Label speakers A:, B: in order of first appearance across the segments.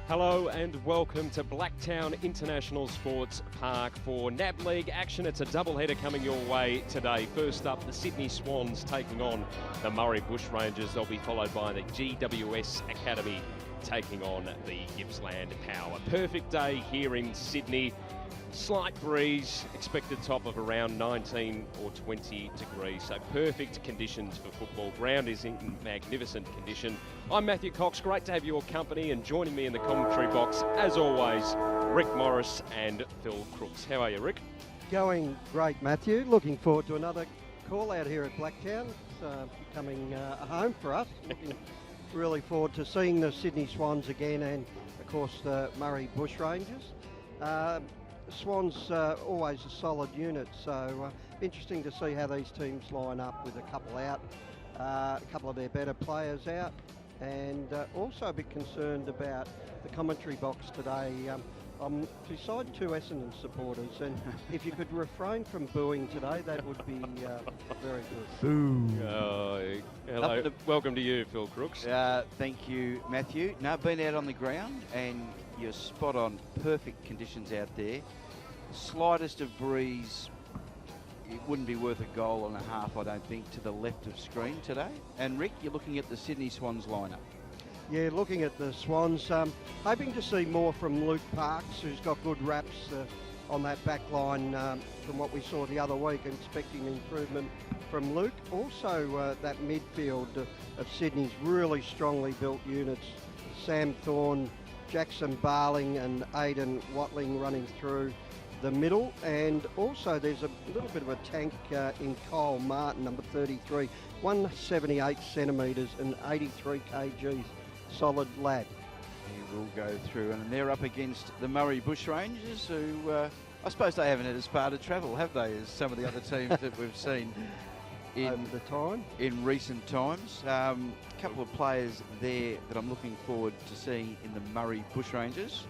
A: Hello and welcome to Blacktown International Sports Park for NAB League action. It's a doubleheader coming your way today. First up, the Sydney Swans taking on the Murray Bushrangers. They'll be followed by the GWS Academy taking on the Gippsland Power. Perfect day here in Sydney. Slight breeze, expected top of around 19 or 20 degrees. So perfect conditions for football. Ground is in magnificent condition. I'm Matthew Cox. Great to have your company, and joining me in the commentary box, as always, Rick Morris and Phil Crooks. How are you, Rick?
B: Going great, Matthew. Looking forward to another call out here at Blacktown. It's becoming a home for us. Looking really forward to seeing the Sydney Swans again, and of course the Murray Bushrangers. Swans always a solid unit, so interesting to see how these teams line up with a couple out, a couple of their better players out, and also a bit concerned about the commentary box today. I'm beside two Essendon supporters, and if you could refrain from booing today, that would be very good.
C: Boo.
A: Hello, welcome to you, Phil Crooks.
C: Thank you, Matthew. No, been out on the ground, and you're spot on. Perfect conditions out there. Slightest of breeze, it wouldn't be worth a goal and a half, I don't think, to the left of screen today. And Rick, you're looking at the Sydney Swans lineup. Yeah,
B: looking at the Swans, hoping to see more from Luke Parks, who's got good raps on that back line from what we saw the other week, and expecting improvement from Luke. Also, that midfield of Sydney's really strongly built units, Sam Thorne, Jackson Barling and Aidan Watling running through the middle, and also there's a little bit of a tank in Kyle Martin, number 33, 178 centimetres and 83 kgs, solid lad.
C: He will go through, and they're up against the Murray Bushrangers, who I suppose they haven't had as far to travel, have they, as some of the other teams that we've seen in recent times. A couple of players there that I'm looking forward to seeing in the Murray Bushrangers.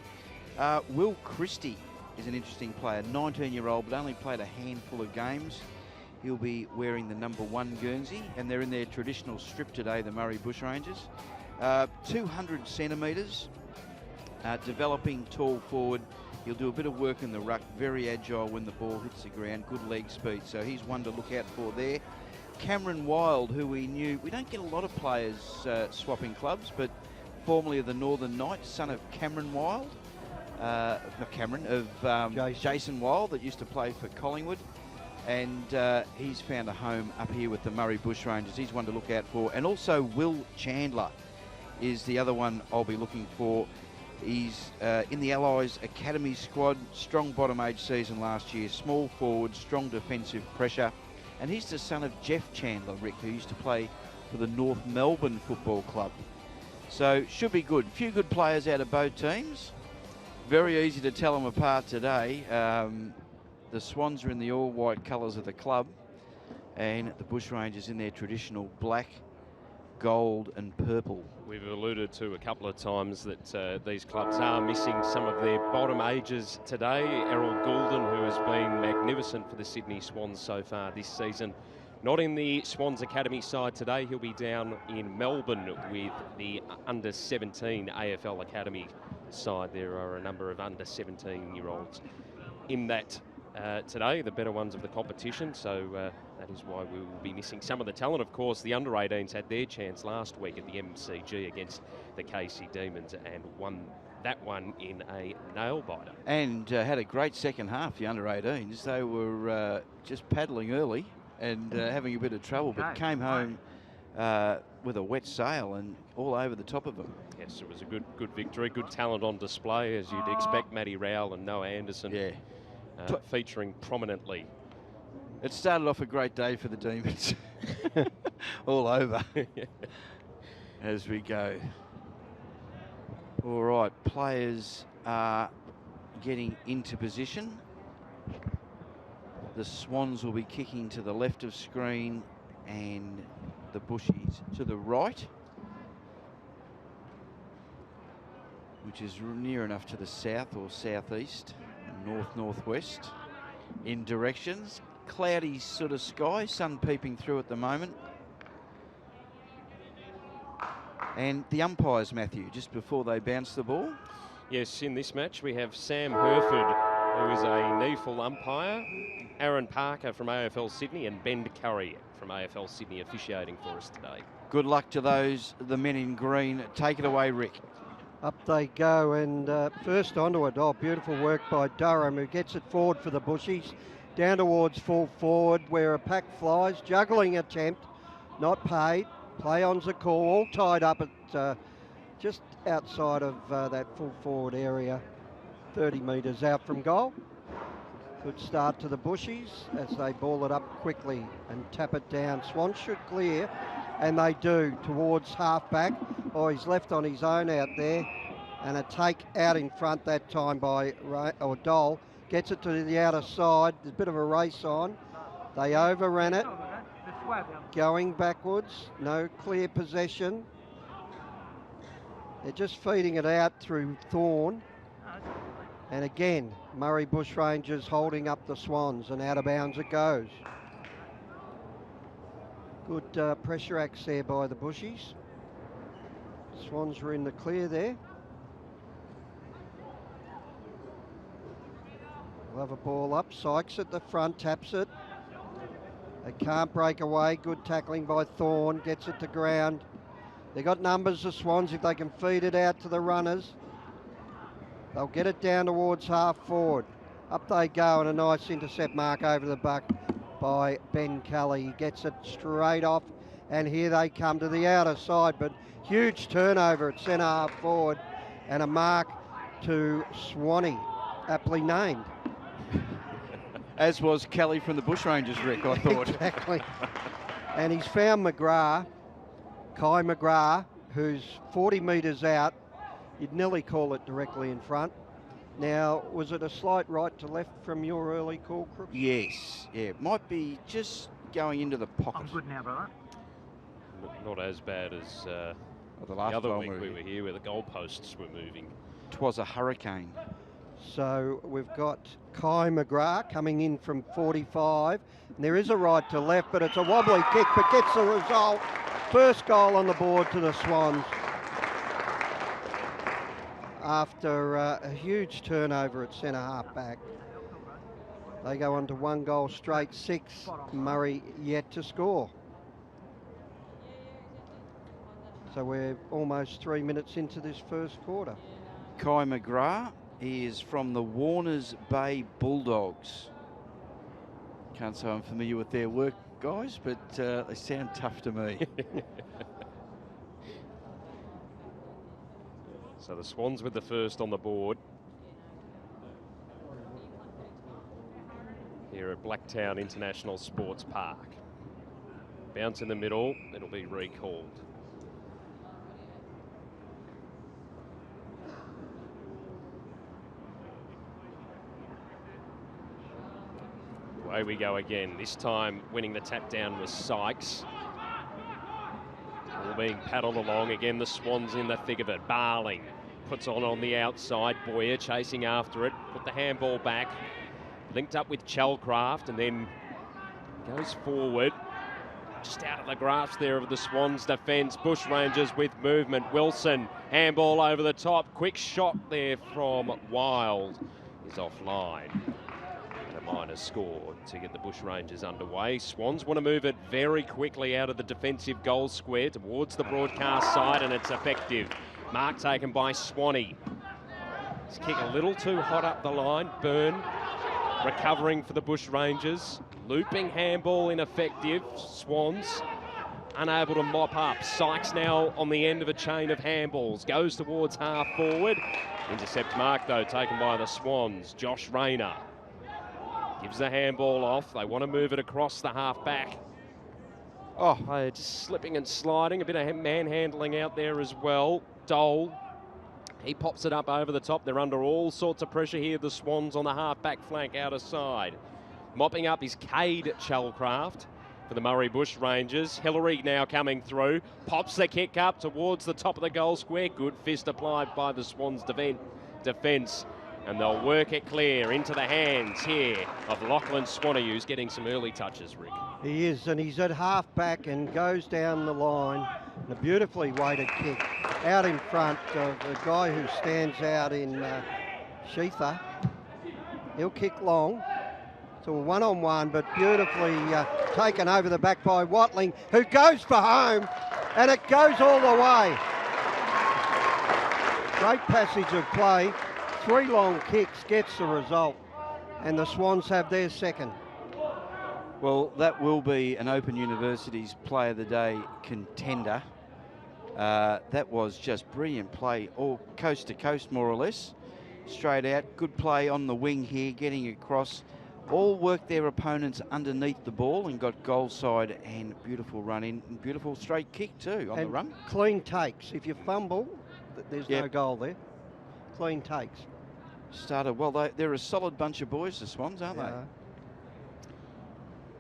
C: Will Christie is an interesting player, 19-year-old, but only played a handful of games. He'll be wearing the number 1 Guernsey, and they're in their traditional strip today, the Murray Bushrangers. 200 centimetres, developing tall forward. He'll do a bit of work in the ruck, very agile when the ball hits the ground, good leg speed, so he's one to look out for there. Cameron Wild, who we knew, we don't get a lot of players swapping clubs, but formerly of the Northern Knights, son of Cameron Wild, not Cameron, of Jason Wild, that used to play for Collingwood, and he's found a home up here with the Murray Bushrangers. He's one to look out for. And also Will Chandler is the other one I'll be looking for. He's in the Allies Academy squad, strong bottom age season last year, small forward, strong defensive pressure. And he's the son of Jeff Chandler, Rick, who used to play for the North Melbourne Football Club. So should be good. Few good players out of both teams. Very easy to tell them apart today. The Swans are in the all-white colours of the club, and the Bushrangers in their traditional black, gold and purple.
A: We've alluded to a couple of times that these clubs are missing some of their bottom ages today. Errol Goulden, who has been magnificent for the Sydney Swans so far this season, not in the Swans Academy side today. He'll be down in Melbourne with the under-17 AFL Academy side. There are a number of under-17-year-olds in that today, the better ones of the competition, so that is why we will be missing some of the talent. Of course, the under-18s had their chance last week at the MCG against the KC Demons and won that one in a nail-biter.
C: And had a great second half, the under-18s. They were just paddling early and having a bit of trouble, but came home with a wet sail and all over the top of them.
A: Yes, it was a good victory, good talent on display, as you'd expect. Matty Rowell and Noah Anderson featuring prominently.
C: It started off a great day for the Demons. All over as we go. All right, players are getting into position. The Swans will be kicking to the left of screen and the Bushies to the right, which is near enough to the south or southeast and north-northwest in directions. Cloudy sort of sky, sun peeping through at the moment. And the umpires, Matthew, just before they bounce the ball.
A: Yes, in this match we have Sam Herford, who is a NEFL umpire, Aaron Parker from AFL Sydney, and Ben Curry from AFL Sydney officiating for us today.
C: Good luck to the men in green. Take it away, Rick.
B: Up they go, and first onto it. Oh, beautiful work by Durham, who gets it forward for the Bushies. Down towards full forward, where a pack flies. Juggling attempt, not paid. Play on's a call, all tied up at just outside of that full forward area, 30 metres out from goal. Good start to the Bushies as they ball it up quickly and tap it down. Swans should clear, and they do, towards half-back. Oh, he's left on his own out there, and a take out in front that time by Dole. Gets it to the outer side. There's a bit of a race on. They overran it. Going backwards, no clear possession. They're just feeding it out through Thorn. And again, Murray Bushrangers holding up the Swans, and out of bounds it goes. Good pressure acts there by the Bushies. Swans are in the clear there. We'll have a ball up. Sykes at the front, taps it. They can't break away. Good tackling by Thorn. Gets it to ground. They got numbers, the Swans, if they can feed it out to the runners. They'll get it down towards half forward. Up they go, and a nice intercept mark over the buck by Ben Kelly. He gets it straight off, and here they come to the outer side, but huge turnover at centre half forward, and a mark to Swanee, aptly named.
C: As was Kelly from the Bushrangers, Rick, I thought.
B: Exactly. And he's found McGrath, Kai McGrath, who's 40 metres out. You'd nearly call it directly in front. Now, was it a slight right to left from your early call, Crooks?
C: Yes, yeah. Might be just going into the pocket.
D: I'm good now, brother.
A: Not as bad as
C: the
A: the
C: last
A: other
C: ball
A: week we
C: moving.
A: were here where the goalposts were moving.
C: 'Twas a hurricane.
B: So we've got Kai McGrath coming in from 45. And there is a right to left, but it's a wobbly kick, but gets the result. First goal on the board to the Swans. After a huge turnover at centre half back. They go on to 1 goal straight, 6. Murray yet to score. So we're almost 3 minutes into this first quarter.
C: Kai McGrath is from the Warners Bay Bulldogs. Can't say I'm familiar with their work, guys, but they sound tough to me.
A: So the Swans with the first on the board here at Blacktown International Sports Park. Bounce in the middle, it'll be recalled. Away we go again. This time winning the tap down was Sykes. All being paddled along. Again, the Swans in the thick of it. Barling puts on the outside. Boyer chasing after it. Put the handball back. Linked up with Chalcraft and then goes forward. Just out of the grasp there of the Swans defence. Bushrangers with movement. Wilson, handball over the top. Quick shot there from Wild is offline. Minor score to get the Bushrangers underway. Swans want to move it very quickly out of the defensive goal square towards the broadcast side, and it's effective. Mark taken by Swanee. His kick a little too hot up the line. Byrne recovering for the Bushrangers. Looping handball ineffective. Swans unable to mop up. Sykes now on the end of a chain of handballs. Goes towards half forward. Intercept mark though taken by the Swans. Josh Rayner gives the handball off. They want to move it across the half back. Oh, they're just slipping and sliding. A bit of manhandling out there as well. Dole, he pops it up over the top. They're under all sorts of pressure here. The Swans on the half back flank outer side. Mopping up is Cade Chalcraft for the Murray Bushrangers. Hillary now coming through. Pops the kick up towards the top of the goal square. Good fist applied by the Swans defence. And they'll work it clear into the hands here of Lachlan Swanee, who's getting some early touches, Rick.
B: He is, and he's at half back and goes down the line. And a beautifully weighted kick out in front of the guy who stands out in Sheether. He'll kick long. So a one-on-one, but beautifully taken over the back by Watling, who goes for home, and it goes all the way. Great passage of play. 3 long kicks gets the result, and the Swans have their second.
C: Well, that will be an Open University's Player of the Day contender. That was just brilliant play, all coast to coast, more or less. Straight out, good play on the wing here, getting across. All worked their opponents underneath the ball and got goal side, and beautiful run in, and beautiful straight kick too on the run.
B: Clean takes. If you fumble, there's no goal there. Clean takes.
C: Started well. They're a solid bunch of boys, the Swans, aren't they?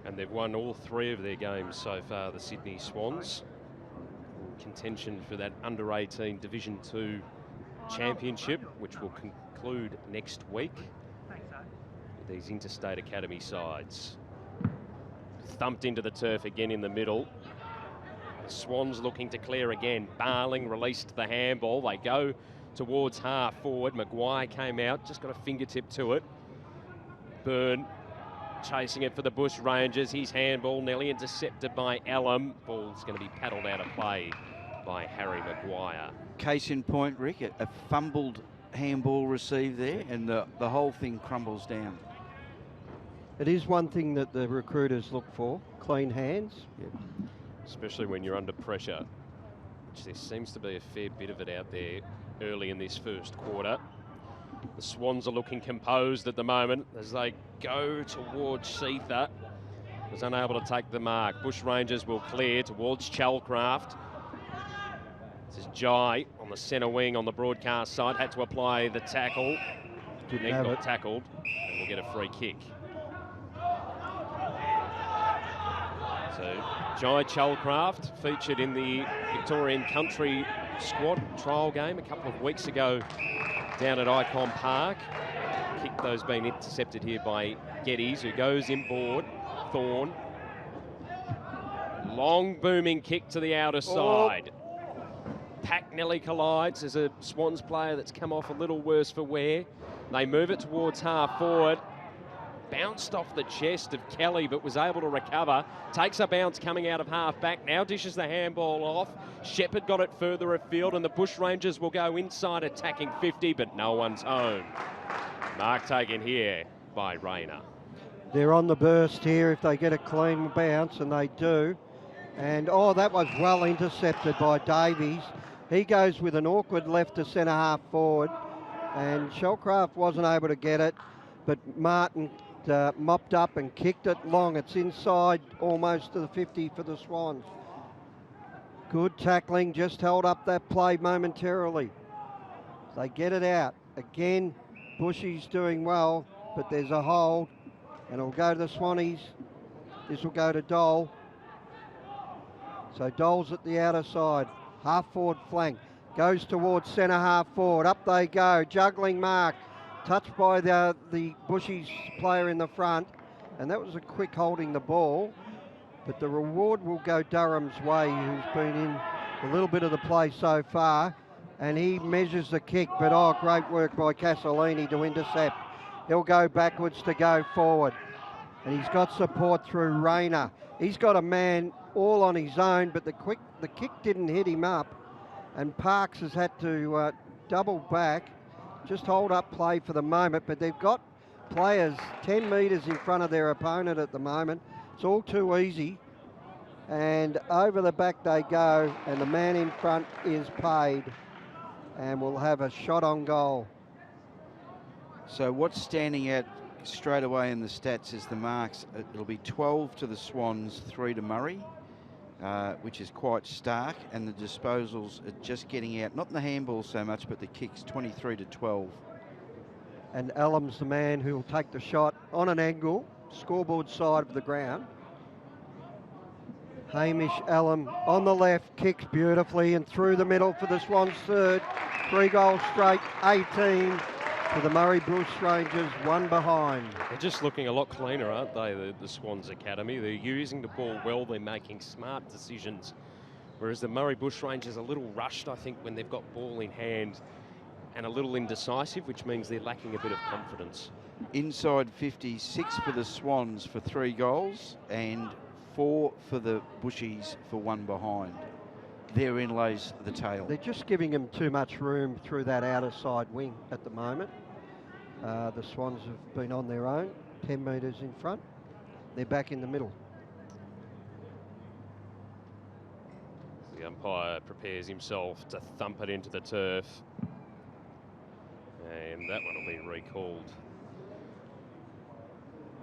A: And they've won all 3 of their games so far, the Sydney Swans. Contention for that under-18 Division 2 championship, which will conclude next week. These interstate academy sides. Thumped into the turf again in the middle. The Swans looking to clear again. Barling released the handball. They go towards half forward. Maguire came out, just got a fingertip to it. Byrne chasing it for the Bush Rangers. His handball nearly intercepted by Elam. Ball's going to be paddled out of play by Harry Maguire.
C: Case in point, Rick, a fumbled handball received there, and the whole thing crumbles down.
B: It is one thing that the recruiters look for, clean hands.
C: Yep.
A: Especially when you're under pressure, which there seems to be a fair bit of it out there early in this first quarter. The Swans are looking composed at the moment as they go towards Sheether. Was unable to take the mark. Bush Rangers will clear towards Chalcraft. This is Jai on the centre wing on the broadcast side. Had to apply the tackle.
B: Didn't have
A: got
B: it.
A: tackled and will get a free kick. So Jai Chalcraft featured in the Victorian Country squad trial game a couple of weeks ago down at Icon Park. Kick those being intercepted here by Geddes, who goes inboard. Thorne. Long booming kick to the outer side. Pack nearly collides. There's a Swans player that's come off a little worse for wear. They move it towards half forward. Bounced off the chest of Kelly, but was able to recover. Takes a bounce coming out of half back. Now dishes the handball off. Shepherd got it further afield, and the Bush Rangers will go inside attacking 50, but no one's home. Mark taken here by Rayner.
B: They're on the burst here if they get a clean bounce, and they do. And, oh, that was well intercepted by Davies. He goes with an awkward left to centre half forward, and Shellcraft wasn't able to get it, but Martin mopped up and kicked it long. It's inside almost to the 50 for the Swans. Good tackling, just held up that play momentarily. They get it out. Again, Bushy's doing well, but there's a hold, and it'll go to the Swannies. This will go to Dole. So Dole's at the outer side, half forward flank, goes towards centre half forward. Up they go, juggling mark. Touched by the Bushy's player in the front, and that was a quick holding the ball, but the reward will go Durham's way, who's been in a little bit of the play so far, and he measures the kick, but oh, great work by Castellini to intercept. He'll go backwards to go forward, and he's got support through Rayner. He's got a man all on his own, but the kick didn't hit him up, and Parks has had to double back. Just hold up play for the moment, but they've got players 10 metres in front of their opponent at the moment. It's all too easy. And over the back they go, and the man in front is paid, and we'll have a shot on goal.
C: So what's standing out straight away in the stats is the marks. It'll be 12 to the Swans, 3 to Murray, which is quite stark, and the disposals are just getting out, not in the handball so much, but the kicks, 23 to 12.
B: And Elam's the man who will take the shot on an angle, scoreboard side of the ground. Hamish Elam on the left, kicks beautifully and through the middle for the Swans' third. 3 goals straight, 18 for the Murray Bush Rangers, 1 behind.
A: They're just looking a lot cleaner, aren't they, the Swans Academy? They're using the ball well. They're making smart decisions Whereas the Murray Bushrangers are a little rushed, I think, when they've got ball in hand and a little indecisive, which means they're lacking a bit of confidence.
C: Inside 50, 6 for the Swans for 3 goals and 4 for the Bushies for 1 behind. Therein lays the tale.
B: They're just giving him too much room through that outer side wing at the moment. The Swans have been on their own, 10 metres in front. They're back in the middle.
A: The umpire prepares himself to thump it into the turf. And that one will be recalled.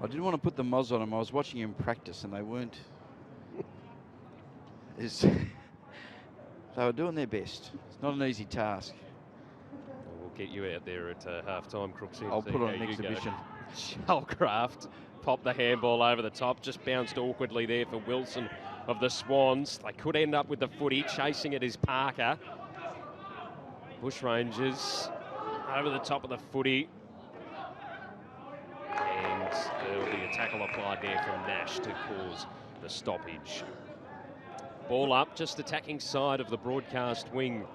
C: I didn't want to put the moz on him. I was watching him practice and they weren't. They were doing their best. It's not an easy task.
A: We'll get you out there at half-time, Crooksy.
C: I'll put on an exhibition.
A: Shellcraft popped the handball over the top, just bounced awkwardly there for Wilson of the Swans. They could end up with the footy. Chasing it is Parker. Bushrangers over the top of the footy. And there'll be a tackle applied there from Nash to cause the stoppage. Ball up, just attacking side of the broadcast wing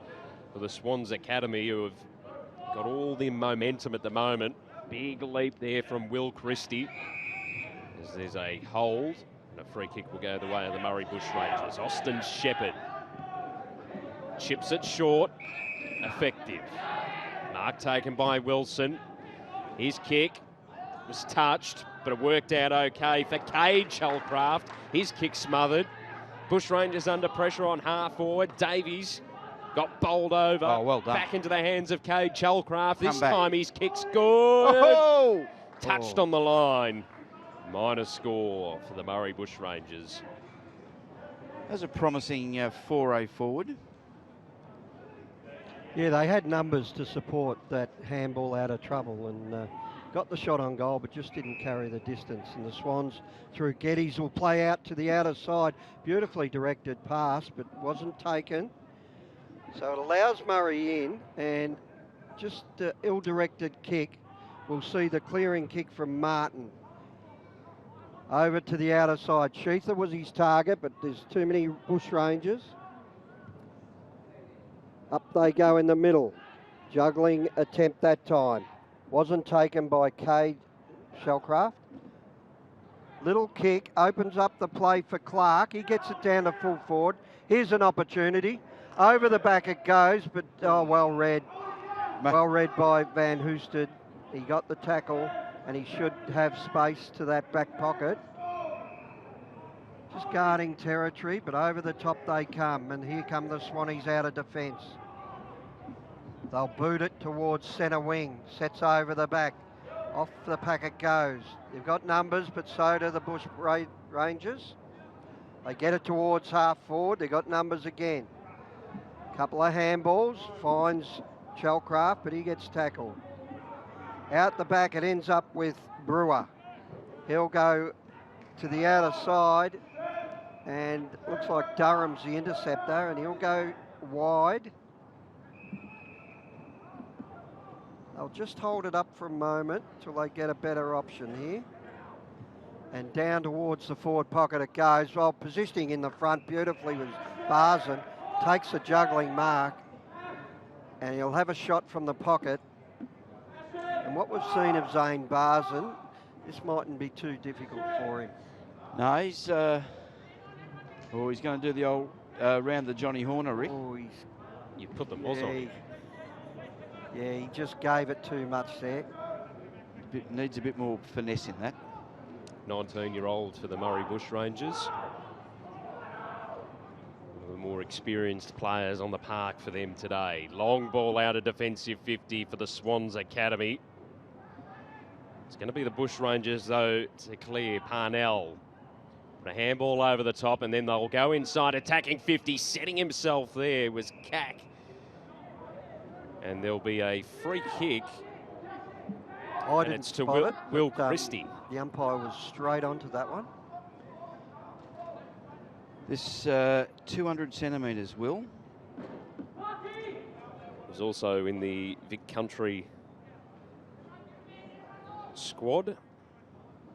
A: for the Swans Academy, who have got all the momentum at the moment. Big leap there from Will Christie. As there's a hold, and a free kick will go the way of the Murray Bushrangers. Austin Shepherd chips it short, effective. Mark taken by Wilson. His kick was touched, but it worked out okay for Cade Shellcraft. His kick smothered. Bushrangers under pressure on half forward. Davies got bowled over.
C: Oh, well done.
A: Back into the hands of Cade Shellcraft. This
C: back.
A: time his kick's good.
C: Oh!
A: Touched on the line. Minor score for the Murray Bushrangers.
C: That's a promising foray forward.
B: Yeah, they had numbers to support that handball out of trouble and got the shot on goal, but just didn't carry the distance. And the Swans, through Geddes, will play out to the outer side. Beautifully directed pass, but wasn't taken. So it allows Murray in, and just the ill-directed kick. We'll see the clearing kick from Martin. Over to the outer side. Sheether was his target, but there's too many Bushrangers. Up they go in the middle. Juggling attempt that time. Wasn't taken by Cade Shellcraft. Little kick, opens up the play for Clark. He gets it down to full forward. Here's an opportunity. Over the back it goes, but well read. Well read by Van Hoosted. He got the tackle and he should have space to that back pocket. Just guarding territory, but over the top they come, and here come the Swannies out of defence. They'll boot it towards centre wing, sets over the back. Off the packet goes. They've got numbers, but so do the Bush Rangers. They get it towards half forward. They've got numbers again. Couple of handballs, finds Shellcraft, but he gets tackled. Out the back, it ends up with Brewer. He'll go to the outer side, and looks like Durham's the interceptor, and he'll go wide. They'll just hold it up for a moment till they get a better option here. And down towards the forward pocket it goes. Well, positioning in the front beautifully was Barzan. Takes a juggling mark, and he'll have a shot from the pocket. And what we've seen of Zane Barzan, this mightn't be too difficult for him.
C: No, he's going to do the old round the Johnny Horner, Rick.
B: Oh,
A: You put the moz on him.
B: Yeah, he just gave it too much there.
C: Needs a bit more finesse in that.
A: 19-year-old for the Murray Bushrangers. One of the more experienced players on the park for them today. Long ball out of defensive 50 for the Swans Academy. It's going to be the Bushrangers, though, to clear. Parnell. Put a handball over the top, and then they'll go inside, attacking 50. Setting himself there was Cack. And there'll be a free kick.
B: I
A: and
B: didn't
A: it's to
B: spot
A: Will
B: it, but,
A: Christie.
B: The umpire was straight onto that one.
C: This 200 centimetres, Will.
A: Was also in the Vic Country squad,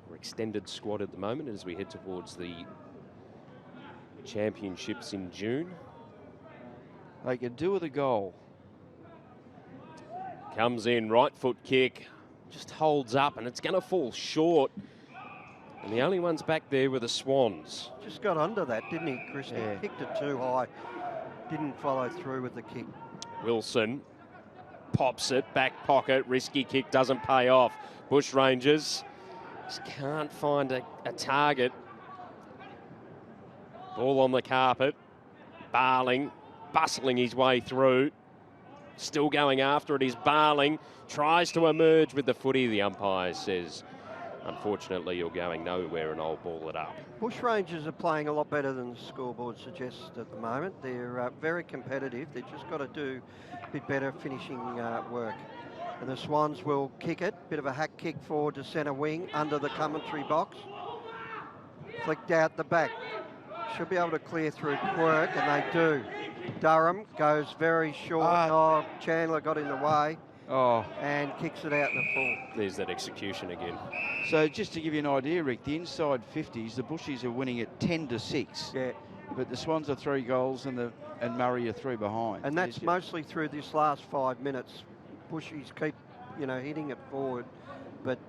A: or extended squad at the moment, as we head towards the championships in June.
C: They could do with a goal.
A: Comes in, right foot kick, just holds up, and it's going to fall short. And the only ones back there were the Swans.
B: Just got under that, didn't he, Christie?
C: Yeah.
B: Kicked it too high. Didn't follow through with the kick.
A: Wilson pops it, back pocket, risky kick doesn't pay off. Bushrangers just can't find a target. Ball on the carpet. Barling, bustling his way through. Still going after it is Barling. Tries to emerge with the footy, the umpire says. Unfortunately, you're going nowhere, and I'll ball it up.
B: Bushrangers are playing a lot better than the scoreboard suggests at the moment. They're very competitive. They've just got to do a bit better finishing work. And the Swans will kick it. Bit of a hack kick forward to centre wing under the commentary box. Flicked out the back. Should be able to clear through Quirk, and they do. Durham goes very short. Chandler got in the way. And kicks it out in the full.
A: There's that execution again.
C: So just to give you an idea, Rick, the inside 50s, the Bushies are winning at 10-6.
B: Yeah.
C: But the Swans are 3 goals and Murray are 3 behind.
B: And that's mostly through this last 5 minutes. Bushies keep, hitting it forward, but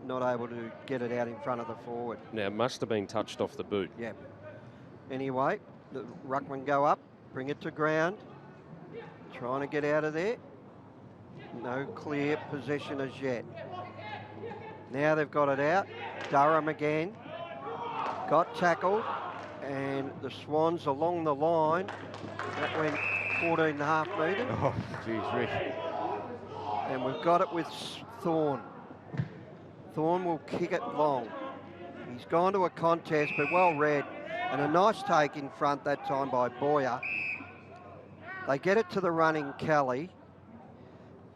B: not able to get it out in front of the forward.
A: Now, it must have been touched off the boot.
B: Yeah. Anyway, the ruckman go up, bring it to ground. Trying to get out of there. No clear possession as yet. Now they've got it out. Durham again. Got tackled. And the Swans along the line. That went 14.5 metres.
C: Oh, geez, Rick.
B: And we've got it with Thorne. Thorne will kick it long. He's gone to a contest, but well read. And a nice take in front that time by Boyer. They get it to the running Kelly.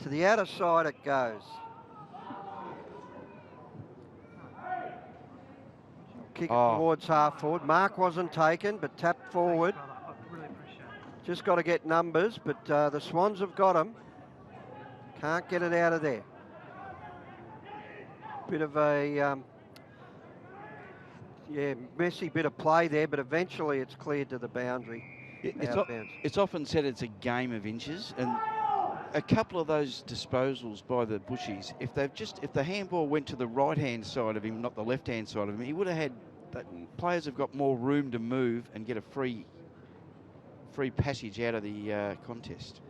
B: To the outer side it goes. Kick it towards half forward. Mark wasn't taken, but tapped forward. Just got to get numbers, but the Swans have got him. Can't get it out of there. Bit of a messy bit of play there, but eventually it's cleared to the boundary.
C: It's often said it's a game of inches, and a couple of those disposals by the Bushies, if the handball went to the right-hand side of him, not the left-hand side of him, he would have had, players have got more room to move and get a free passage out of the contest.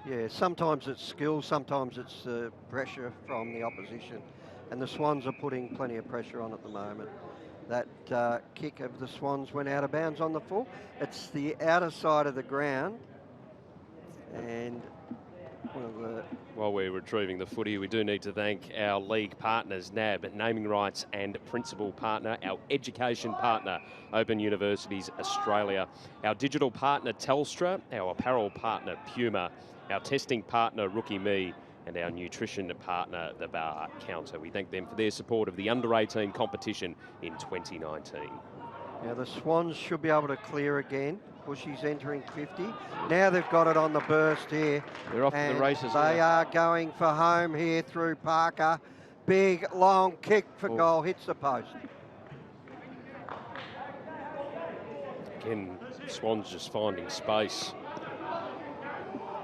B: Yeah, sometimes it's skill, sometimes it's pressure from the opposition. And the Swans are putting plenty of pressure on at the moment. That kick of the Swans went out of bounds on the full. It's the outer side of the ground. And
A: while we're retrieving the footy, we do need to thank our league partners, NAB, naming rights and principal partner, our education partner, Open Universities Australia, our digital partner, Telstra, our apparel partner, Puma, our testing partner, Rookie Me, and our nutrition partner, the Bar Counter. We thank them for their support of the under-18 competition in 2019.
B: Now the Swans should be able to clear again. Bushy's entering 50. Now they've got it on the burst here.
C: They're off to the races.
B: They are going for home here through Parker. Big, long kick for goal. Hits the post.
A: Again, Swans just finding space.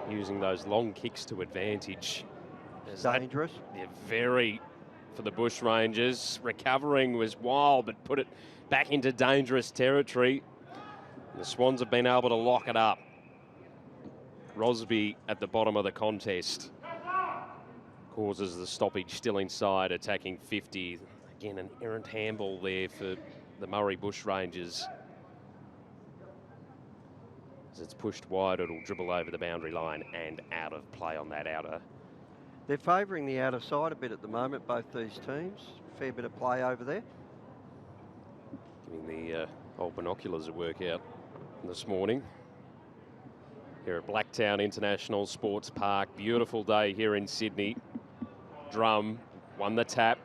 A: Using those long kicks to advantage.
B: Dangerous.
A: They're very, for the Bushrangers. Recovering was wild, but put it back into dangerous territory. The Swans have been able to lock it up. Rosby at the bottom of the contest. Causes the stoppage still inside, attacking 50. Again, an errant handball there for the Murray Bushrangers. As it's pushed wide, it'll dribble over the boundary line and out of play on that outer.
B: They're favouring the outer side a bit at the moment, both these teams. Fair bit of play over there.
A: Giving the old binoculars a workout this morning. Here at Blacktown International Sports Park. Beautiful day here in Sydney. Drum won the tap.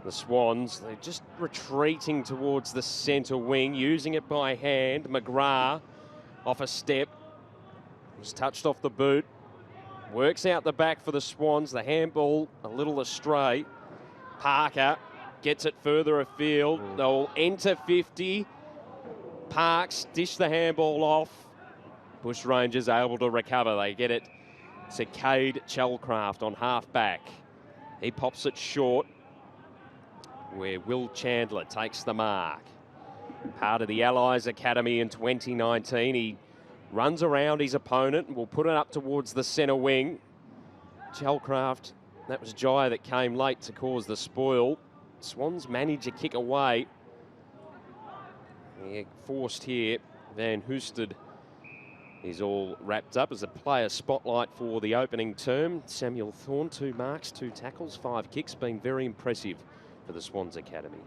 A: The Swans, they're just retreating towards the centre wing, using it by hand. McGrath off a step. Was touched off the boot. Works out the back for the Swans. The handball a little astray. Parker gets it further afield. They'll enter 50. Parks dish the handball off. Bush Rangers able to recover. They get it to Cade Chalcraft on half-back. He pops it short, where Will Chandler takes the mark. Part of the Allies Academy in 2019. He runs around his opponent and will put it up towards the centre wing. Chalcraft, that was Jaya that came late to cause the spoil. Swans manage a kick away. Yeah, forced here. Van Hoosted is all wrapped up as a player spotlight for the opening term. Samuel Thorne, 2 marks, 2 tackles, 5 kicks, been very impressive for the Swans Academy.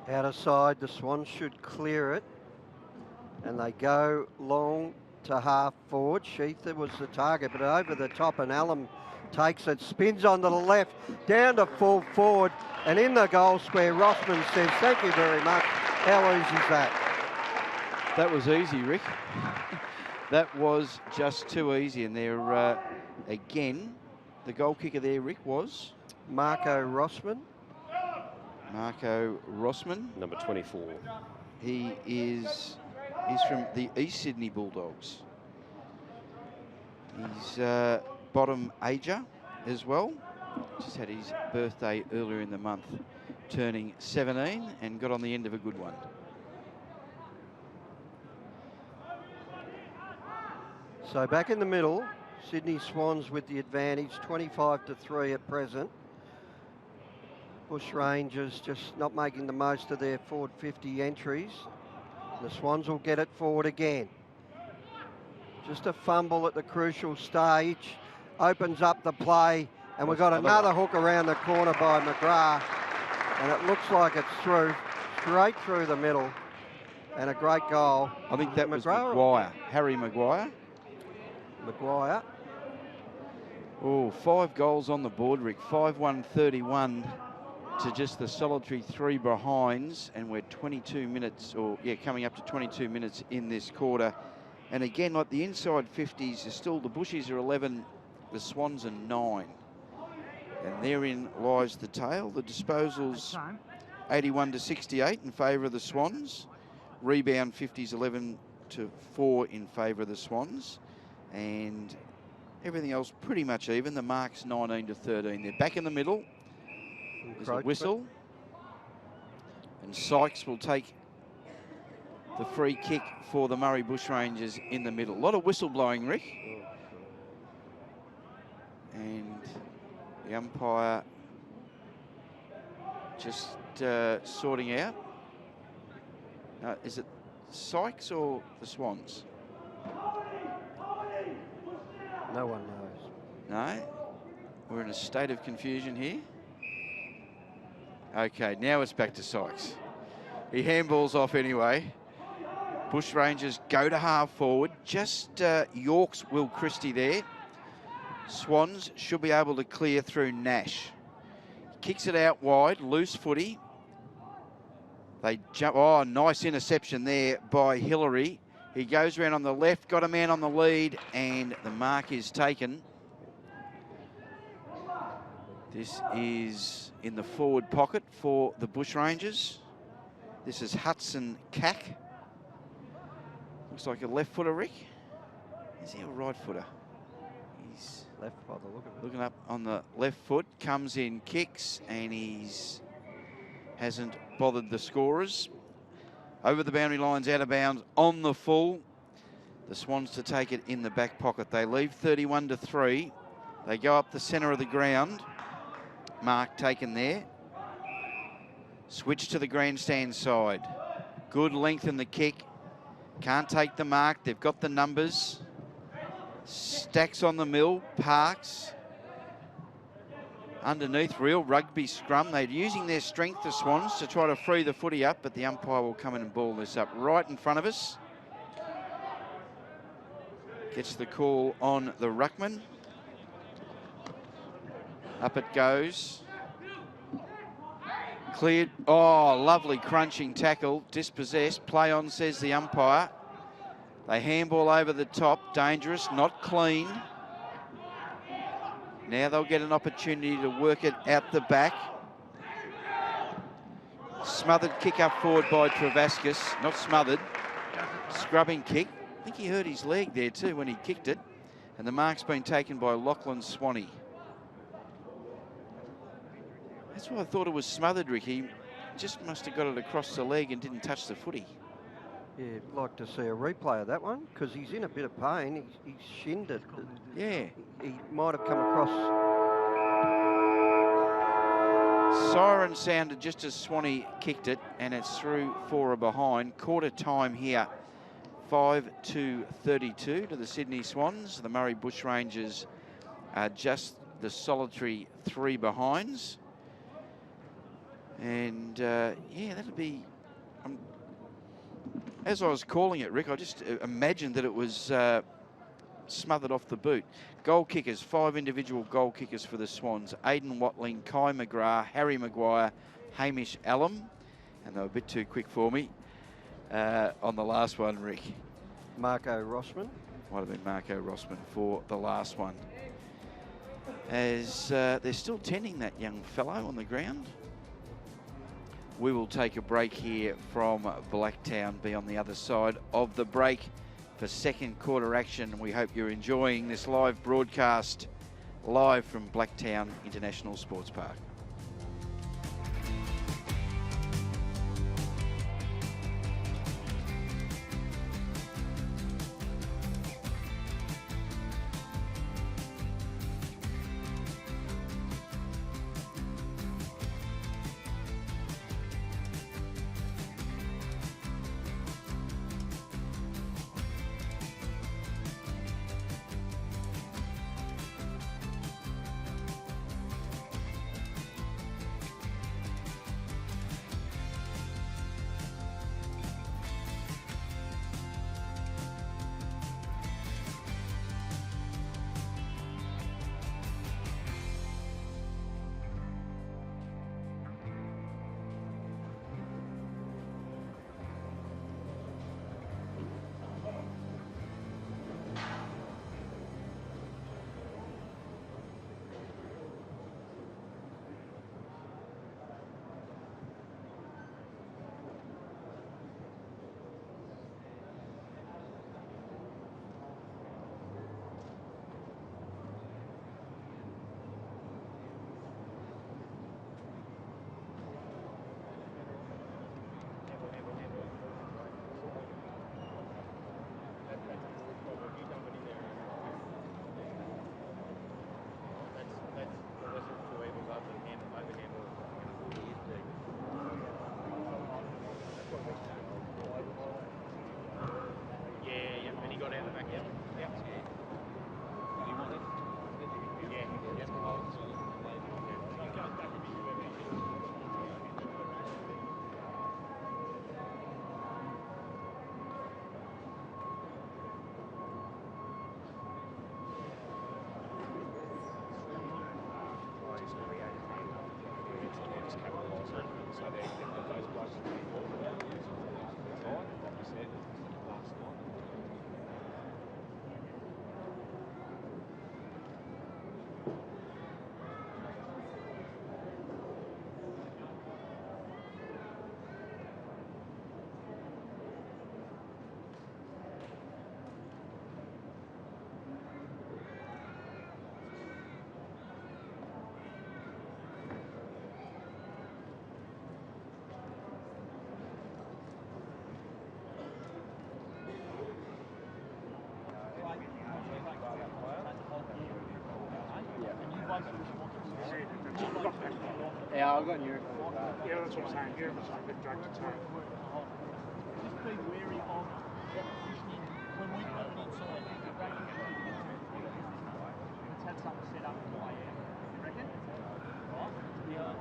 B: Out of side, the Swans should clear it. And they go long to half forward. Sheether was the target, but over the top, and Allen takes it, spins onto the left, down to full forward, and in the goal square, Rossman says, thank you very much. How easy is that?
C: That was easy, Rick. That was just too easy. And there, again, the goal kicker there, Rick, was?
B: Marco Rossman.
C: Marco Rossman.
A: Number 24.
C: He's from the East Sydney Bulldogs. He's bottom ager as well. Just had his birthday earlier in the month, turning 17, and got on the end of a good one.
B: So back in the middle, Sydney Swans with the advantage, 25-3 at present. Bush Rangers just not making the most of their forward 50 entries. The Swans will get it forward again. Just a fumble at the crucial stage. Opens up the play, and we've got another hook around the corner by McGrath. And it looks like it's through, straight through the middle. And a great goal.
C: I think that was Maguire, Harry Maguire.
B: Maguire.
C: Oh, 5 goals on the board, Rick. 5-1-31 to just the solitary 3 behinds, and we're 22 minutes, or yeah, coming up to 22 minutes in this quarter. And again, like the inside 50s are still, the Bushies are 11, the Swans are 9. And therein lies the tale. The disposals 81-68 in favour of the Swans. Rebound 50s 11-4 in favour of the Swans. And everything else pretty much even. The marks 19-13. They're back in the middle. There's a whistle. And Sykes will take the free kick for the Murray Bushrangers in the middle. A lot of whistle blowing, Rick. And the umpire just sorting out. Is it Sykes or the Swans?
B: No one knows.
C: No? We're in a state of confusion here. Okay, now it's back to Sykes. He handballs off anyway. Bush Rangers go to half forward. Just York's Will Christie there. Swans should be able to clear through Nash. Kicks it out wide, loose footy. They jump. Oh, nice interception there by Hillary. He goes around on the left, got a man on the lead, and the mark is taken. This is in the forward pocket for the Bush Rangers. This is Hudson Cack. Looks like a left footer, Rick. Is he a right footer? He's
B: left by the look of it.
C: Looking up on the left foot, comes in, kicks, and hasn't bothered the scorers. Over the boundary lines, out of bounds, on the full. The Swans to take it in the back pocket. They leave 31-3. They go up the centre of the ground. Mark taken there. Switch to the grandstand side. Good length in the kick. Can't take the mark. They've got the numbers. Stacks on the mill. Parks. Underneath, real rugby scrum. They're using their strength, the Swans, to try to free the footy up, but the umpire will come in and ball this up right in front of us. Gets the call on the ruckman. Up it goes. Cleared. Oh, lovely crunching tackle. Dispossessed. Play on, says the umpire. They handball over the top. Dangerous, not clean. Now they'll get an opportunity to work it out the back. Smothered kick up forward by Travaskis. Not smothered. Scrubbing kick. think he hurt his leg there too when he kicked it. And the mark's been taken by Lachlan Swanee. That's why I thought it was smothered, Ricky. Just must have got it across the leg and didn't touch the footy.
B: Yeah, I'd like to see a replay of that one because he's in a bit of pain. He's shinned it.
C: Yeah.
B: He might have come across.
C: Siren sounded just as Swanee kicked it, and it's through for a behind. Quarter time here, 5-32 to the Sydney Swans. The Murray Bushrangers are just the solitary 3 behinds. And yeah, that'll be, as I was calling it, Rick, I just imagined that it was smothered off the boot. Goal kickers, 5 individual goal kickers for the Swans. Aidan Watling, Kai McGrath, Harry Maguire, Hamish Allam. And they were a bit too quick for me on the last one, Rick.
B: Marco Rossman.
C: Might have been Marco Rossman for the last one. As they're still tending that young fellow on the ground. We will take a break here from Blacktown, be on the other side of the break for second quarter action. We hope you're enjoying this live broadcast live from Blacktown International Sports Park.
D: Yeah, I've got your.
E: Yeah, that's what I'm saying. Europe's like a bit dragged to time.
D: Just be wary of that positioning when we go inside. Let's have something set up in the way out. You reckon? Right? Yeah.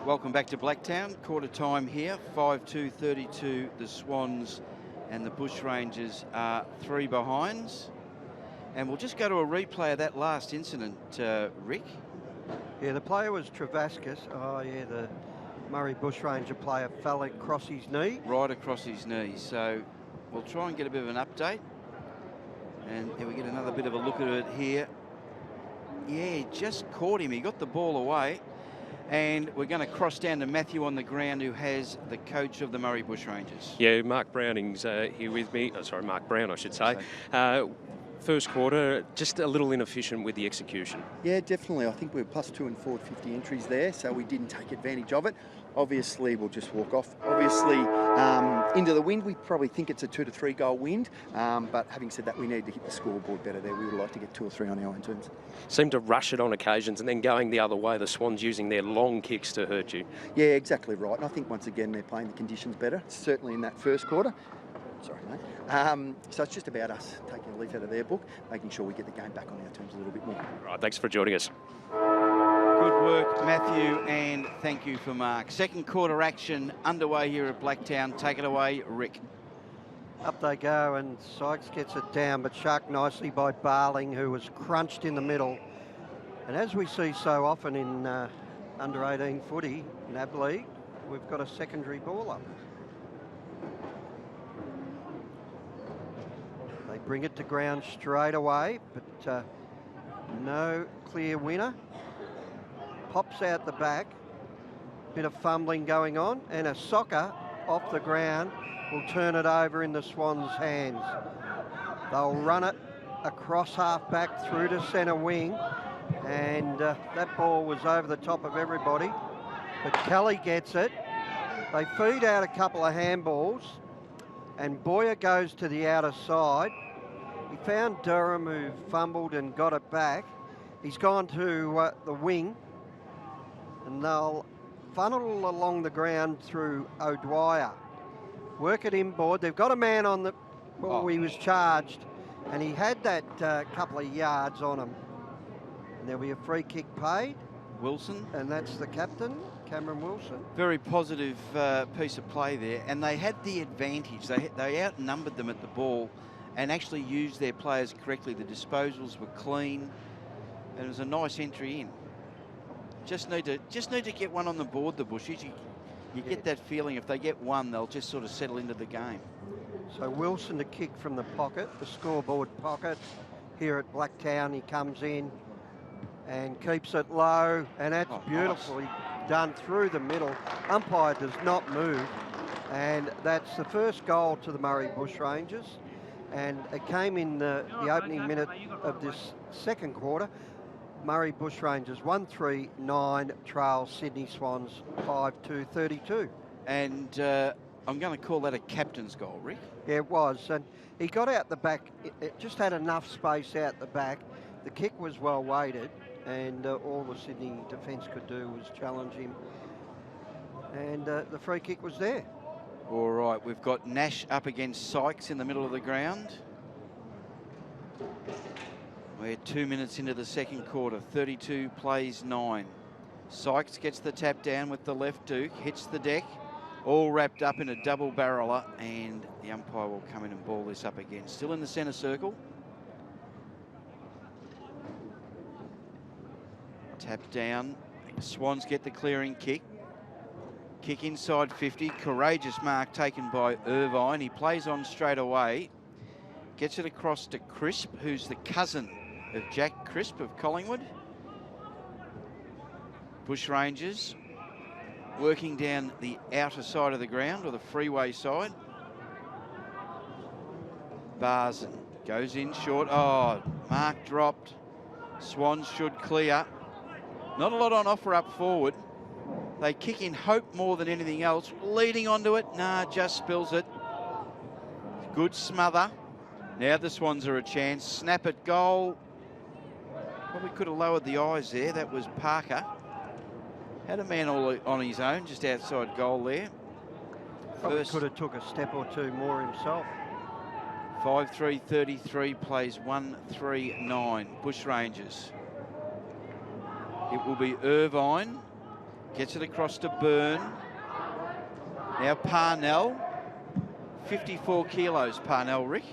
C: Welcome back to Blacktown. Quarter time here, 5-2-32. The Swans and the Bushrangers are 3 behinds. And we'll just go to a replay of that last incident, Rick.
B: Yeah, the player was Travascus. Oh, yeah, the Murray Bushranger player fell across his knee.
C: Right across his knee. So we'll try and get a bit of an update. And we get another bit of a look at it here. Yeah, just caught him. He got the ball away. And we're going to cross down to Matthew on the ground, who has the coach of the Murray Bushrangers.
A: Yeah, Mark Browning's here with me. Oh, sorry, Mark Brown, I should say. First quarter, just a little inefficient with the execution.
F: Yeah, definitely. I think we were +2 and forward 50 entries there, so we didn't take advantage of it. Obviously, we'll just walk off. Obviously, into the wind, we probably think it's a 2 to 3 goal wind. But having said that, we need to hit the scoreboard better there. We would like to get 2 or 3 on our own terms.
A: Seem to rush it on occasions and then going the other way, the Swans using their long kicks to hurt you.
F: Yeah, exactly right. And I think, once again, they're playing the conditions better, certainly in that first quarter. Sorry, mate. So it's just about us taking a leaf out of their book, making sure we get the game back on our terms a little bit more.
A: Right, thanks for joining us.
C: Good work, Matthew, and thank you for Mark. Second quarter action underway here at Blacktown. Take it away, Rick.
B: Up they go, and Sykes gets it down, but shucked nicely by Barling, who was crunched in the middle. And as we see so often in under-18 footy, NAB League, we've got a secondary baller. They bring it to ground straight away, but no clear winner. Pops out the back, bit of fumbling going on, and a soccer off the ground will turn it over in the Swans' hands. They'll run it across half-back through to centre wing, and that ball was over the top of everybody, but Kelly gets it. They feed out a couple of handballs, and Boyer goes to the outer side. He found Durham, who fumbled and got it back. He's gone to the wing, and they'll funnel along the ground through O'Dwyer. Work it inboard. They've got a man on the ball. He was charged, and he had that couple of yards on him. And there'll be a free kick paid.
C: Wilson.
B: And that's the captain, Cameron Wilson.
C: Very positive piece of play there, and they had the advantage. They outnumbered them at the ball and actually used their players correctly. The disposals were clean, and it was a nice entry in. Just need to get one on the board, the Bushies. You get that feeling if they get one, they'll just sort of settle into the game.
B: So Wilson to kick from the pocket, the scoreboard pocket. Here at Blacktown, he comes in and keeps it low, and that's beautifully done through the middle. Umpire does not move, and that's the first goal to the Murray Bushrangers. And it came in the opening minute of this second quarter. Murray Bushrangers 1-3-9, trail Sydney Swans 5-2-32.
C: And I'm going to call that a captain's goal, Rick.
B: Yeah, it was. And he got out the back. It just had enough space out the back. The kick was well weighted, and all the Sydney defence could do was challenge him. And the free kick was there.
C: All right, we've got Nash up against Sykes in the middle of the ground. We're 2 minutes into the second quarter, 32 plays 9. Sykes gets the tap down with the left Duke, hits the deck, all wrapped up in a double barreler, and the umpire will come in and ball this up again. Still in the centre circle. Tap down, Swans get the clearing kick. Kick inside 50, courageous mark taken by Irvine. He plays on straight away, gets it across to Crisp, who's the cousin of Jack Crisp of Collingwood. Bushrangers working down the outer side of the ground, or the freeway side. Barzen goes in short. Oh, mark dropped. Swans should clear. Not a lot on offer up forward. They kick in hope more than anything else. Leading onto it. Nah, just spills it. Good smother. Now the Swans are a chance. Snap at goal. Probably could have lowered the eyes there. That was Parker. Had a man all on his own, just outside goal there.
B: Probably could have took a step or two more himself.
C: 5-3-33 plays 1-3-9. Bushrangers. It will be Irvine. Gets it across to Byrne. Now Parnell. 54 kilos, Parnell, Rick.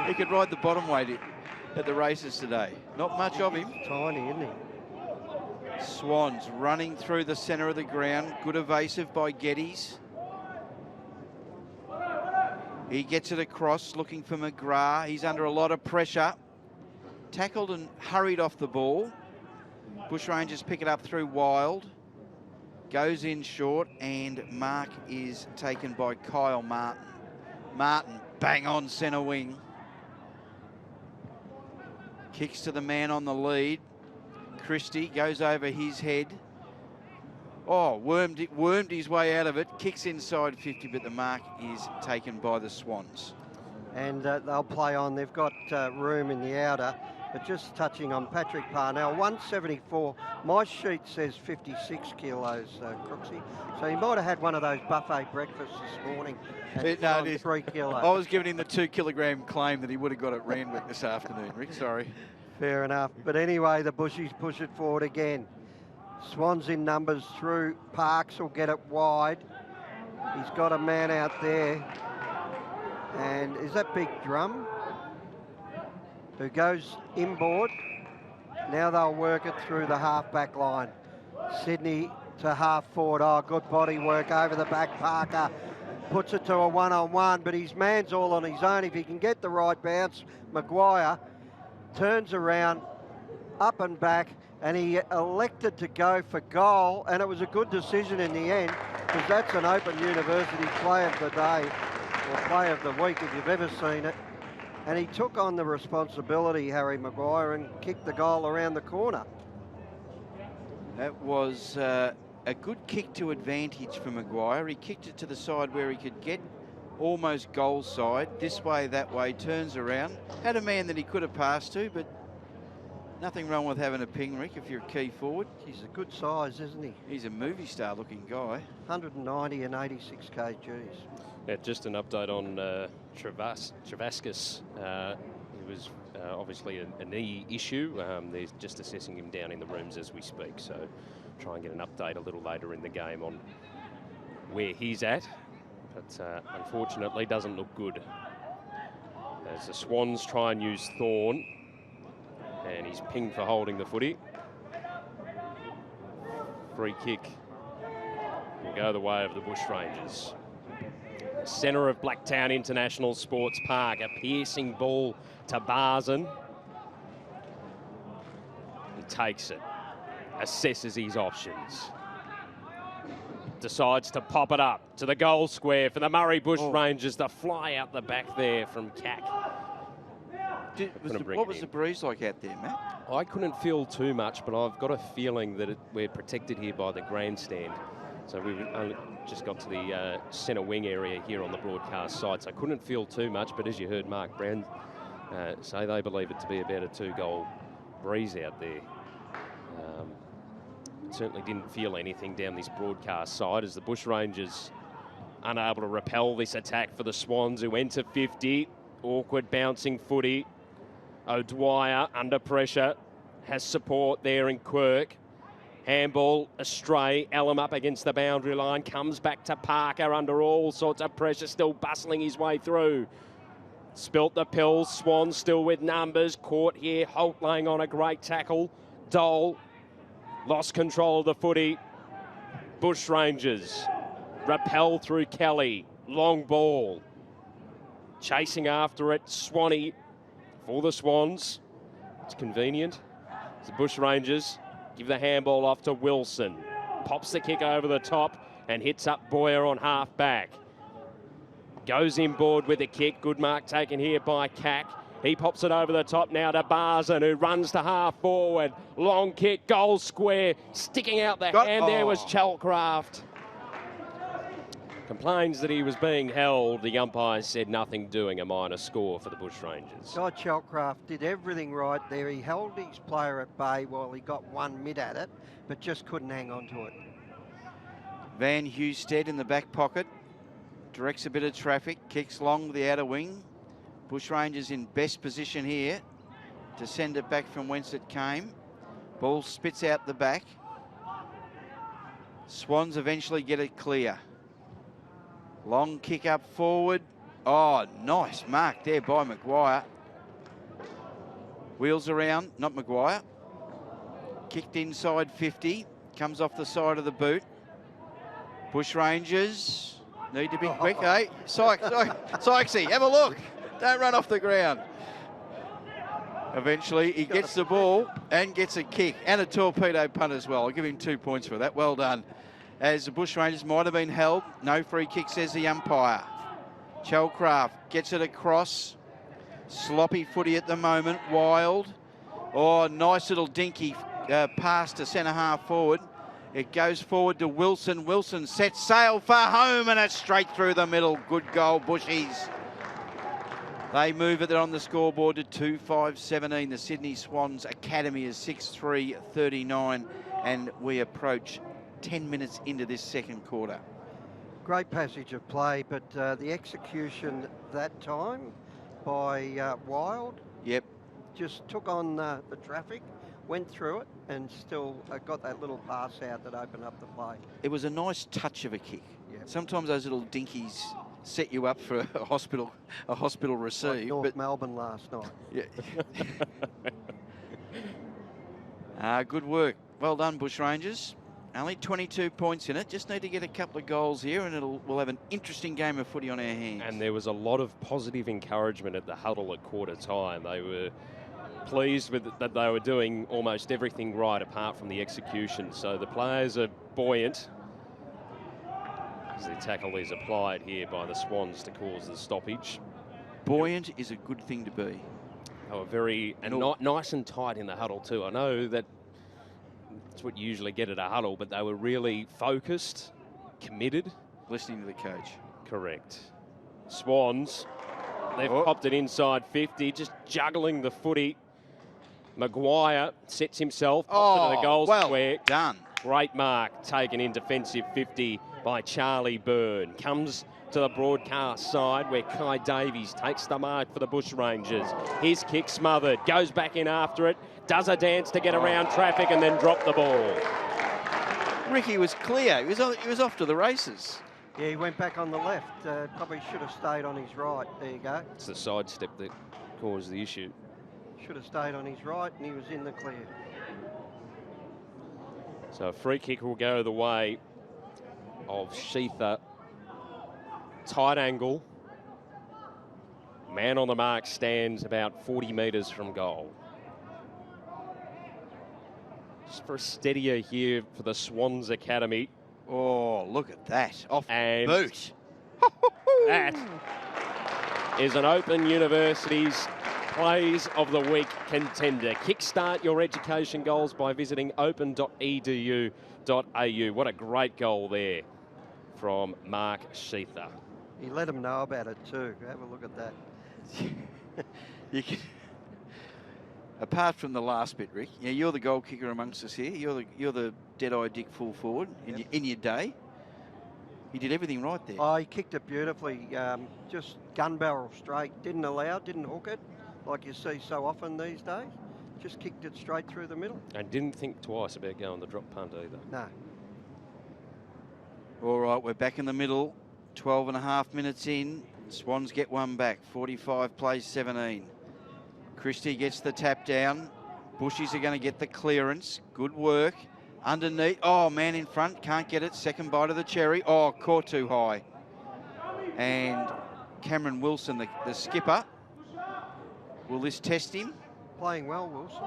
C: He could ride the bottom weight at the races today. Not much of him.
B: Tiny, isn't he?
C: Swans running through the centre of the ground. Good evasive by Geddes. He gets it across, looking for McGrath. He's under a lot of pressure. Tackled and hurried off the ball. Bushrangers pick it up through Wild. Goes in short, and mark is taken by Kyle Martin. Martin, bang on centre wing. Kicks to the man on the lead. Christie goes over his head. Oh, wormed his way out of it. Kicks inside 50, but the mark is taken by the Swans.
B: And they'll play on. They've got room in the outer. But just touching on Patrick Parnell, 174. My sheet says 56 kilos, Crooksy. So he might have had one of those buffet breakfasts this morning.
C: No, it is
B: 3 kilos.
C: I was giving him the 2 kilogram claim that he would have got at Randwick this afternoon, Rick. Sorry.
B: Fair enough. But anyway, the Bushies push it forward again. Swans in numbers through. Parks will get it wide. He's got a man out there. And is that Big Drum? Who goes inboard. Now they'll work it through the half-back line. Sydney to half-forward. Oh, good body work over the back. Parker puts it to a one-on-one, but his man's all on his own. If he can get the right bounce, Maguire turns around, up and back, and he elected to go for goal, and it was a good decision in the end, because that's an Open University play of the day, or play of the week if you've ever seen it. And he took on the responsibility, Harry Maguire, and kicked the goal around the corner.
C: That was a good kick to advantage for Maguire. He kicked it to the side where he could get almost goal side. This way, that way, turns around. Had a man that he could have passed to, but nothing wrong with having a ping, Rick, if you're a key forward.
B: He's a good size, isn't he?
C: He's a movie star looking guy.
B: 190 and 86 kgs.
A: Yeah, just an update on Travascus. He was obviously a knee issue. They're just assessing him down in the rooms as we speak. So try and get an update a little later in the game on where he's at. But unfortunately doesn't look good. As the Swans try and use Thorne. And he's pinged for holding the footy. Free kick will go the way of the Bushrangers. Centre of Blacktown International Sports Park. A piercing ball to Barzan. He takes it. Assesses his options. Decides to pop it up to the goal square for the Murray Bushrangers. The fly out the back there from Cack.
C: What was the breeze like out there, Matt?
A: I couldn't feel too much, but I've got a feeling that we're protected here by the grandstand. So we only just got to the centre wing area here on the broadcast side, so I couldn't feel too much, but as you heard Mark Brown say, they believe it to be about a 2-goal breeze out there. Certainly didn't feel anything down this broadcast side as the Bushrangers unable to repel this attack for the Swans, who enter 50. Awkward bouncing footy. O'Dwyer under pressure, has support there in Quirk. Handball astray, Ellum up against the boundary line, comes back to Parker under all sorts of pressure, still bustling his way through. Spilt the pills, Swans still with numbers, caught here, Holt laying on a great tackle. Dole lost control of the footy. Bushrangers repel through Kelly, long ball. Chasing after it, Swanee for the Swans. It's convenient. The Bushrangers give the handball off to Wilson. Pops the kick over the top and hits up Boyer on half back. Goes inboard with the kick. Good mark taken here by Cack. He pops it over the top now to Barzan, who runs to half forward. Long kick, goal square. Sticking out the hand there was Chalcraft. Complains that he was being held. The umpires said nothing doing, a minor score for the Bushrangers.
B: Guy Chalcraft did everything right there. He held his player at bay while he got one mid at it, but just couldn't hang on to it.
C: Van Husted in the back pocket. Directs a bit of traffic. Kicks long the outer wing. Bushrangers in best position here to send it back from whence it came. Ball spits out the back. Swans eventually get it clear. Long kick up forward. Oh, nice mark there by Maguire. Wheels around, not Maguire. Kicked inside 50. Comes off the side of the boot. Bush Rangers need to be quick, eh? Sykesy, have a look. Don't run off the ground. Eventually, he gets the ball and gets a kick and a torpedo punt as well. I'll give him 2 points for that. Well done. As the Bush Rangers might have been held. No free kick, says the umpire. Chalcraft gets it across. Sloppy footy at the moment. Wild. Oh, nice little dinky pass to centre half forward. It goes forward to Wilson. Wilson sets sail for home and it's straight through the middle. Good goal, Bushies. They move it on the scoreboard to 2-5-17. The Sydney Swans Academy is 6-3-39 and we approach 10 minutes into this second quarter.
B: Great passage of play, but the execution that time by Wild.
C: Yep.
B: Just took on the traffic, went through it, and still got that little pass out that opened up the play.
C: It was a nice touch of a kick.
B: Yep.
C: Sometimes those little dinkies set you up for a hospital receive.
B: Like North Melbourne last night.
C: Yeah. Good work. Well done, Bush Rangers. Only 22 points in it. Just need to get a couple of goals here and we'll have an interesting game of footy on our hands.
A: And there was a lot of positive encouragement at the huddle at quarter time. They were pleased with that they were doing almost everything right apart from the execution. So the players are buoyant as the tackle is applied here by the Swans to cause the stoppage.
C: Buoyant is a good thing to be.
A: They were very nice and tight in the huddle too. I know that that's what you usually get at a huddle, but they were really focused, committed.
C: Listening to the coach.
A: Correct. Swans, they've popped it inside 50, just juggling the footy. Maguire sets himself up to the goal square.
C: Done.
A: Great mark taken in defensive 50 by Charlie Byrne. Comes to the broadcast side where Kai Davies takes the mark for the Bush Rangers. His kick smothered, goes back in after it, does a dance to get around traffic and then drop the ball.
C: Ricky was clear. He was off to the races.
B: Yeah, he went back on the left. Probably should have stayed on his right. There you go.
A: It's the sidestep that caused the issue.
B: Should have stayed on his right and he was in the clear.
A: So a free kick will go the way of Sheether. Tight angle. Man on the mark stands about 40 metres from goal. Just for a steadier here for the Swans Academy.
C: Oh, look at that. Off
A: and
C: boot.
A: That is an Open University's Plays of the Week contender. Kickstart your education goals by visiting open.edu.au. What a great goal there from Mark Sheether.
B: He let him know about it too. Have a look at that.
C: You can, apart from the last bit, Rick, yeah, you're the goal kicker amongst us here. You're the dead-eye Dick full forward in your day. He did everything right there.
B: Oh, he kicked it beautifully. Just gun barrel straight. Didn't hook it like you see so often these days. Just kicked it straight through the middle.
A: And didn't think twice about going the drop punt either.
B: No.
C: All right, we're back in the middle. 12 and a half minutes in. Swans get one back. 45 plays 17. Christie gets the tap down. Bushies are going to get the clearance. Good work. Underneath. Oh, man in front. Can't get it. Second bite of the cherry. Oh, caught too high. And Cameron Wilson, the skipper. Will this test him?
B: Playing well, Wilson.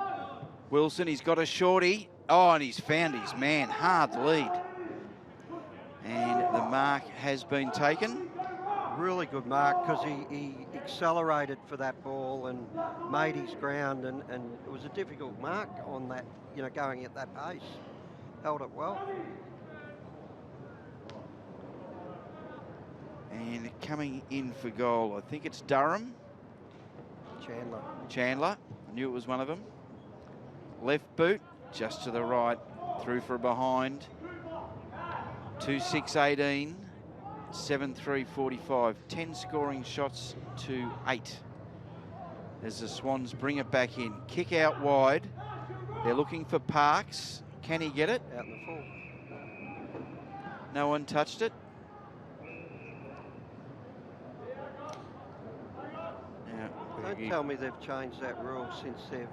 C: Wilson, he's got a shorty. Oh, and he's found his man. Hard lead. And the mark has been taken.
B: Really good mark because he accelerated for that ball and made his ground and it was a difficult mark on that, going at that pace. Held it well.
C: And coming in for goal, I think it's Durham. Chandler. I knew it was one of them. Left boot, just to the right, through for a behind. 2-6-18, 7-3-45. 10 scoring shots to 8. As the Swans bring it back in. Kick out wide. They're looking for Parks. Can he get it?
B: Out in the full.
C: No one touched it. Yeah.
B: Don't tell me they've changed that rule since they've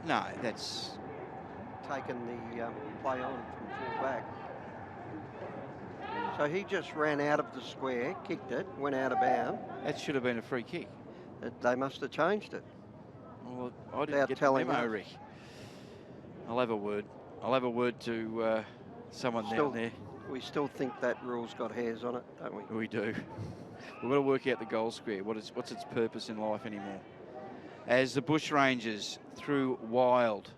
C: No, that's...
B: taken the play on from full back. So he just ran out of the square, kicked it, went out of bounds.
C: That should have been a free kick.
B: They must have changed it.
C: Well, I didn't
B: Without
C: get the
B: telling
C: memo,
B: us.
C: Rick. I'll have a word. I'll have a word to someone
B: Still-
C: down there.
B: We still think that rule's got hairs on it, don't we?
C: We do. We've got to work out the goal square. What's its purpose in life anymore? As the Bushrangers through wild.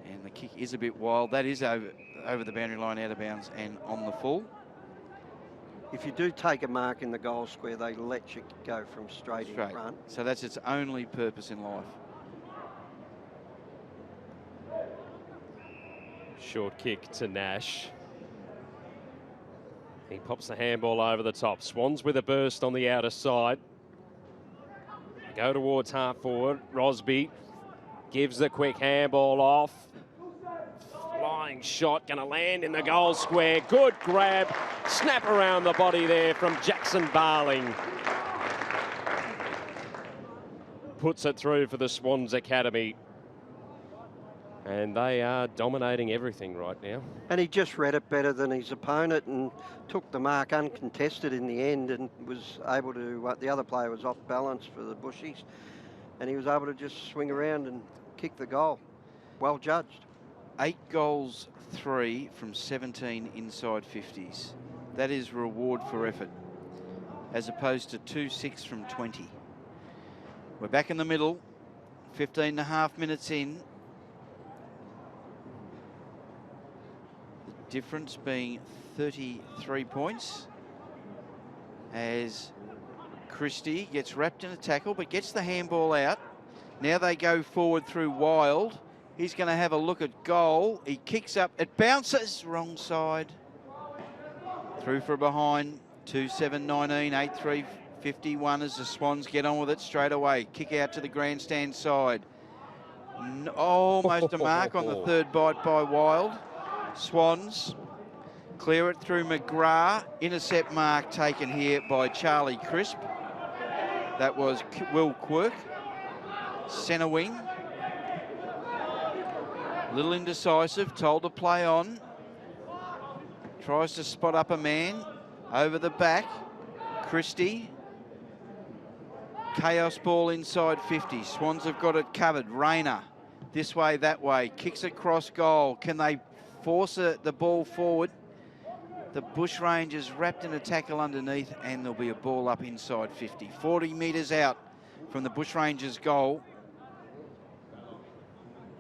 C: And the kick is a bit wild. That is over the boundary line, out of bounds, and on the full.
B: If you do take a mark in the goal square, they let you go from straight in front.
C: So that's its only purpose in life.
A: Short kick to Nash. He pops the handball over the top. Swans with a burst on the outer side. Go towards half forward. Rosby gives the quick handball off. Flying shot, going to land in the goal square. Good grab. Snap around the body there from Jackson Barling. Puts it through for the Swans Academy. And they are dominating everything right now.
B: And he just read it better than his opponent and took the mark uncontested in the end and was able to, the other player was off balance for the Bushies, and he was able to just swing around and kick the goal. Well judged.
C: 8 goals, 3 from 17 inside 50s. That is reward for effort, as opposed to 2-6 from 20. We're back in the middle, 15.5 minutes in. The difference being 33 points, as Christie gets wrapped in a tackle but gets the handball out. Now they go forward through Wild. He's going to have a look at goal. He kicks up. It bounces. Wrong side. Through for behind. 2-7-19, 8-3-51 as the Swans get on with it straight away. Kick out to the grandstand side. Almost a mark on the third bite by Wild. Swans clear it through McGrath. Intercept mark taken here by Charlie Crisp. That was Will Quirk. Centre wing. Little indecisive, told to play on. Tries to spot up a man. Over the back. Christie. Chaos ball inside 50. Swans have got it covered. Rayner. This way, that way. Kicks across goal. Can they force the ball forward? The Bushrangers wrapped in a tackle underneath, and there'll be a ball up inside 50. 40 metres out from the Bushrangers goal.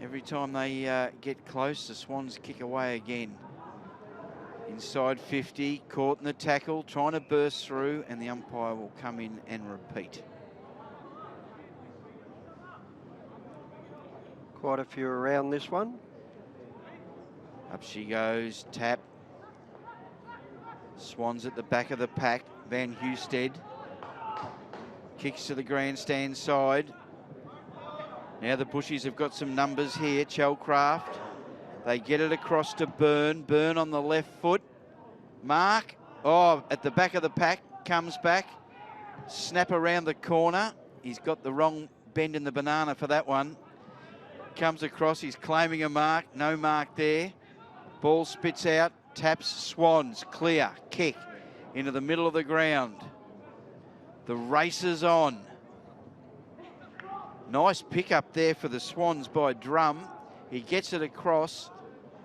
C: Every time they get close, the Swans kick away again. Inside 50, caught in the tackle, trying to burst through, and the umpire will come in and repeat.
B: Quite a few around this one.
C: Up she goes, tap. Swans at the back of the pack. Van Husted kicks to the grandstand side. Now the Bushies have got some numbers here. Chelcraft. They get it across to Byrne. Byrne on the left foot. Mark. Oh, at the back of the pack. Comes back. Snap around the corner. He's got the wrong bend in the banana for that one. Comes across. He's claiming a mark. No mark there. Ball spits out. Taps Swans. Clear. Kick into the middle of the ground. The race is on. Nice pick up there for the Swans by Drum. He gets it across.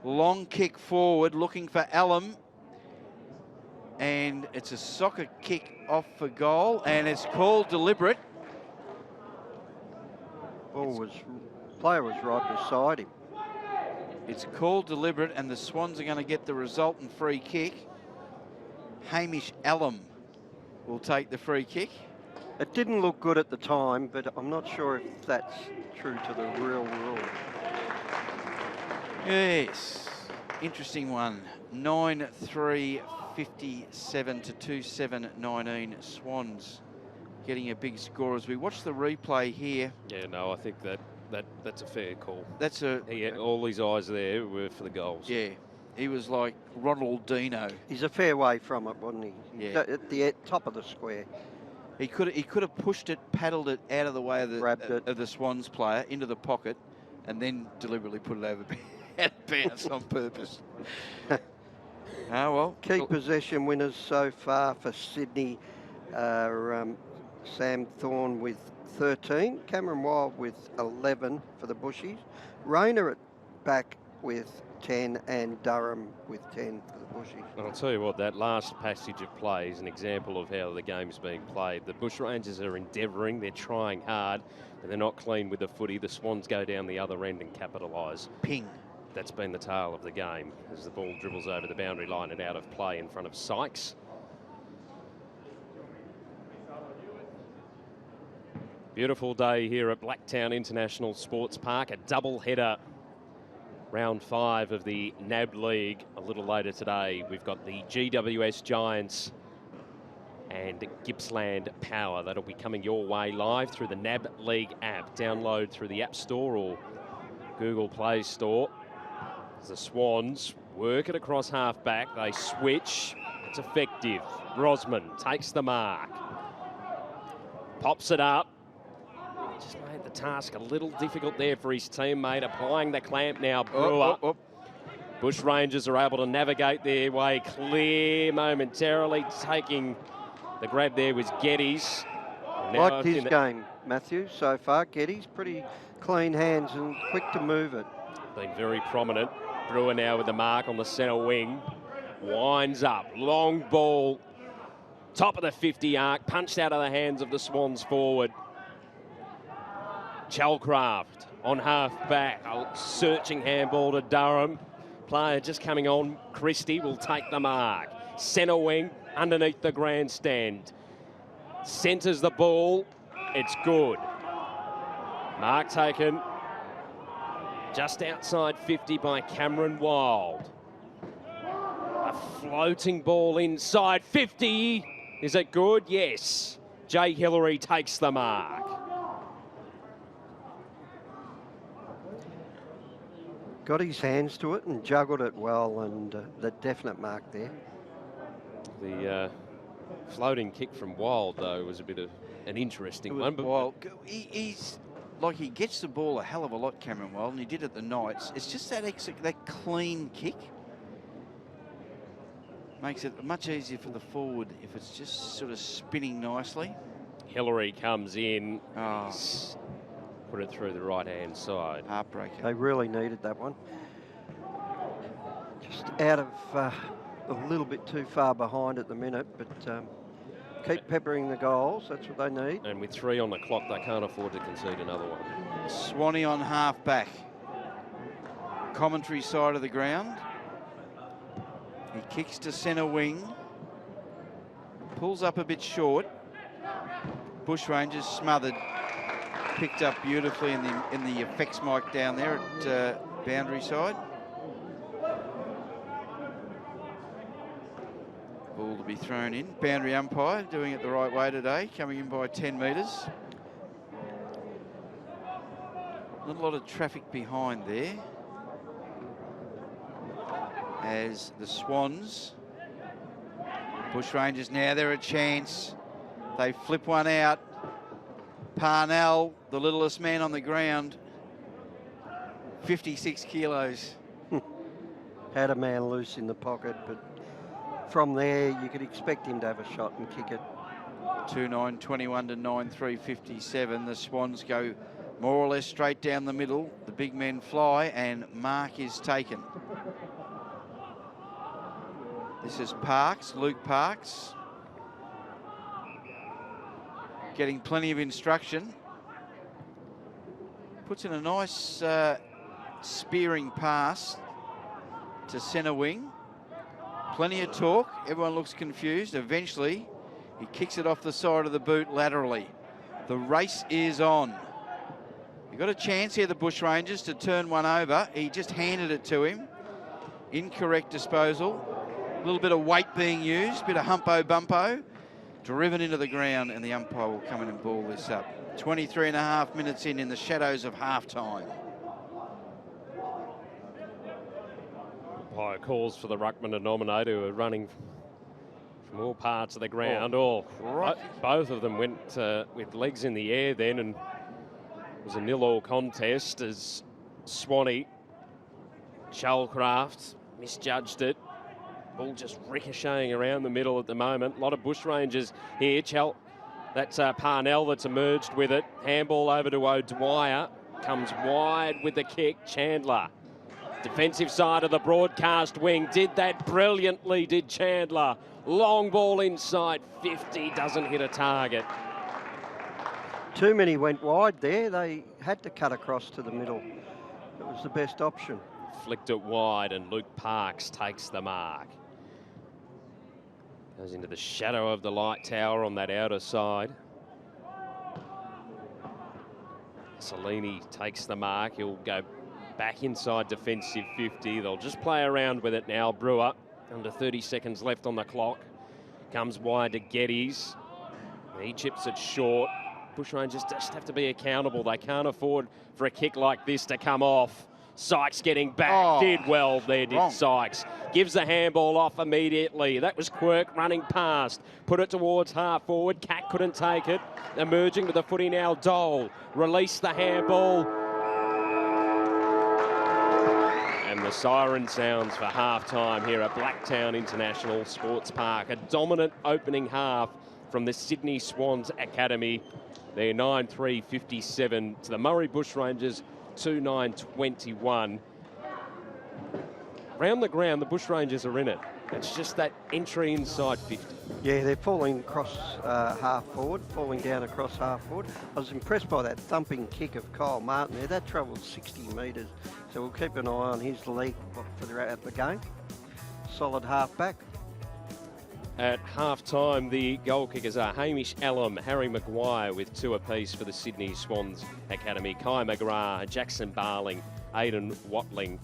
C: Long kick forward, looking for Allen. And it's a soccer kick off for goal, and it's called deliberate.
B: Player was right beside him.
C: It's called deliberate, and the Swans are going to get the resultant free kick. Hamish Allen will take the free kick.
B: It didn't look good at the time, but I'm not sure if that's true to the real rule.
C: Yes, interesting one. 9-3-57 to 2-7-19. Swans getting a big score as we watch the replay here.
A: Yeah, no, I think that That's a fair call.
C: That's a
A: All his eyes there were for the goals.
C: yeah. He was like Ronaldinho.
B: He's a fair way from it, wasn't he?
C: Yeah.
B: At the top of the square.
C: He could have pushed it, paddled it out of the way of the Swans player into the pocket, and then deliberately put it over bounce on purpose. Oh well.
B: Key possession winners so far for Sydney are Sam Thorne with 13, Cameron Wild with 11 for the Bushies, Rayner at back with 10, and Durham with 10 for the Bushies.
A: And I'll tell you what, that last passage of play is an example of how the game's being played. The Bushrangers are endeavouring, they're trying hard, but they're not clean with the footy. The Swans go down the other end and capitalise.
C: Ping.
A: That's been the tale of the game as the ball dribbles over the boundary line and out of play in front of Sykes. Beautiful day here at Blacktown International Sports Park, a double header. Round 5 of the NAB League. A little later today, we've got the GWS Giants and Gippsland Power. That'll be coming your way live through the NAB League app. Download through the App Store or Google Play Store. As the Swans work it across half-back, they switch. It's effective. Rosman takes the mark. Pops it up. Just made the task a little difficult there for his teammate. Applying the clamp now, Brewer. Bush Rangers are able to navigate their way clear momentarily. Taking the grab there was Geddes.
B: Liked his game, Matthew, so far. Geddes, pretty clean hands and quick to move it.
A: Been very prominent. Brewer now with the mark on the centre wing. Winds up, long ball. Top of the 50 arc, punched out of the hands of the Swans forward. Chalcraft on half-back, a searching handball to Durham. Player just coming on, Christie will take the mark. Centre wing, underneath the grandstand. Centres the ball, it's good. Mark taken just outside 50 by Cameron Wild. A floating ball inside 50. Is it good? Yes. Jay Hillary takes the mark.
B: Got his hands to it and juggled it well, and the definite mark there.
A: The floating kick from Wild, though, was a bit of an interesting one. But
C: Wild. He's like, he gets the ball a hell of a lot, Cameron Wild, and he did it the Knights. It's just that clean kick makes it much easier for the forward if it's just sort of spinning nicely.
A: Hillary comes in. Put it through the right-hand side.
C: Heartbreaker.
B: They really needed that one. Just out of a little bit too far behind at the minute, but keep peppering the goals. That's what they need.
A: And with 3 on the clock, they can't afford to concede another one.
C: Swanee on half-back. Commentary side of the ground. He kicks to centre wing. Pulls up a bit short. Bushrangers smothered. Picked up beautifully in the effects mic down there at boundary side. Ball to be thrown in. Boundary umpire doing it the right way today, coming in by 10 metres. Not a lot of traffic behind there. As the Swans, Bushrangers now, they're a chance. They flip one out. Parnell, the littlest man on the ground, 56 kilos.
B: Had a man loose in the pocket, but from there you could expect him to have a shot and kick it.
C: 2-9-21 to 9-3-57. The Swans go more or less straight down the middle. The big men fly and mark is taken. This is Parks, Luke Parks. Getting plenty of instruction. Puts in a nice spearing pass to centre wing. Plenty of talk. Everyone looks confused. Eventually, he kicks it off the side of the boot laterally. The race is on. You've got a chance here, the Bushrangers, to turn one over. He just handed it to him. Incorrect disposal. A little bit of weight being used, bit of humpo-bumpo. driven into the ground, and the umpire will come in and ball this up. 23 and a half minutes in the shadows of half-time.
A: Umpire calls for the ruckman and nominator who are running from all parts of the ground. Both of them went with legs in the air then, and it was a 0-0 contest as Swanee, Shellcraft misjudged it. Ball just ricocheting around the middle at the moment. A lot of bushrangers here. That's Parnell that's emerged with it. Handball over to O'Dwyer. Comes wide with the kick. Chandler. Defensive side of the broadcast wing. Did that brilliantly, did Chandler. Long ball inside 50. Doesn't hit a target.
B: Too many went wide there. They had to cut across to the middle. It was the best option.
A: Flicked it wide, and Luke Parks takes the mark. Goes into the shadow of the light tower on that outer side. Salini takes the mark. He'll go back inside defensive 50. They'll just play around with it now. Brewer, under 30 seconds left on the clock. Comes wide to Geddes. He chips it short. Bushrangers just have to be accountable. They can't afford for a kick like this to come off. Sykes getting back, did well there, did Sykes. Gives the handball off immediately. That was Quirk running past. Put it towards half forward. Cat couldn't take it. Emerging with the footy now, Dole. Released the handball. And the siren sounds for half-time here at Blacktown International Sports Park. A dominant opening half from the Sydney Swans Academy. They're 9-3-57 to the Murray Bushrangers 2-9-21. Round the ground, the Bushrangers are in it. It's just that entry inside 50.
B: Yeah, they're falling across half forward, falling down across half forward. I was impressed by that thumping kick of Kyle Martin there. That travelled 60 metres. So we'll keep an eye on his leg for the game. Solid half back.
A: At half-time, the goal kickers are Hamish Allam, Harry Maguire with 2 apiece for the Sydney Swans Academy. Kai McGrath, Jackson Barling, Aidan Watling,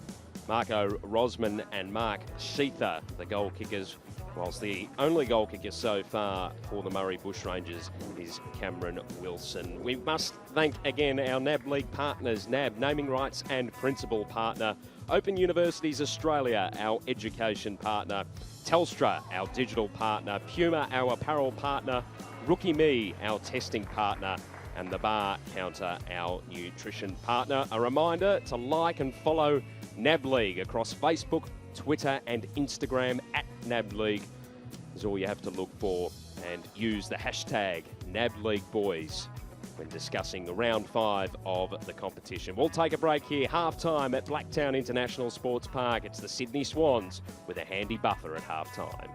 A: Marco Rosman and Mark Sheether, the goal kickers, whilst the only goal kicker so far for the Murray Bushrangers is Cameron Wilson. We must thank again our NAB League partners, NAB, naming rights and principal partner, Open Universities Australia, our education partner, Telstra, our digital partner, Puma, our apparel partner, Rookie Me, our testing partner, and the Bar Counter, our nutrition partner. A reminder to like and follow NAB League across Facebook, Twitter and Instagram at NAB League is all you have to look for, and use the hashtag NAB League Boys when discussing round 5 of the competition. We'll take a break here, half-time at Blacktown International Sports Park. It's the Sydney Swans with a handy buffer at half-time.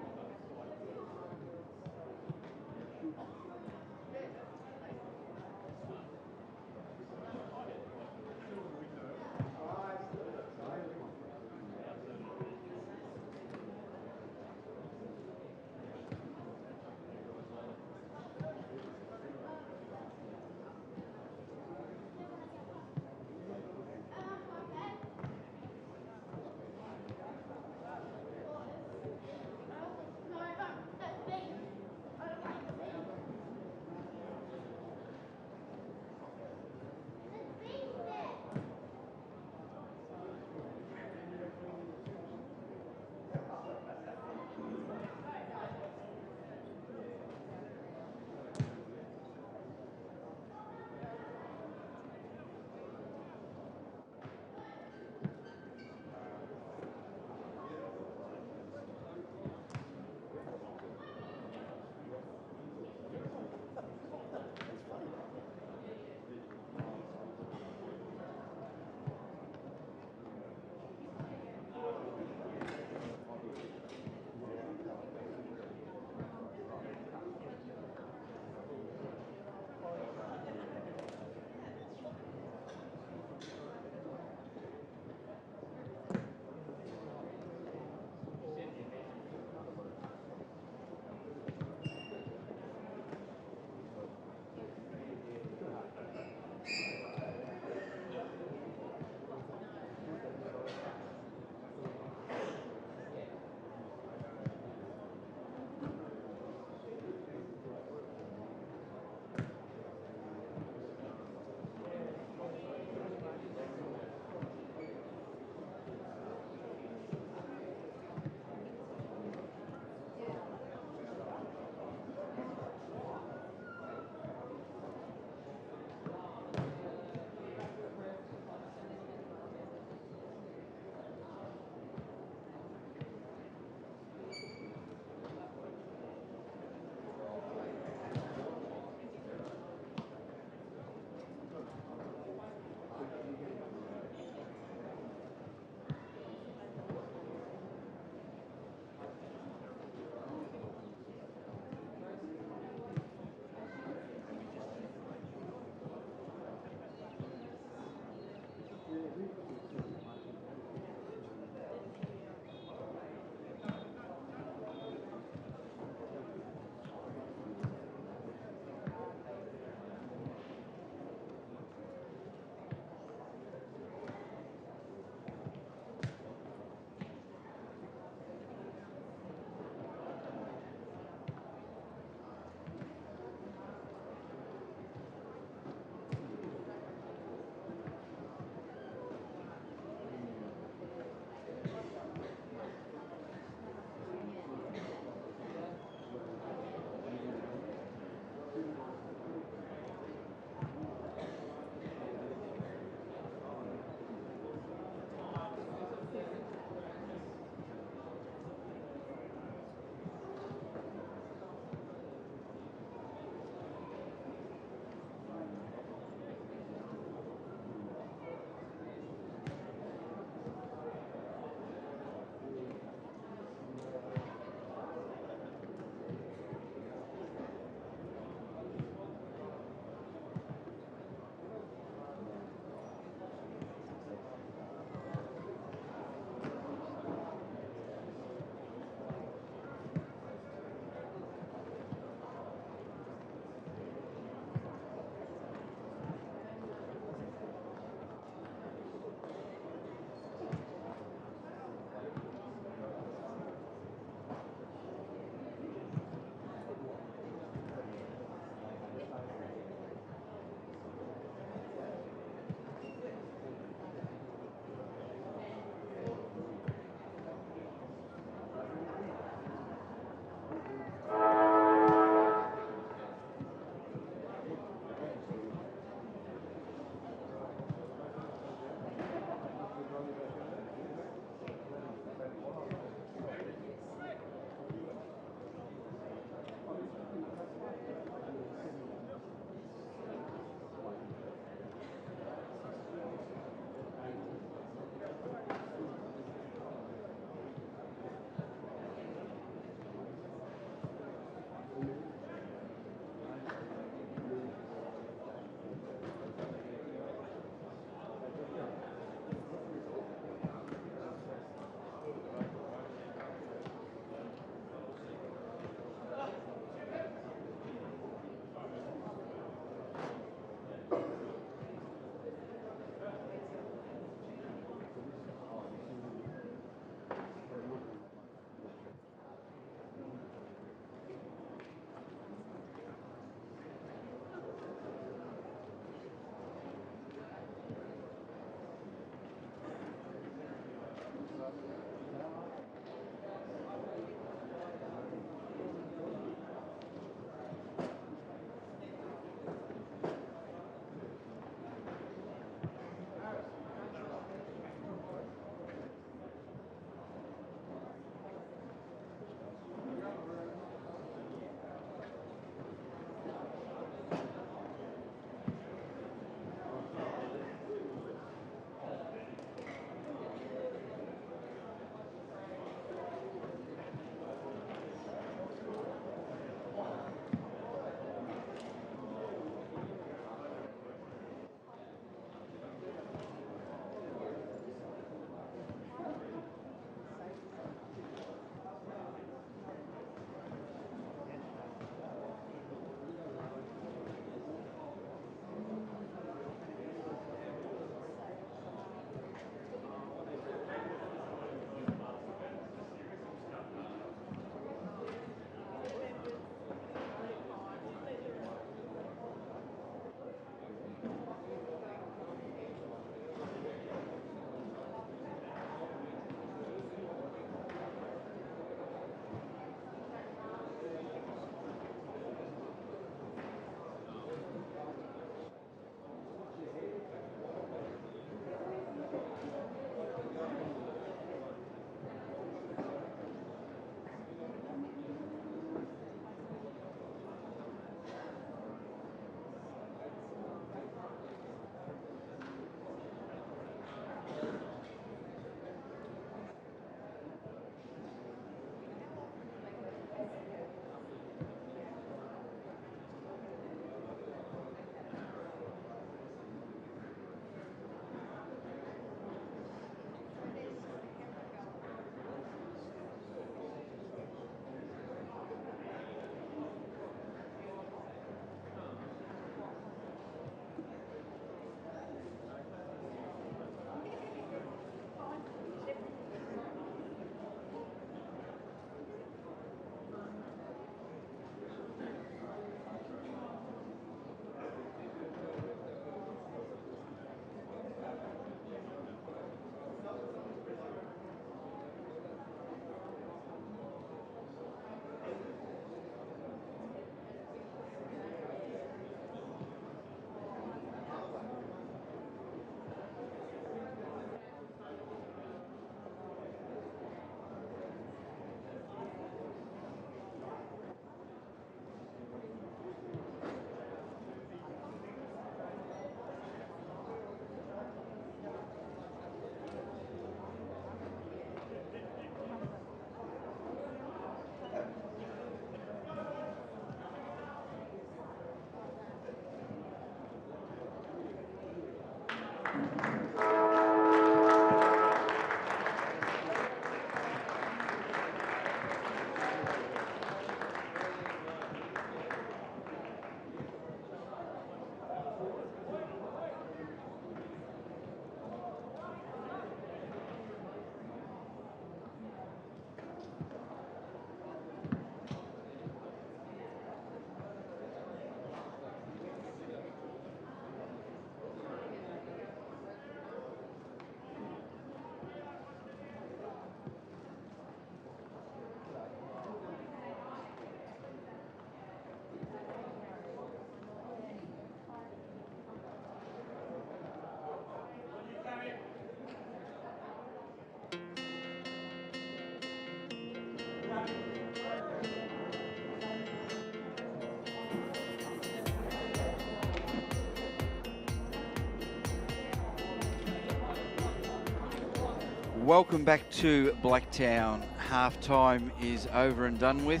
C: Welcome back to Blacktown. Half-time is over and done with.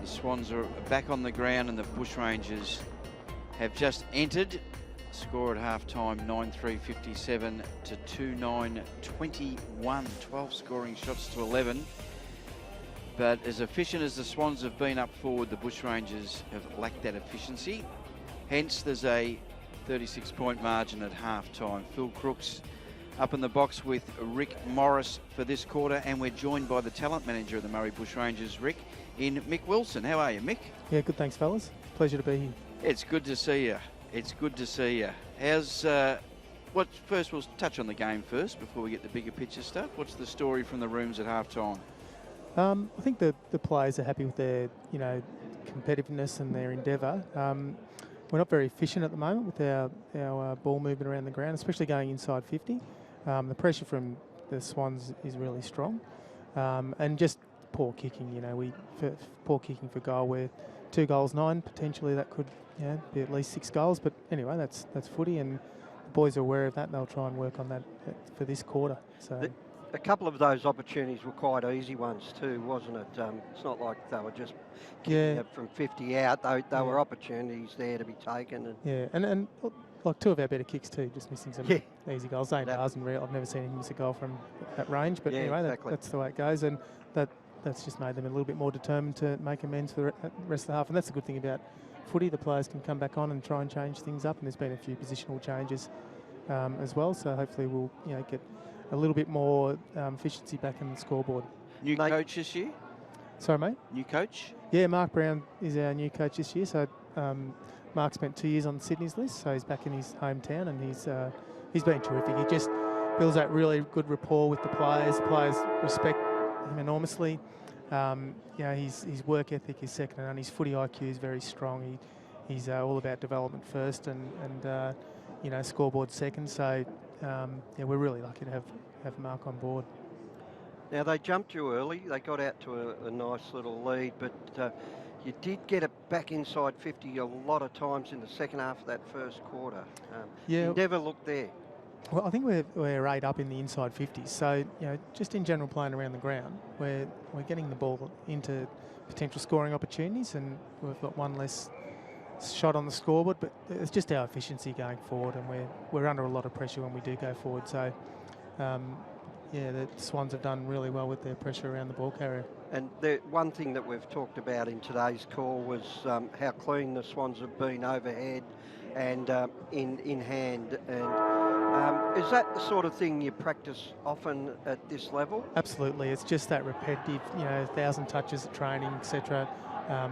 C: The Swans are back on the ground and the Bushrangers have just entered. Score at half-time, 9-3-57 to 2-9-21. 12 scoring shots to 11. But as efficient as the Swans have been up forward, the Bushrangers have lacked that efficiency. Hence, there's a 36-point margin at half-time. Phil Crooks up in the box with Rick Morris for this quarter, and we're joined by the talent manager of the Murray Bushrangers, Rick, in Mick Wilson. How are you, Mick?
G: Yeah, good, thanks, fellas. Pleasure to be here.
C: It's good to see you. It's good to see you. How's first we'll touch on the game first before we get the bigger picture stuff. What's the story from the rooms at half-time?
G: I think the players are happy with their, competitiveness and their endeavour. We're not very efficient at the moment with our ball movement around the ground, especially going inside 50. The pressure from the Swans is really strong, and just poor kicking. Poor kicking for goal. We're 2 goals, 9. Potentially that could be at least 6 goals. But anyway, that's footy, and the boys are aware of that. And they'll try and work on that for this quarter. So.
B: A couple of those opportunities were quite easy ones too, wasn't it? It's not like they were just kicking it from 50 out. They were opportunities there to be taken. And
G: and like 2 of our better kicks too, just missing some easy goals. Zane Darzen, I've never seen him miss a goal from that range, but anyway, that's the way it goes, and that's just made them a little bit more determined to make amends for the rest of the half, and that's the good thing about footy. The players can come back on and try and change things up, and there's been a few positional changes as well, so hopefully we'll get a little bit more efficiency back in the scoreboard.
C: New coach this year?
G: Sorry, mate?
C: New coach?
G: Yeah, Mark Brown is our new coach this year. So Mark spent 2 years on Sydney's list, so he's back in his hometown, and he's been terrific. He just builds that really good rapport with the players. The players respect him enormously. His work ethic is second to none. His footy IQ is very strong. He's all about development first and scoreboard second. So we're really lucky to have Mark on board.
B: Now, they jumped you early. They got out to a nice little lead, but you did get it back inside 50 a lot of times in the second half of that first quarter. You never looked there.
G: Well, I think we're 8 up in the inside 50s. So, just in general playing around the ground, we're getting the ball into potential scoring opportunities, and we've got 1 less shot on the scoreboard, but it's just our efficiency going forward, and we're under a lot of pressure when we do go forward. So, the Swans have done really well with their pressure around the ball carrier.
B: And one thing that we've talked about in today's call was how clean the Swans have been overhead and in hand. And is that the sort of thing you practice often at this level?
G: Absolutely. It's just that repetitive, 1,000 touches at training, etc.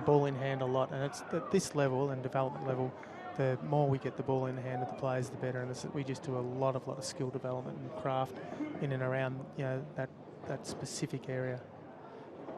G: Ball in hand a lot, and it's at this level and development level, the more we get the ball in the hand of the players, the better. And we just do a lot of skill development and craft in and around that specific area.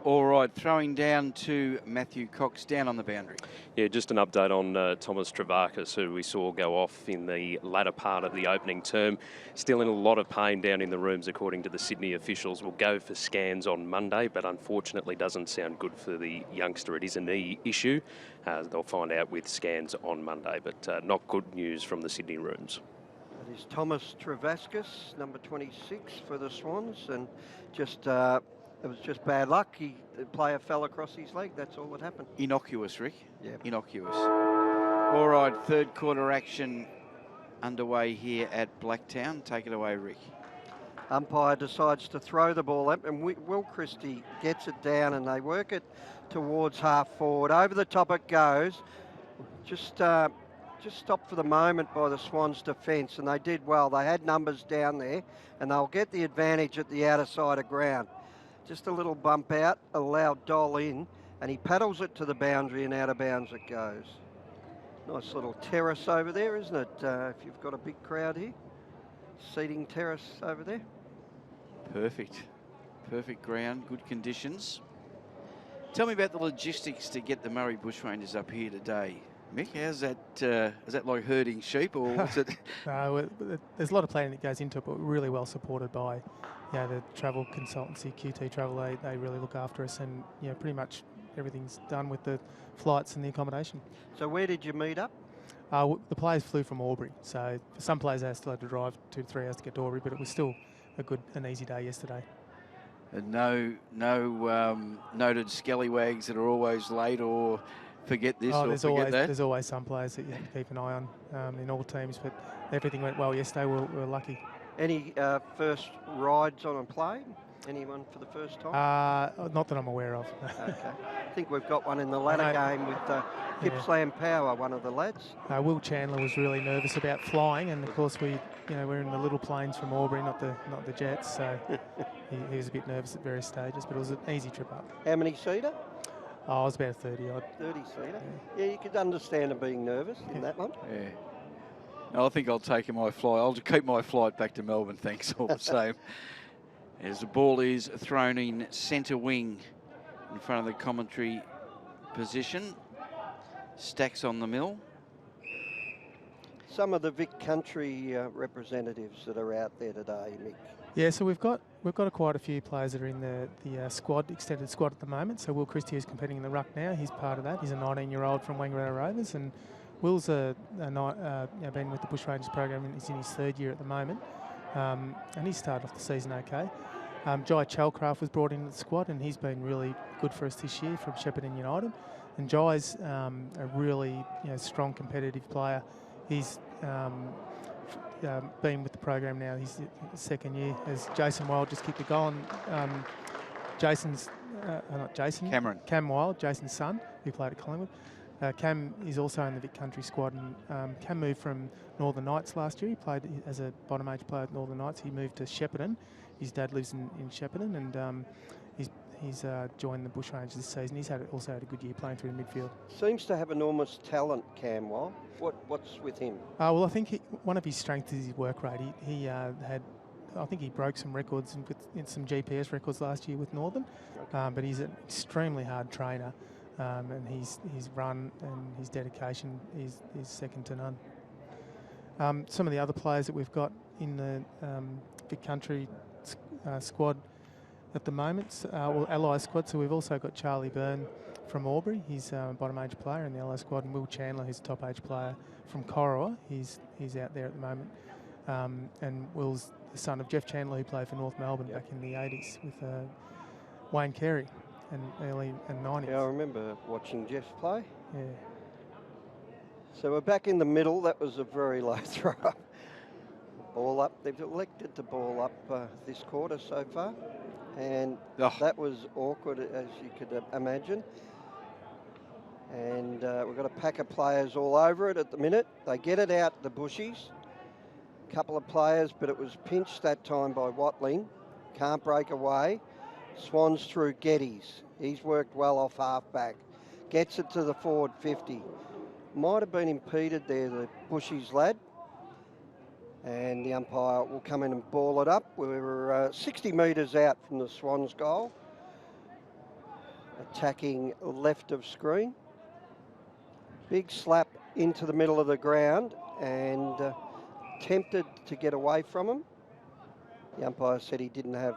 C: All right, throwing down to Matthew Cox down on the boundary.
A: Yeah, just an update on Thomas Travakis, who we saw go off in the latter part of the opening term. Still in a lot of pain down in the rooms, according to the Sydney officials. Will go for scans on Monday, but unfortunately doesn't sound good for the youngster. It is a knee issue. They'll find out with scans on Monday, but not good news from the Sydney rooms.
B: That is Thomas Travakis, number 26 for the Swans, and just... it was just bad luck. The player fell across his leg. That's all that happened.
C: Innocuous, Rick.
B: Yeah.
C: Innocuous. All right, third quarter action underway here at Blacktown. Take it away, Rick.
B: Umpire decides to throw the ball up, and Will Christie gets it down, and they work it towards half forward. Over the top it goes. Just stopped for the moment by the Swans' defence, and they did well. They had numbers down there, and they'll get the advantage at the outer side of ground. Just a little bump out, allowed Doll in, and he paddles it to the boundary, and out of bounds it goes. Nice little terrace over there, isn't it? If you've got a big crowd here. Seating terrace over there.
C: Perfect. Perfect ground, good conditions. Tell me about the logistics to get the Murray Bushrangers up here today. Mick, how's that? Is that like herding sheep, or what's it?
G: There's a lot of planning that goes into it, but we're really well supported by the travel consultancy, QT Travel. They really look after us, and pretty much everything's done with the flights and the accommodation.
B: So where did you meet up?
G: The players flew from Albury, so for some players they still had to drive 2 to 3 hours to get to Albury, but it was still an easy day yesterday.
C: And no noted scallywags that are always late or forget this or forget that.
G: There's always some players that you have to keep an eye on in all teams, but everything went well yesterday. We're lucky.
B: Any first rides on a plane? Anyone for the first time?
G: Not that I'm aware of.
B: Okay. I think we've got one in the ladder game with Gippsland Power, one of the lads.
G: Will Chandler was really nervous about flying, and of course we're in the little planes from Albury, not the jets, so he was a bit nervous at various stages, but it was an easy trip up.
B: How many seater?
G: Oh, I was about 30 odd.
B: 30 seater. Yeah, you could understand him being nervous in that one.
C: Yeah. No, I think I'll take my flight. I'll keep my flight back to Melbourne, thanks all the same. As the ball is thrown in centre wing in front of the commentary position. Stacks on the mill.
B: Some of the Vic Country representatives that are out there today, Mick.
G: Yeah, so we've got quite a few players that are in the squad, extended squad at the moment. So Will Christie is competing in the ruck now. He's part of that. He's a 19-year-old from Wangaratta Rovers, and Will's been with the Bushrangers program and he's in his 3rd year at the moment. And he started off the season okay. Jai Chalcraft was brought into the squad, and he's been really good for us this year from Shepparton United. And Jai's a really strong competitive player. He's been with the program now. He's 2nd year. As Jason Wild just kicked a goal, and Cam Wild, Jason's son, who played at Collingwood. Cam is also in the Vic Country squad, and Cam moved from Northern Knights last year. He played as a bottom age player at Northern Knights. He moved to Shepparton. His dad lives in Shepparton, and he's joined the Bushrangers this season. He's also had a good year playing through the midfield.
B: Seems to have enormous talent, Cam Wild. What's with him?
G: Well, I think one of his strengths is his work rate. He had, I think he broke some records in some GPS records last year with Northern, but he's an extremely hard trainer. And his run and his dedication is second to none. Some of the other players that we've got in the Vic Country squad at the moment, Ally squad, so we've also got Charlie Byrne from Albury. He's a bottom age player in the Ally squad, and Will Chandler, who's a top age player from Corowa. He's out there at the moment. And Will's the son of Jeff Chandler, who played for North Melbourne back in the 80s with Wayne Carey. And early and 90s.
B: Yeah, I remember watching Jeff play.
G: Yeah.
B: So we're back in the middle. That was a very low throw. Ball up. They've elected to ball up this quarter so far. And that was awkward, as you could imagine. And we've got a pack of players all over it at the minute. They get it out the bushies. A couple of players, but it was pinched that time by Watling. Can't break away. Swans through Geddes. He's worked well off half-back. Gets it to the forward 50. Might have been impeded there, the Bushies lad. And the umpire will come in and ball it up. We're 60 metres out from the Swans goal. Attacking left of screen. Big slap into the middle of the ground and tempted to get away from him. The umpire said he didn't have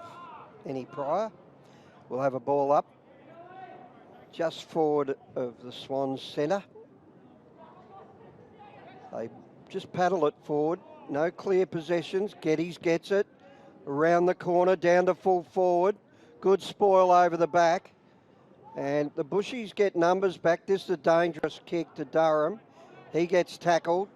B: any prior. We'll have a ball up just forward of the Swans centre. They just paddle it forward. No clear possessions. Geddes gets it around the corner, down to full forward. Good spoil over the back. And the Bushies get numbers back. This is a dangerous kick to Durham. He gets tackled.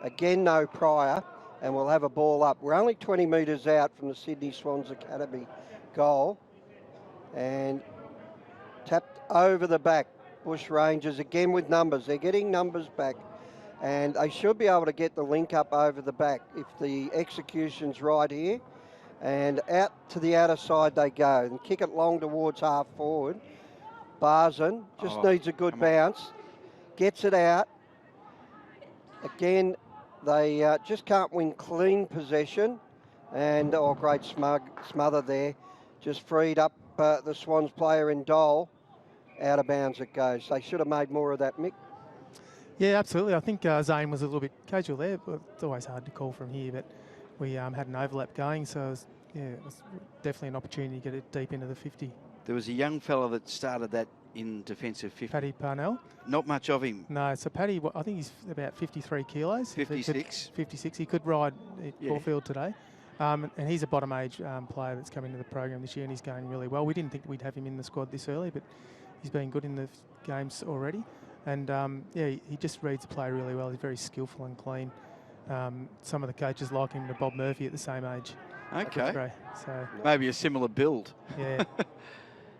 B: Again, no prior. And we'll have a ball up. We're only 20 metres out from the Sydney Swans Academy goal. And tapped over the back. Bush Rangers again with numbers. They're getting numbers back. And they should be able to get the link up over the back if the execution's right here. And out to the outer side they go. And kick it long towards half forward. Barzan just needs a good bounce. Gets it out. Again, they just can't win clean possession. And, great smother there. Just freed up the Swans player in Dole. Out of bounds it goes. They should have made more of that, Mick.
G: Yeah, absolutely. I think Zane was a little bit casual there, but it's always hard to call from here. But we had an overlap going, so it was definitely an opportunity to get it deep into the 50.
C: There was a young fella that started that in defensive 50.
G: Paddy Parnell.
C: Not much of him.
G: No, so Paddy, I think he's about 53 kilos.
C: 56.
G: 56. He could ride at Caulfield today. And he's a bottom age player that's come into the program this year, and he's going really well. We didn't think we'd have him in the squad this early, but he's been good in the games already. And he just reads the play really well. He's very skillful and clean. Some of the coaches like him to Bob Murphy at the same age.
C: Okay.
G: So
C: maybe a similar build.
G: Yeah.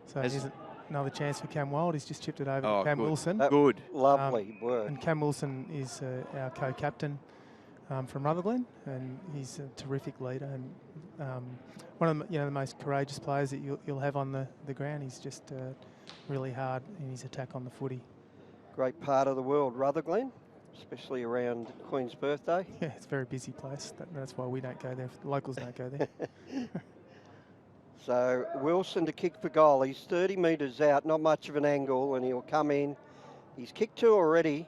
G: So here's another chance for Cam Wild. He's just chipped it over to Cam Wilson.
C: Good.
B: Lovely work.
G: And Cam Wilson is our co-captain from Rutherglen, and he's a terrific leader and one of the most courageous players that you'll have on the ground. He's just really hard in his attack on the footy.
B: Great part of the world, Rutherglen, especially around Queen's birthday.
G: Yeah, it's a very busy place. That's why we don't go there. The locals don't go there.
B: So Wilson to kick for goal. He's 30 metres out, not much of an angle, and he'll come in. He's kicked 2 already,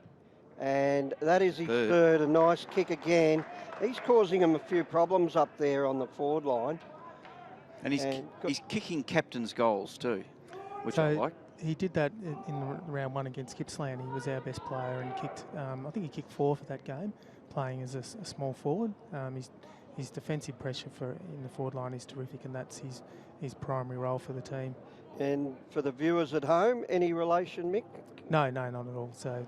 B: and that is his third. A nice kick again. He's causing him a few problems up there on the forward line.
C: And he's kicking captain's goals too, which I like.
G: He did that in round 1 against Gippsland. He was our best player and kicked, I think he kicked 4 for that game, playing as a small forward. His defensive pressure in the forward line is terrific, and that's his primary role for the team.
B: And for the viewers at home, any relation, Mick?
G: No, not at all. So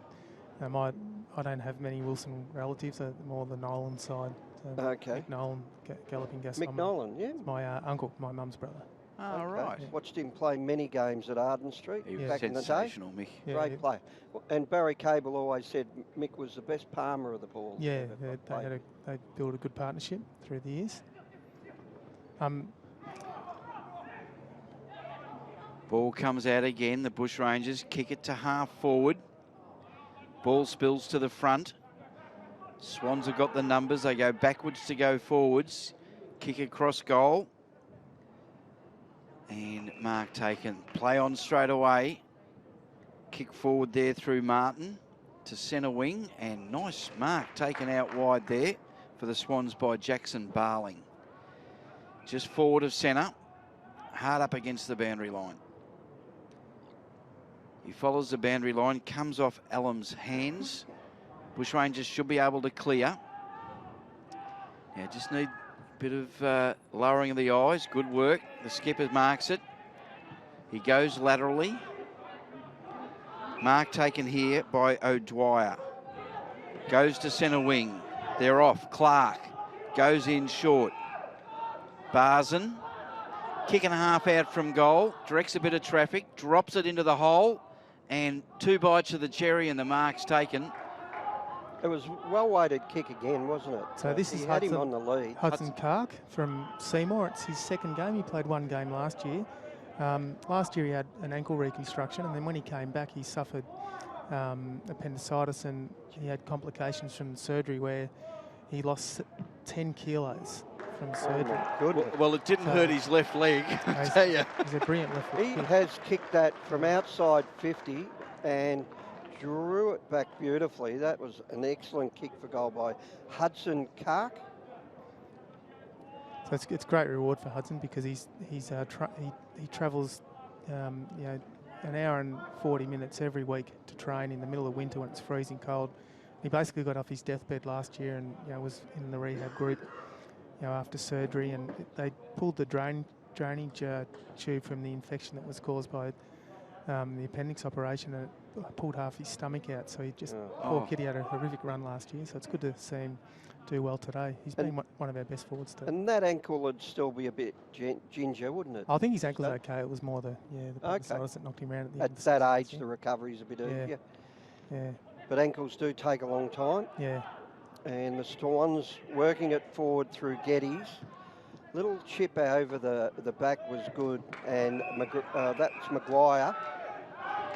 G: I don't have many Wilson relatives, more the Nolan side. So
B: Okay.
G: Mick Nolan, Galloping Gas.
B: Mick Nolan, yeah.
G: My uncle, my mum's brother.
C: Oh, right.
B: Yeah. Watched him play many games at Arden Street
C: He was
B: back in the day.
C: sensational, Mick.
G: Yeah,
B: Great player. And Barry Cable always said Mick was the best palmer of the ball.
G: Yeah, they built a good partnership through the years.
C: Ball comes out again. The Bushrangers kick it to half forward. Ball spills to the front. Swans have got the numbers. They go backwards to go forwards. Kick across goal. And mark taken. Play on straight away. Kick forward there through Martin to centre wing. And nice mark taken out wide there for the Swans by Jackson Barling. Just forward of centre. Hard up against the boundary line. He follows the boundary line, comes off Allam's hands. Bushrangers should be able to clear. Yeah, just need a bit of lowering of the eyes. Good work. The skipper marks it. He goes laterally. Mark taken here by O'Dwyer. Goes to centre wing. They're off. Clark goes in short. Barzen. Kick and a half out from goal. Directs a bit of traffic. Drops it into the hole. And 2 bites of the cherry and the mark's taken.
B: It was well-weighted kick again, wasn't it?
G: So this is
B: had him on the lead.
G: Hudson Kark from Seymour. It's his 2nd game. He played 1 game last year. Last year he had an ankle reconstruction, and then when he came back he suffered appendicitis, and he had complications from the surgery where he lost 10 kilos from surgery.
C: Well, it didn't hurt his left leg, I tell you.
G: He's a brilliant left foot
B: He
G: kick.
B: has kicked that from outside 50 and drew it back beautifully. That was an excellent kick for goal by Hudson Kark.
G: So it's great reward for Hudson because he travels an hour and 40 minutes every week to train in the middle of winter when it's freezing cold. He basically got off his deathbed last year and was in the rehab group after surgery, and they pulled the drainage tube from the infection that was caused by the appendix operation, and it pulled half his stomach out. So poor kid, he had a horrific run last year, so it's good to see him do well today. He's been one of our best forwards today.
B: And that ankle would still be a bit ginger, wouldn't it?
G: I think his ankle's okay. It was more the appendicitis that knocked him around at the end
B: At
G: of
B: that
G: the
B: age,
G: season.
B: the recovery's a bit easier.
G: Yeah.
B: But ankles do take a long time.
G: Yeah.
B: And the Swans working it forward through Geddes. Little chip over the back was good, and that's Maguire.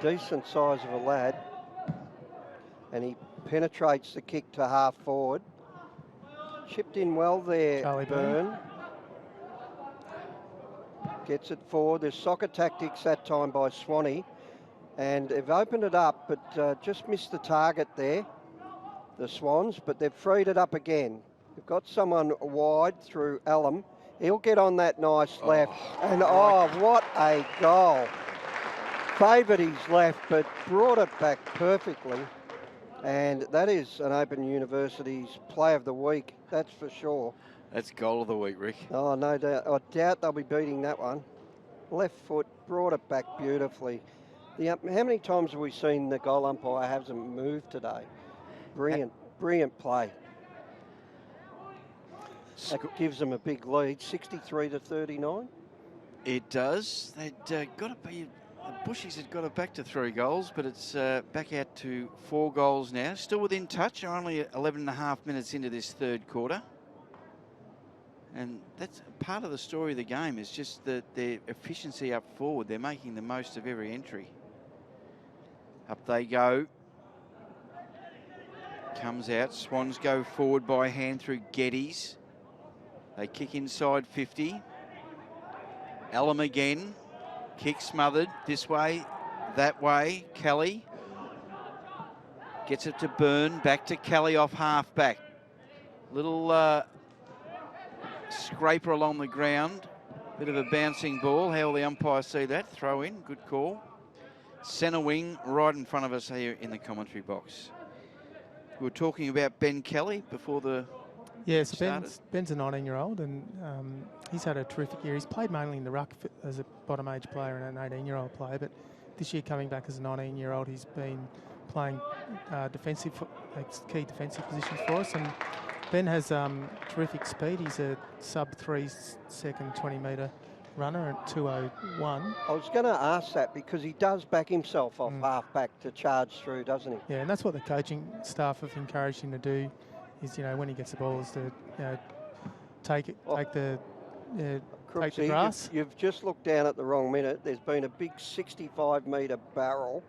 B: Decent size of a lad. And he penetrates the kick to half forward. Chipped in well there,
G: Charlie
B: Byrne. Gets it forward. There's soccer tactics that time by Swanee. And they've opened it up, but just missed the target there, the Swans, but they've freed it up again. They've got someone wide through Allam. He'll get on that nice left. And what a goal. Favoured his left, but brought it back perfectly. And that is an Open University's Play of the Week, that's for sure.
C: That's goal of the week, Rick.
B: Oh, no doubt. I doubt they'll be beating that one. Left foot, brought it back beautifully. How many times have we seen the goal umpire hasn't moved today? Brilliant play. That gives them a big lead, 63-39.
C: It does. They'd got to be... The Bushies had got it back to 3 goals, but it's back out to 4 goals now. Still within touch. They're only 11 and a half minutes into this 3rd quarter. And that's part of the story of the game, is just their efficiency up forward. They're making the most of every entry. Up they go. Comes out. Swans go forward by hand through Geddes. They kick inside 50. Allam again. Kick smothered. This way, that way. Kelly gets it to Byrne. Back to Kelly off half back. Little scraper along the ground. Bit of a bouncing ball. How will the umpire see that? Throw in. Good call. Centre wing right in front of us here in the commentary box. We were talking about Ben Kelly before the
G: Yeah, so
C: started.
G: Ben's a 19-year-old, and he's had a terrific year. He's played mainly in the ruck as a bottom age player and an 18-year-old player, but this year coming back as a 19-year-old, he's been playing key defensive positions for us. And Ben has terrific speed. He's a sub 3-second 20-metre runner at 2:01.
B: I was going to ask that because he does back himself off half-back to charge through, doesn't he?
G: Yeah, and that's what the coaching staff have encouraged him to do. Is when he gets the ball, is to take the grass.
B: You've just looked down at the wrong minute. There's been a big 65-metre barrel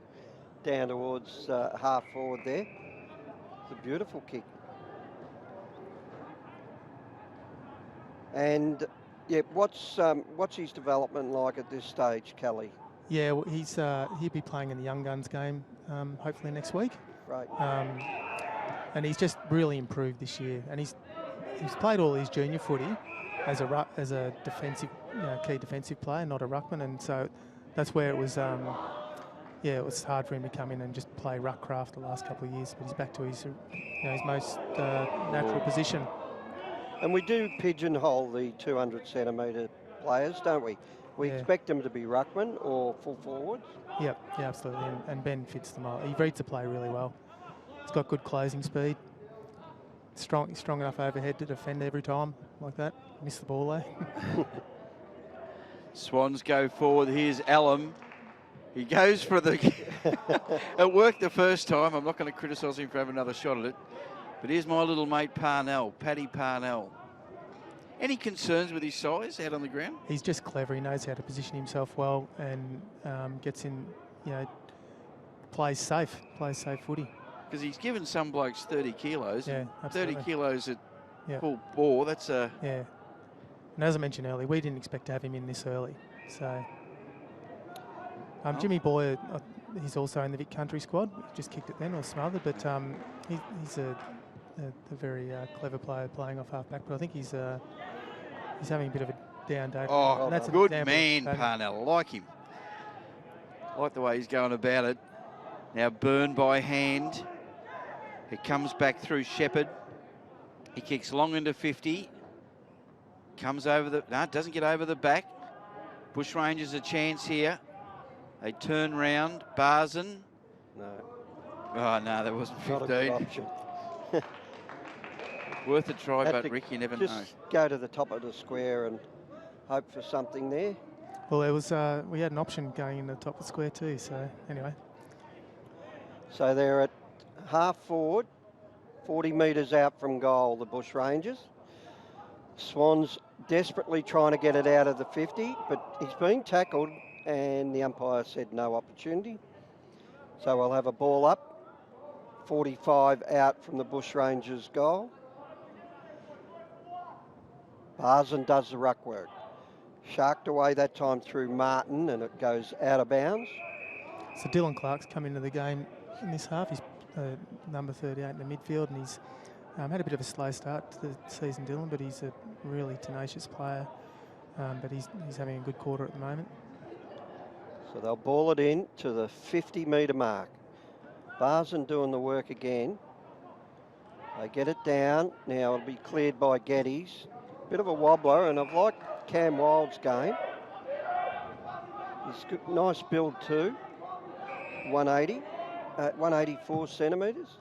B: down towards half forward there. It's a beautiful kick. And yeah, what's his development like at this stage, Kelly?
G: Yeah, well, he'll be playing in the Young Guns game hopefully next week.
B: Right.
G: And he's just really improved this year. And he's played all his junior footy as a defensive, key defensive player, not a ruckman. And so that's where it was. It was hard for him to come in and just play ruck craft the last couple of years. But he's back to his most natural position.
B: And we do pigeonhole the 200-centimetre players, don't we? We expect them to be ruckman or full forwards.
G: Yeah, absolutely. And Ben fits them all. He reads the play really well. He's got good closing speed. Strong enough overhead to defend every time like that. Miss the ball though.
C: Swans go forward. Here's Allen. He goes for the... It worked the first time. I'm not going to criticise him for having another shot at it. But here's my little mate Parnell, Paddy Parnell. Any concerns with his size out on the ground?
G: He's just clever. He knows how to position himself well and gets in, plays safe footy.
C: Because he's given some blokes 30 kilos.
G: Yeah, absolutely.
C: 30 kilos at full bore, that's a...
G: Yeah. And as I mentioned earlier, we didn't expect to have him in this early. So Jimmy Boyer, he's also in the Vic Country squad. He just kicked it then or smothered, but he's a very clever player playing off half-back, but I think he's having a bit of a down day.
C: Oh,
G: and that's
C: good man, Parnell. I like him. Like the way he's going about it. Now Byrne by hand. It comes back through Shepherd. He kicks long into 50. Comes over the... No, doesn't get over the back. Bushrangers a chance here. They turn round. Barzen.
B: No.
C: Oh, no, that wasn't 15.
B: Not a good option.
C: Worth a try, but Rick, you never know.
B: Just go to the top of the square and hope for something there.
G: Well, there was we had an option going in the top of the square too, so anyway.
B: So they're at half forward, 40 metres out from goal, the Bushrangers. Swans desperately trying to get it out of the 50, but he's been tackled and the umpire said no opportunity. So we'll have a ball up, 45 out from the Bushrangers goal. Barzen does the ruck work. Sharked away that time through Martin and it goes out of bounds.
G: So Dylan Clark's come into the game in this half. He's number 38 in the midfield and he's had a bit of a slow start to the season, Dylan, but he's a really tenacious player. But he's having a good quarter at the moment.
B: So they'll ball it in to the 50-metre mark. Barzen doing the work again. They get it down. Now it'll be cleared by Geddes. Bit of a wobbler, and I've liked Cam Wild's game. He's got nice build too. 184 centimetres.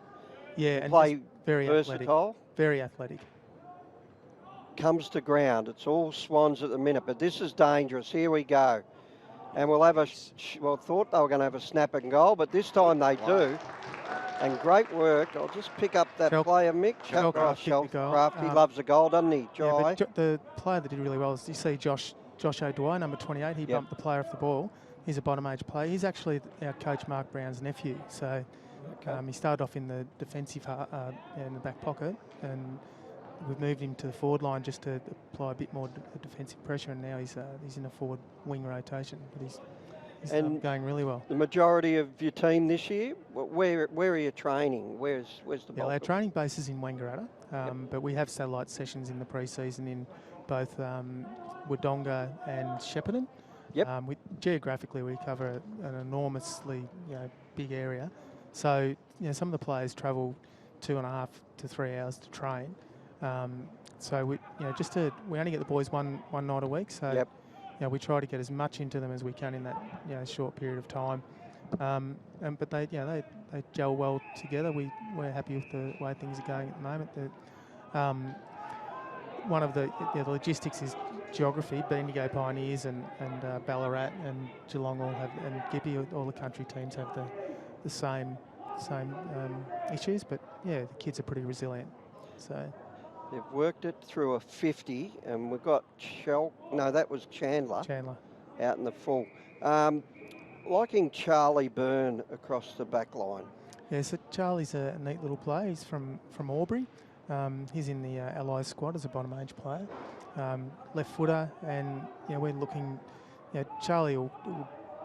G: Yeah, and
B: play
G: very
B: versatile.
G: Athletic. Very athletic.
B: Comes to ground. It's all Swans at the minute, but this is dangerous. Here we go. And we'll have thought they were going to have a snap and goal, but this time they do. And great work. I'll just pick up that player, Mick. Shellcraft, he loves a goal, doesn't he?
G: Yeah, but the player that did really well is, you see Josh O'Dwyer, number 28. He bumped the player off the ball. He's a bottom age player. He's actually our coach Mark Brown's nephew. So he started off in the defensive in the back pocket, and we've moved him to the forward line just to apply a bit more defensive pressure. And now he's in a forward wing rotation. But he's going really well. The
B: majority of your team this year, where are you training? Where's the bulk?
G: Our training base is in Wangaratta, but we have satellite sessions in the pre-season in both Wodonga and Shepparton.
B: Yep.
G: Geographically, we cover an enormously big area. So some of the players travel 2.5 to 3 hours to train. So we only get the boys one night a week. So
B: Yep.
G: we try to get as much into them as we can in that short period of time. But they gel well together. We're happy with the way things are going at the moment. One of the logistics is geography. Bendigo Pioneers and Ballarat and Geelong all have, and Gippy, all the country teams have the same issues. But the kids are pretty resilient. So
B: They've worked it through a 50, and we've got that was Chandler out in the full. Liking Charlie Byrne across the back line.
G: Yeah, so Charlie's a neat little player. He's from Albury. He's in the Allies squad as a bottom age player. Left footer, and we're looking. Charlie will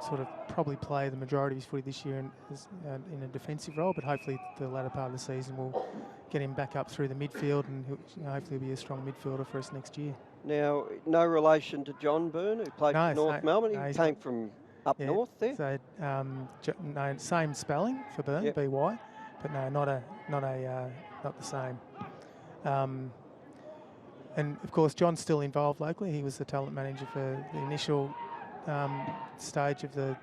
G: sort of probably play the majority of his footy this year in a defensive role, but hopefully the latter part of the season will get him back up through the midfield, and hopefully he'll be a strong midfielder for us next year.
B: Now, no relation to John Byrne, who played for North Melbourne. He came from up north there.
G: So same spelling for Byrne, BY, but no, not the same. And of course, John's still involved locally. He was the talent manager for the initial stage of the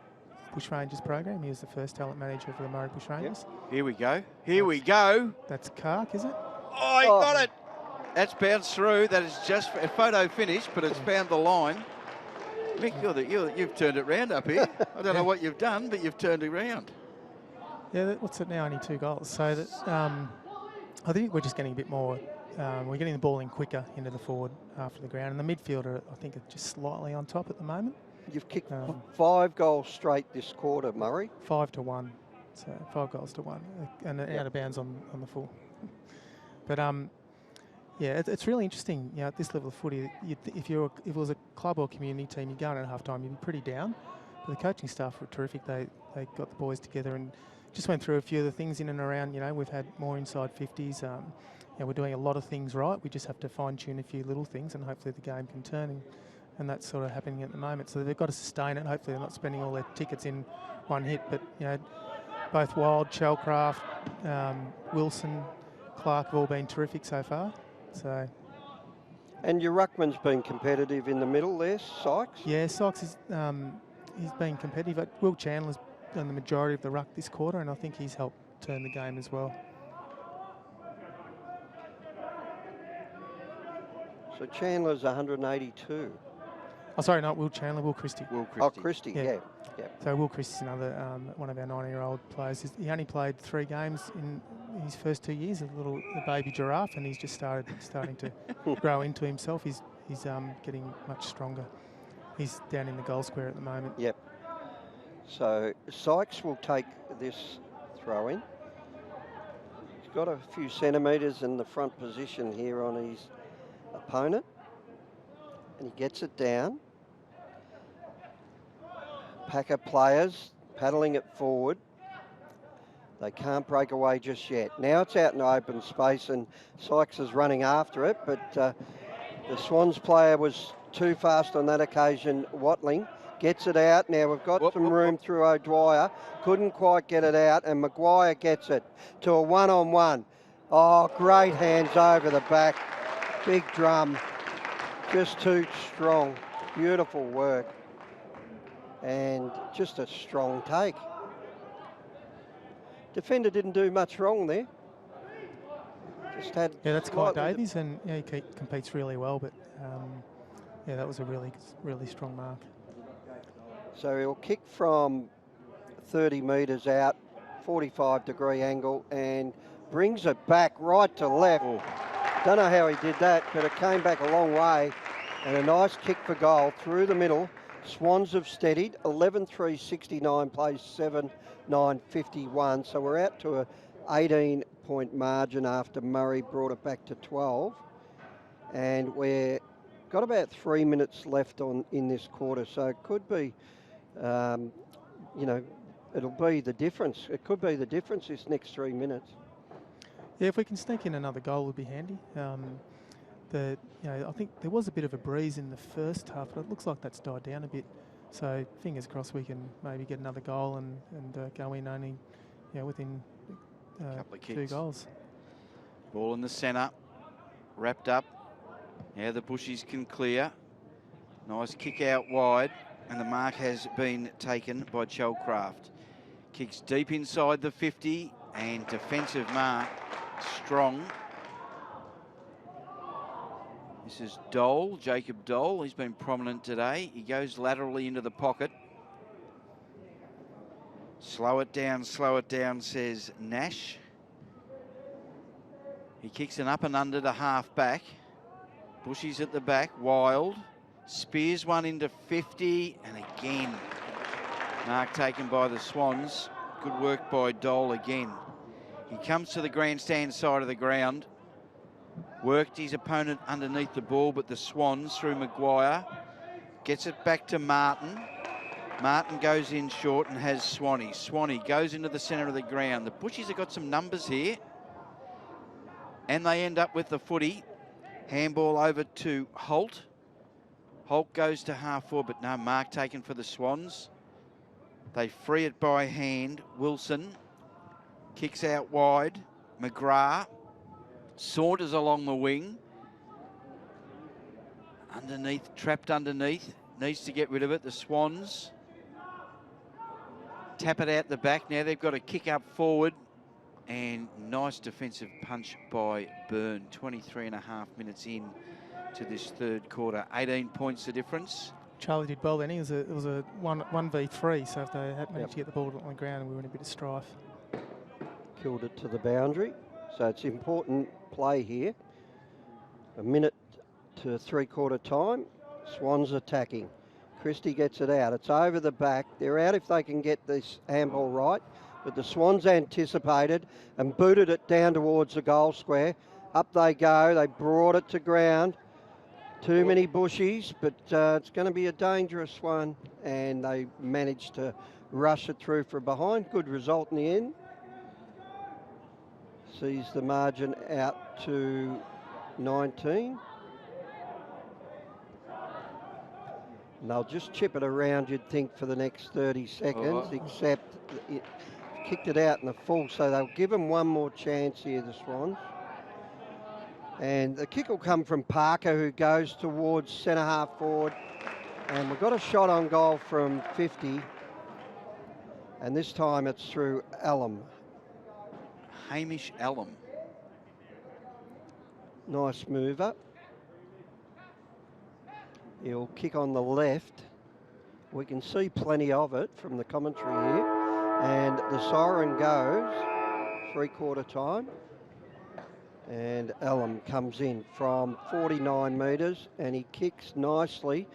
G: Bushrangers program. He was the first talent manager for the Murray Bushrangers.
C: Here we go. Here we go.
G: That's Kark, is it?
C: Oh, he got it. That's bounced through. That is just a photo finish, but it's found the line. Mick, you've turned it round up here. I don't know what you've done, but you've turned it round.
G: Yeah, what's it now? Only 2 goals. So that, I think we're just getting a bit more. We're getting the ball in quicker into the forward half of the ground, and the midfielder, I think, are just slightly on top at the moment.
B: You've kicked 5 goals straight this quarter, Murray.
G: 5-1, so 5 goals to 1, and out of bounds on the full. But it's really interesting. At this level of footy, if it was a club or community team, you'd go in at half time, you'd be pretty down. But the coaching staff were terrific. They got the boys together and just went through a few of the things in and around. We've had more inside 50s. We're doing a lot of things right. We just have to fine tune a few little things, and hopefully the game can turn. And that's sort of happening at the moment. So they've got to sustain it. Hopefully they're not spending all their tickets in one hit. But, both Wild, Shellcraft, Wilson, Clark have all been terrific so far. So.
B: And your ruckman's been competitive in the middle there, Sykes?
G: Yeah, Sykes is he's been competitive. Will Chandler's done the majority of the ruck this quarter, and I think he's helped turn the game as well.
B: So Chandler's 182.
G: Oh, sorry, not Will Chandler, Will Christie.
B: Oh, Christie, yeah.
G: So Will Christie's another one of our 90-year-old players. He only played 3 games in his first 2 years, the baby giraffe, and he's just starting to grow into himself. He's getting much stronger. He's down in the goal square at the moment.
B: Yep. So Sykes will take this throw in. He's got a few centimetres in the front position here on his opponent, and he gets it down. Pack of players paddling it forward. They can't break away just yet. Now it's out in open space, and Sykes is running after it, but the Swans player was too fast on that occasion. Watling gets it out. Now we've got some room through O'Dwyer. Couldn't quite get it out, and Maguire gets it to a one-on-one. Oh, great hands over the back. Big drum. Just too strong. Beautiful work. And just a strong take. Defender didn't do much wrong there. Just had
G: that's Clyde Davies, and he competes really well, but that was a really, really strong mark.
B: So he'll kick from 30 metres out, 45-degree angle, and brings it back right to left. Oh. Don't know how he did that, but it came back a long way, and a nice kick for goal through the middle. Swans have steadied, 11-3-69 plays 7-9-51. So we're out to a 18-point margin after Murray brought it back to 12. And we've got about 3 minutes left in this quarter. So it could be, it'll be the difference. It could be the difference this next 3 minutes.
G: Yeah, if we can sneak in another goal, it would be handy. I think there was a bit of a breeze in the first half, but it looks like that's died down a bit. So fingers crossed we can maybe get another goal and go in only, within
C: Couple of
G: 2
C: kicks.
G: goals.
C: Ball in the centre, wrapped up. Now the Bushies can clear. Nice kick out wide, and the mark has been taken by Chelcraft. Kicks deep inside the 50, and defensive mark strong. This is Dole, Jacob Dole. He's been prominent today. He goes laterally into the pocket. Slow it down, says Nash. He kicks an up and under to half back. Bushies at the back, Wild. Spears one into 50, and again, mark taken by the Swans. Good work by Dole again. He comes to the grandstand side of the ground. Worked his opponent underneath the ball, but the Swans, through Maguire, gets it back to Martin. Martin goes in short and has Swanee. Swanee goes into the centre of the ground. The Bushies have got some numbers here, and they end up with the footy. Handball over to Holt. Holt goes to half forward, but no mark taken for the Swans. They free it by hand. Wilson kicks out wide. McGrath saunters along the wing. Underneath, trapped underneath. Needs to get rid of it. The Swans tap it out the back. Now they've got a kick up forward. And nice defensive punch by Byrne. 23.5 minutes in to this third quarter. 18 points the difference.
G: Charlie did well then. It was a 1v3, so if they had managed to get the ball on the ground, we were in a bit of strife.
B: Killed it to the boundary. So it's important play here. A minute to 3/4 time. Swans attacking. Christie gets it out. It's over the back. They're out if they can get this handball right. But the Swans anticipated and booted it down towards the goal square. Up they go. They brought it to ground. Too many Bushies, but it's going to be a dangerous one. And they managed to rush it through for behind. Good result in the end. Sees the margin out to 19. And they'll just chip it around, you'd think, for the next 30 seconds, except it kicked it out in the full, so they'll give them one more chance here, the Swans. And the kick will come from Parker, who goes towards centre half forward. And we've got a shot on goal from 50. And this time it's through Allam.
C: Hamish Allam.
B: Nice mover. He'll kick on the left. We can see plenty of it from the commentary here. And the siren goes, 3/4 time. And Allam comes in from 49 metres and he kicks nicely,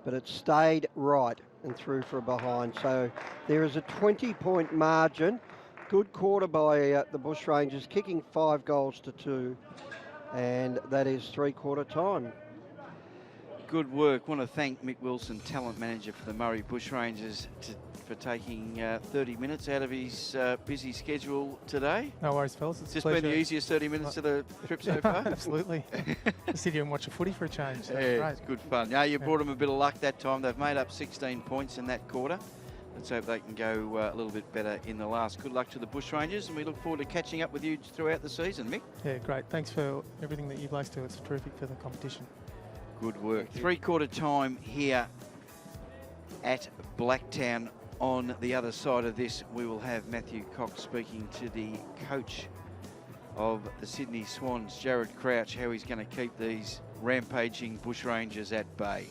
B: but it stayed right and through for a behind. So there is a 20-point margin. Good quarter by the Bushrangers, kicking 5 goals to 2. And that is 3/4 time.
C: Good work. Want to thank Mick Wilson, talent manager for the Murray Bushrangers, for taking 30 minutes out of his busy schedule today.
G: No worries, fellas. It's
C: just been the easiest 30 minutes of the trip so far.
G: Absolutely. Sit here and watch a footy for a change. So
C: yeah, it's good fun. Yeah, you brought them a bit of luck that time. They've made up 16 points in that quarter. Let's hope they can go a little bit better in the last. Good luck to the Bushrangers, and we look forward to catching up with you throughout the season, Mick.
G: Yeah, great. Thanks for everything that you blokes do. It's terrific for the competition.
C: Good work. 3/4 time here at Blacktown. On the other side of this, we will have Matthew Cox speaking to the coach of the Sydney Swans, Jared Crouch, how he's going to keep these rampaging Bushrangers at bay.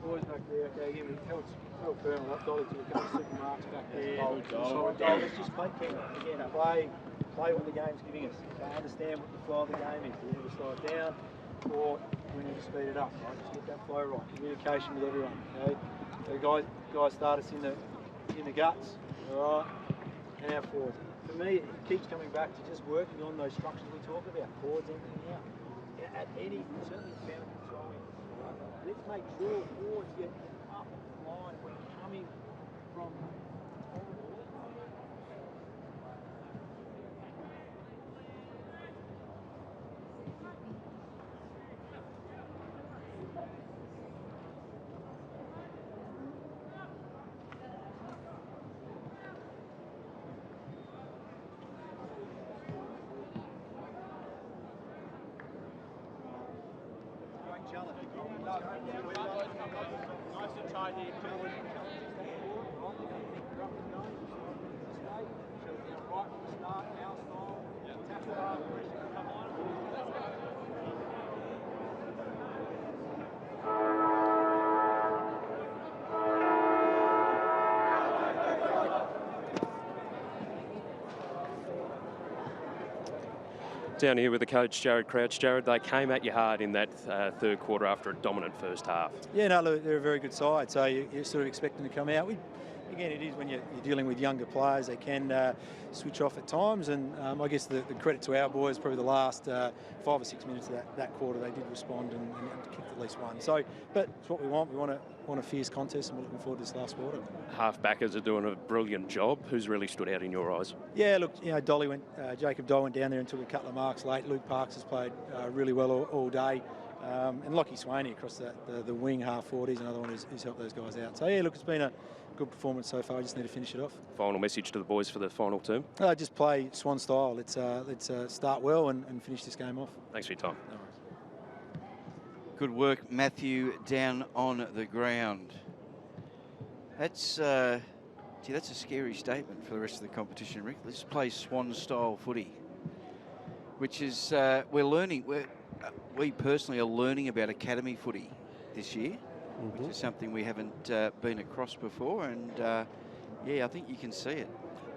H: Boys back there, okay, again, we tell Burnham what Dolly to go super marks back there. So let's just play again, play what the game's giving us. Okay, understand what the flow of the game is. We need to slow it down or we need to speed it up. Right? Just get that flow right. Communication with everyone. Okay, so guys start us in the guts, all right, and our forwards. For me, it keeps coming back to just working on those structures we talk about, forwards, everything out. At any, certainly bound controlling. Let's make sure forwards get up line when coming from
A: Down here with the coach, Jared Crouch. Jared, they came at you hard in that third quarter after a dominant first half.
H: Yeah, no, look, they're a very good side, so you're sort of expecting to come out. Again, it is when you're dealing with younger players, they can switch off at times, and I guess the credit to our boys, probably the last 5 or 6 minutes of that quarter, they did respond and kicked at least one. So, but it's what we want. We want a fierce contest, and we're looking forward to this last quarter.
A: Half-backers are doing a brilliant job. Who's really stood out in your eyes?
H: Yeah, look, you know, Jacob Doll went down there and took a couple of marks late. Luke Parks has played really well all day. And Lockie Swaney across the wing, half 40s, another one who's helped those guys out. So, yeah, look, it's been a good performance so far. I just need to finish it off.
A: Final message to the boys for the final term?
H: Just play Swan style. Let's start well and finish this game off.
A: Thanks for your time.
H: No worries.
C: Good work, Matthew, down on the ground. That's a scary statement for the rest of the competition, Rick. Let's play Swan style footy, which is we're learning. We personally are learning about academy footy this year, which is something we haven't been across before, and yeah, I think you can see it.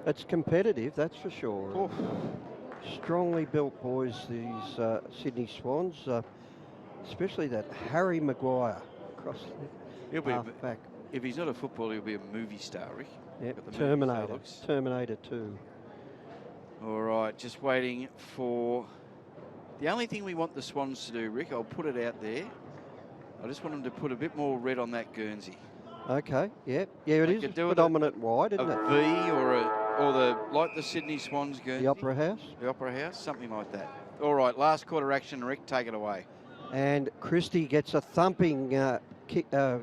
B: It's competitive, that's for sure. Strongly built boys, these Sydney Swans, especially that Harry Maguire across the half-back.
C: If he's not a footballer, he'll be a movie star, Rick.
B: Yep, Terminator 2.
C: All right, just waiting for... The only thing we want the Swans to do, Rick, I'll put it out there. I just want them to put a bit more red on that Guernsey.
B: Okay, yeah, it is predominant wide, isn't it?
C: A V or like the Sydney Swans Guernsey.
B: The Opera House.
C: The Opera House, something like that. All right, last quarter action, Rick, take it away.
B: And Christie gets a thumping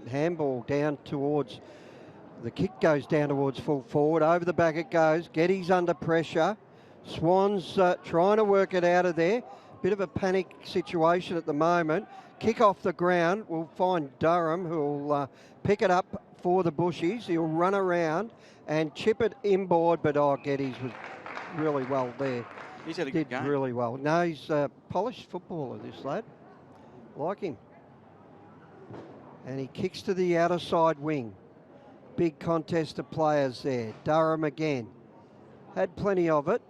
B: handball down towards, the kick goes down towards full forward, over the back it goes, Geddes under pressure, Swans trying to work it out of there, bit of a panic situation at the moment, kick off the ground, we'll find Durham who'll pick it up for the Bushies, he'll run around and chip it inboard, but Geddes was really well there.
C: He's had a good game.
B: Really well. No, he's a polished footballer, this lad. Like him. And he kicks to the outer side wing. Big contest of players there. Durham again. Had plenty of it.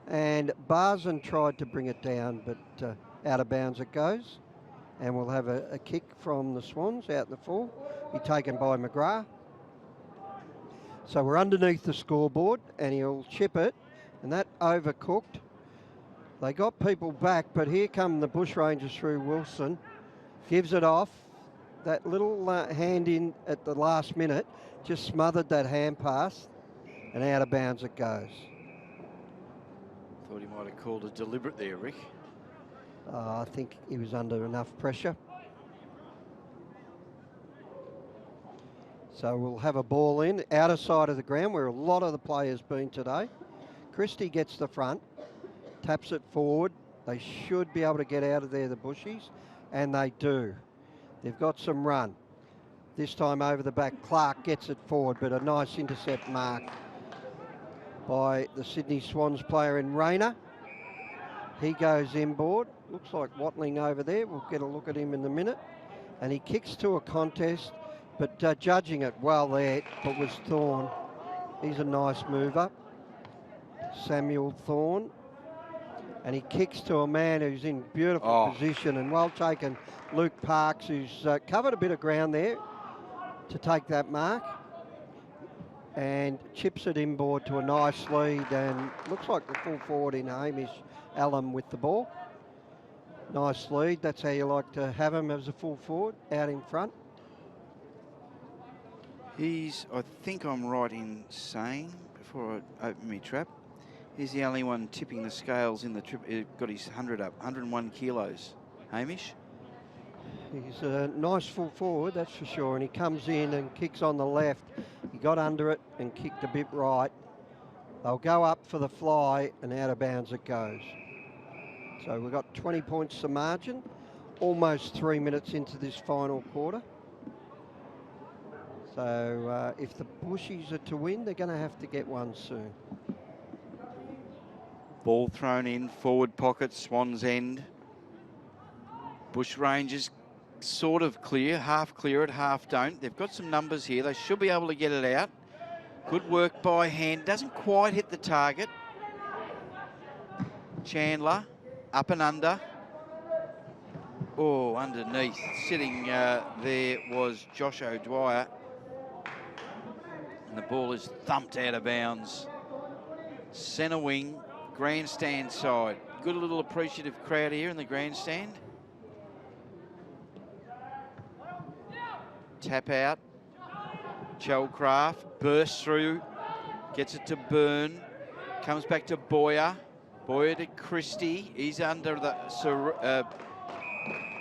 B: And Barzan tried to bring it down, but out of bounds it goes. And we'll have a kick from the Swans out in the full. Be taken by McGrath. So we're underneath the scoreboard and he'll chip it. And that overcooked. They got people back, but here come the Bushrangers through Wilson. Gives it off. That little hand in at the last minute just smothered that hand pass, and out of bounds it goes.
C: Thought he might have called it deliberate there, Rick.
B: I think he was under enough pressure. So we'll have a ball in, outer side of the ground, where a lot of the players been today. Christie gets the front, taps it forward. They should be able to get out of there, the Bushies, and they do. They've got some run. This time over the back, Clark gets it forward, but a nice intercept mark by the Sydney Swans player in Rayner. He goes inboard. Looks like Watling over there. We'll get a look at him in a minute. And he kicks to a contest, but judging it well there, but was Thorne. He's a nice mover. Samuel Thorne. And he kicks to a man who's in beautiful position, and well taken, Luke Parks, who's covered a bit of ground there to take that mark, and chips it inboard to a nice lead, and looks like the full forward in Hamish Allen with the ball. Nice lead. That's how you like to have him, as a full forward out in front.
C: He's, I think I'm right in saying, before I open my trap, he's the only one tipping the scales in the trip. He got his 100 up, 101 kilos. Hamish?
B: He's a nice full forward, that's for sure. And he comes in and kicks on the left. He got under it and kicked a bit right. They'll go up for the fly, and out of bounds it goes. So we've got 20 points to margin, almost 3 minutes into this final quarter. So if the Bushies are to win, they're going to have to get one soon.
C: Ball thrown in, forward pocket, Swans end. Bush Rangers sort of clear, half clear it, half don't. They've got some numbers here. They should be able to get it out. Good work by hand. Doesn't quite hit the target. Chandler, up and under. Oh, underneath. Sitting there was Josh O'Dwyer. And the ball is thumped out of bounds. Centre wing, grandstand side. Good little appreciative crowd here in the grandstand. Tap out. Chelcraft bursts through, gets it to Byrne, comes back to Boyer. Boyer to Christie. He's under the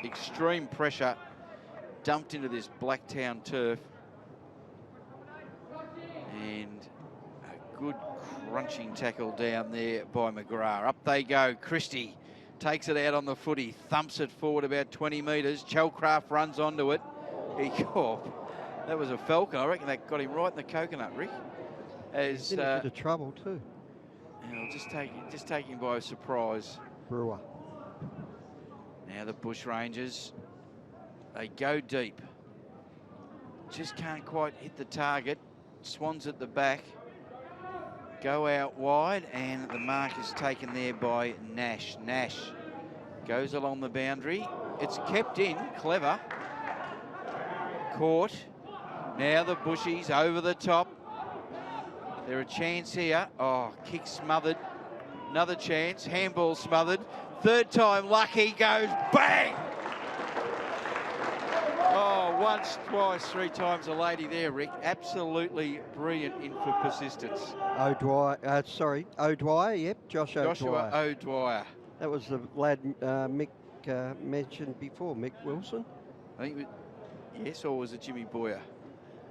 C: extreme pressure, dumped into this Blacktown turf. And a good crunching tackle down there by McGrath. Up they go. Christie takes it out on the footy, thumps it forward about 20 metres. Chelcraft runs onto it. That was a falcon. I reckon that got him right in the coconut, Rick.
B: He's in a bit of trouble too.
C: I'll just take him by surprise.
B: Brewer.
C: Now the Bush Rangers, they go deep. Just can't quite hit the target. Swans at the back. Go out wide, and the mark is taken there by Nash. Nash goes along the boundary. It's kept in, clever. Caught. Now the Bushies over the top. They're a chance here. Oh, kick smothered. Another chance. Handball smothered. Third time lucky, goes bang! Oh, once, twice, three times a lady there, Rick. Absolutely brilliant in for persistence.
B: O'Dwyer, yep,
C: Joshua O'Dwyer.
B: That was the lad Mick mentioned before, Mick Wilson.
C: I think, yes, or was it Jimmy Boyer?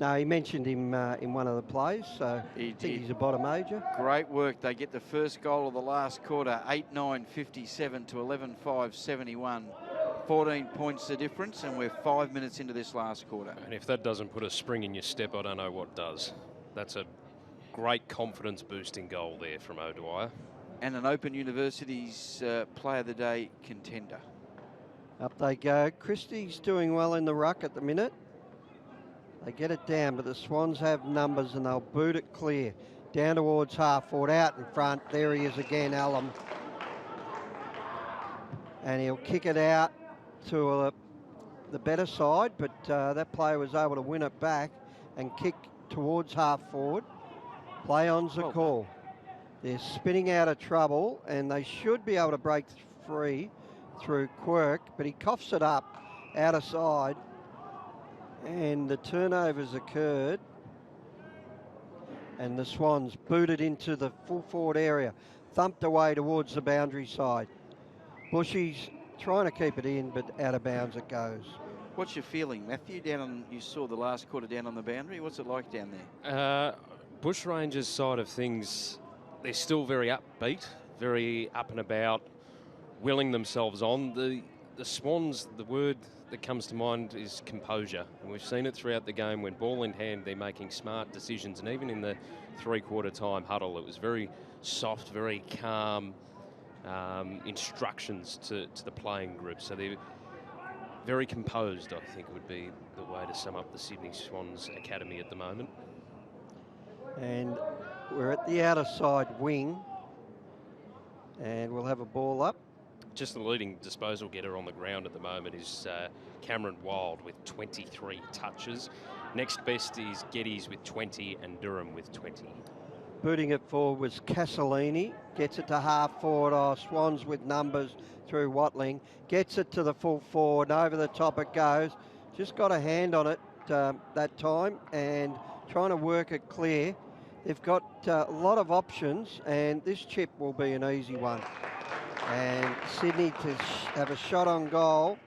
B: No, he mentioned him in one of the plays, so I think he's a bottom major.
C: Great work. They get the first goal of the last quarter, 8-9-57 to 11-5-71. 14 points the difference, and we're 5 minutes into this last quarter.
A: And if that doesn't put a spring in your step, I don't know what does. That's a great confidence-boosting goal there from O'Dwyer.
C: And an Open University's Player of the Day contender.
B: Up they go. Christie's doing well in the ruck at the minute. They get it down, but the Swans have numbers and they'll boot it clear. Down towards half forward, out in front. There he is again, Allen. And he'll kick it out to the better side, but that player was able to win it back and kick towards half forward. Play on's the call. They're spinning out of trouble, and they should be able to break free through Quirk, but he coughs it up out of side. And the turnovers occurred, and the Swans booted into the full forward area, thumped away towards the boundary side. Bushy's trying to keep it in, but out of bounds it goes.
C: What's your feeling, Matthew? You saw the last quarter down on the boundary. What's it like down there?
A: Bush Rangers side of things, they're still very upbeat, very up and about, willing themselves on. the Swans, the word that comes to mind is composure. And we've seen it throughout the game. When ball in hand, they're making smart decisions. And even in the three-quarter time huddle, it was very soft, very calm instructions to the playing group. So they're very composed, I think would be the way to sum up the Sydney Swans Academy at the moment.
B: And we're at the outer side wing. And we'll have a ball up.
A: Just the leading disposal getter on the ground at the moment is Cameron Wild with 23 touches. Next best is Geddes with 20 and Durham with 20.
B: Booting it forward was Castellini. Gets it to half forward. Oh, Swans with numbers through Watling. Gets it to the full forward. Over the top it goes. Just got a hand on it that time and trying to work it clear. They've got a lot of options and this chip will be an easy one. And Sydney to have a shot on goal.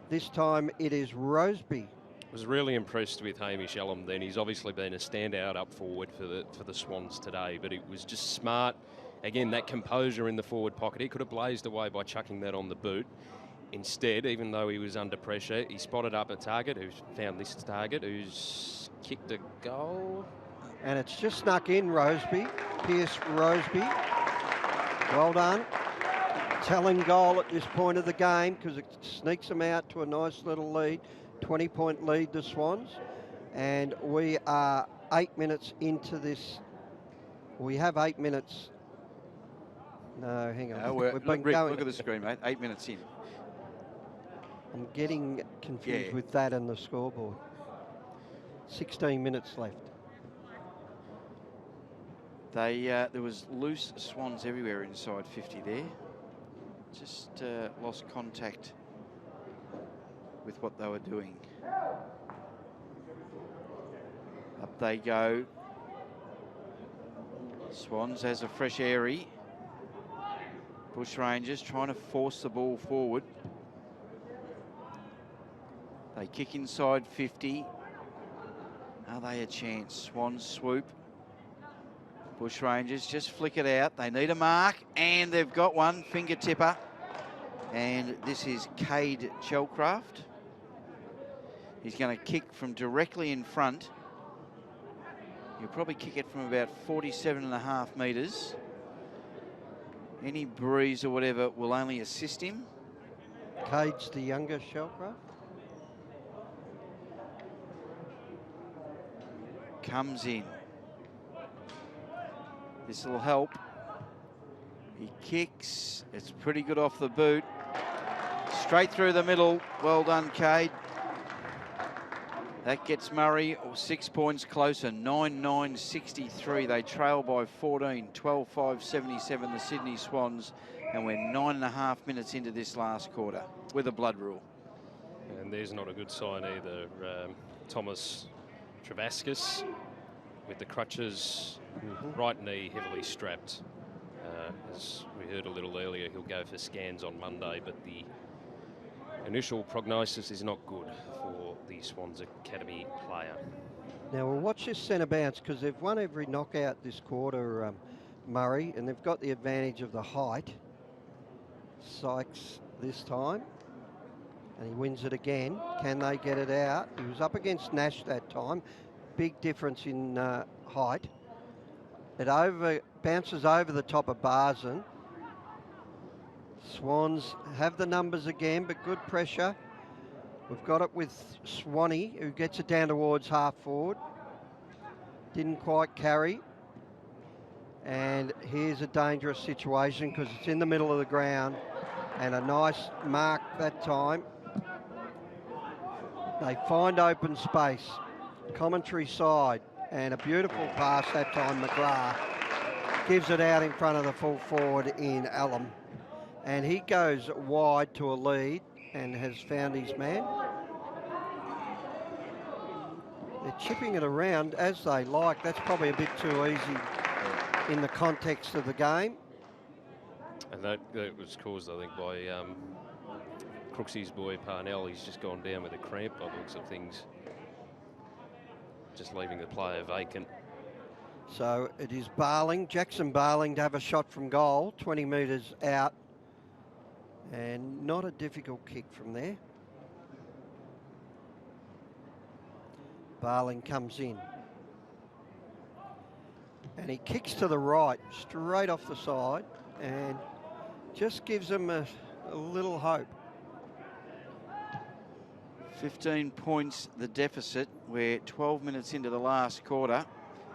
B: This time it is Roseby.
A: Was really impressed with Hamish Elam then. He's obviously been a standout up forward for the Swans today, but it was just smart. Again, that composure in the forward pocket. He could have blazed away by chucking that on the boot. Instead, even though he was under pressure, he spotted up a target who's found this target, who's kicked a goal.
B: And it's just snuck in, Roseby. Pierce Roseby. Well done. Telling goal at this point of the game because it sneaks them out to a nice little lead. 20-point lead, the Swans. And we are 8 minutes into this. We have 8 minutes. No, hang on.
C: No,
B: We've been
C: Rick,
B: going.
C: look at the screen, mate. 8 minutes in.
B: I'm getting confused with that and the scoreboard. 16 minutes left.
C: There was loose Swans everywhere inside 50 there. Just lost contact with what they were doing. Up they go. Swans has a fresh airy. Bush Rangers trying to force the ball forward. They kick inside 50. Are they a chance? Swans swoop. Bush Rangers just flick it out. They need a mark, and they've got one, finger tipper. And this is Cade Chelcraft. He's going to kick from directly in front. He'll probably kick it from about 47.5 metres. Any breeze or whatever will only assist him.
B: Cade's the younger Shellcraft.
C: Comes in. This will help. He kicks. It's pretty good off the boot. Straight through the middle. Well done, Cade. That gets Murray 6 points closer. 9-9-63. They trail by 14. 12-5-77, the Sydney Swans. And we're 9.5 minutes into this last quarter with a blood rule.
A: And there's not a good sign either. Thomas Travaskis with the crutches, right knee heavily strapped. As we heard a little earlier, he'll go for scans on Monday, but the initial prognosis is not good for the Swans Academy player.
B: Now we'll watch this centre bounce because they've won every knockout this quarter, Murray, and they've got the advantage of the height. Sykes this time, and he wins it again. Can they get it out? He was up against Nash that time. Big difference in height. It bounces over the top of Barzan. Swans have the numbers again, but good pressure. We've got it with Swanee, who gets it down towards half forward. Didn't quite carry. And here's a dangerous situation because it's in the middle of the ground. And a nice mark that time. They find open space. Commentary side. And a beautiful pass that time, McGrath. Gives it out in front of the full forward in Allen. And he goes wide to a lead and has found his man. They're chipping it around as they like. That's probably a bit too easy in the context of the game.
A: And that was caused, I think, by Crooksy's boy Parnell. He's just gone down with a cramp by the looks of things. Just leaving the player vacant.
B: So it is Barling, Jackson Barling, to have a shot from goal, 20 metres out. And not a difficult kick from there. Barling comes in. And he kicks to the right, straight off the side, and just gives them a little hope.
C: 15 points the deficit. We're 12 minutes into the last quarter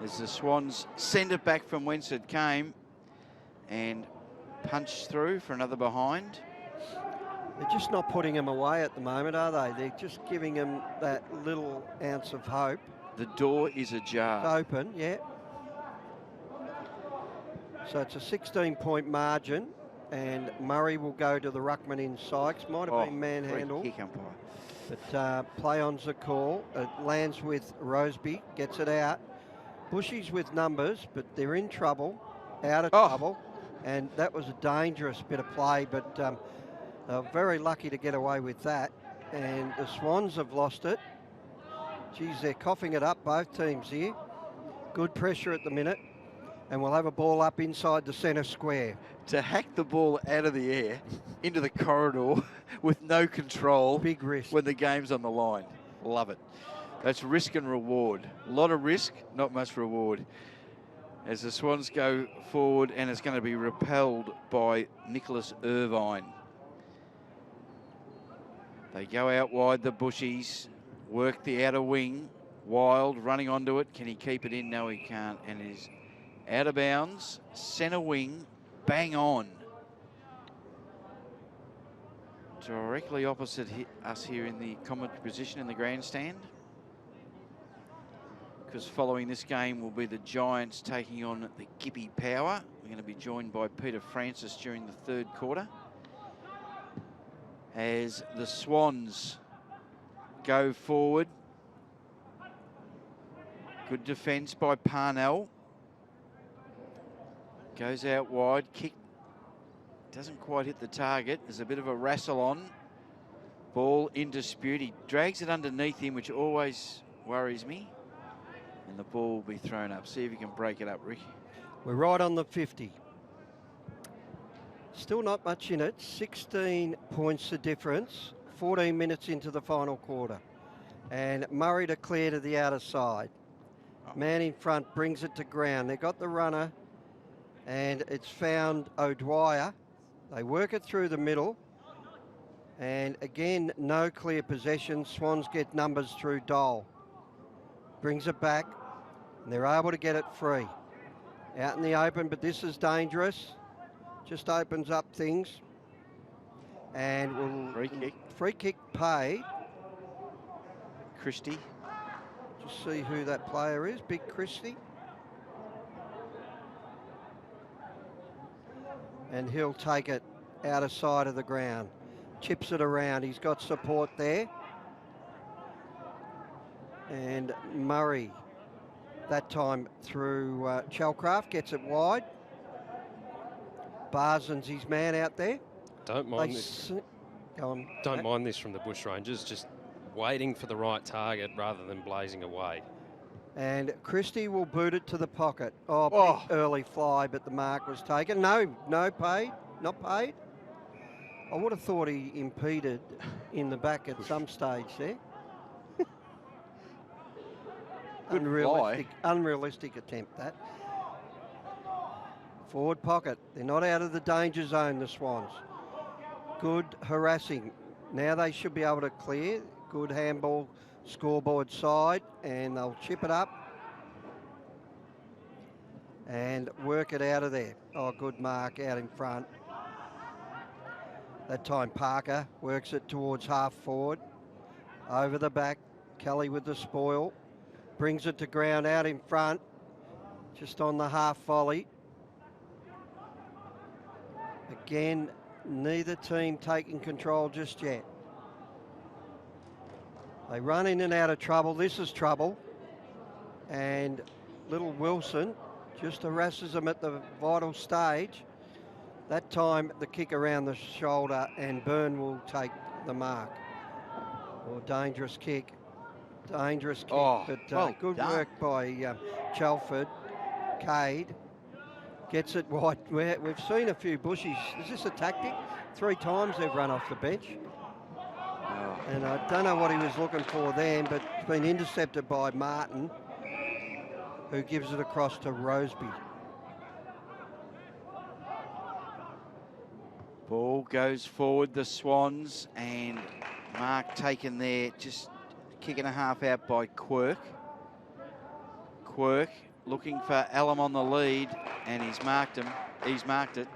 C: as the Swans send it back from whence it came and punch through for another behind.
B: They're just not putting them away at the moment, are they? They're just giving them that little ounce of hope.
C: The door is ajar.
B: It's open, yeah. So it's a 16-point margin, and Murray will go to the ruckman in Sykes. Might have been manhandled.
C: Kick umpire.
B: But play-on's a call. It lands with Roseby, gets it out. Bushy's with numbers, but they're in trouble, out of trouble. And that was a dangerous bit of play, but they're very lucky to get away with that. And the Swans have lost it. Geez, they're coughing it up, both teams here. Good pressure at the minute. And we'll have a ball up inside the centre square.
C: To hack the ball out of the air into the corridor with no control.
B: Big risk.
C: When the game's on the line. Love it. That's risk and reward. A lot of risk, not much reward. As the Swans go forward, and it's going to be repelled by Nicholas Irvine. They go out wide, the Bushies, work the outer wing. Wild running onto it. Can he keep it in? No, he can't. And he's out of bounds. Centre wing, bang on. Directly opposite us here in the commentary position in the grandstand. Because following this game will be the Giants taking on the Gippy Power. We're going to be joined by Peter Francis during the third quarter. As the Swans go forward. Good defence by Parnell. Goes out wide, kick. Doesn't quite hit the target. There's a bit of a wrestle on. Ball in dispute. He drags it underneath him, which always worries me. And the ball will be thrown up. See if you can break it up, Rick.
B: We're right on the 50. Still not much in it. 16 points the difference. 14 minutes into the final quarter. And Murray to clear to the outer side. Man in front brings it to ground. They got the runner, and it's found O'Dwyer. They work it through the middle. And again, no clear possession. Swans get numbers through Dole. Brings it back, and they're able to get it free. Out in the open, but this is dangerous. Just opens up things. And we'll free kick paid.
C: Christie.
B: Just see who that player is. Big Christie. And he'll take it out of sight of the ground. Chips it around. He's got support there. And Murray, that time through Chalcraft, gets it wide. Barson's his man out there.
A: Don't mind this.
B: Go on.
A: Don't mind this from the Bushrangers, just waiting for the right target rather than blazing away.
B: And Christie will boot it to the pocket. Big early fly, but the mark was taken. No paid, not paid. I would have thought he impeded in the back at some stage there. Unrealistic attempt, that. Forward pocket. They're not out of the danger zone, the Swans. Good harassing. Now they should be able to clear. Good handball scoreboard side, and they'll chip it up and work it out of there. Good mark out in front. That time Parker works it towards half forward. Over the back, Kelly with the spoil. Brings it to ground out in front, just on the half volley. Again, neither team taking control just yet. They run in and out of trouble. This is trouble. And little Wilson just harasses them at the vital stage. That time, the kick around the shoulder, and Byrne will take the mark. Dangerous kick. Dangerous kick, but good work by Chelford. Cade Gets it wide. We've seen a few bushies. Is this a tactic? 3 times they've run off the bench.
C: Oh.
B: And I don't know what he was looking for then, but it's been intercepted by Martin, who gives it across to Roseby.
C: Ball goes forward, the Swans, and Mark taken there, just kick and a half out by Quirk. Quirk looking for Alum on the lead, and he's marked him. He's marked it.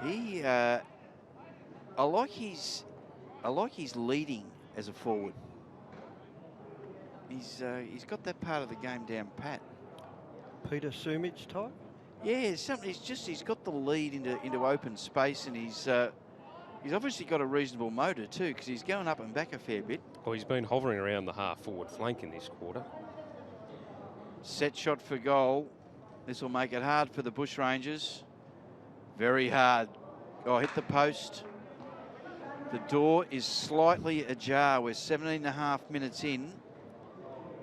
C: I like his leading as a forward. He's got that part of the game down pat.
B: Peter Sumich type?
C: Yeah, something. He's got the lead into open space, and he's obviously got a reasonable motor too, because he's going up and back a fair bit.
A: Well, he's been hovering around the half forward flank in this quarter.
C: Set shot for goal. This will make it hard for the Bushrangers. Very hard. Oh, hit the post. The door is slightly ajar. We're 17.5 minutes in.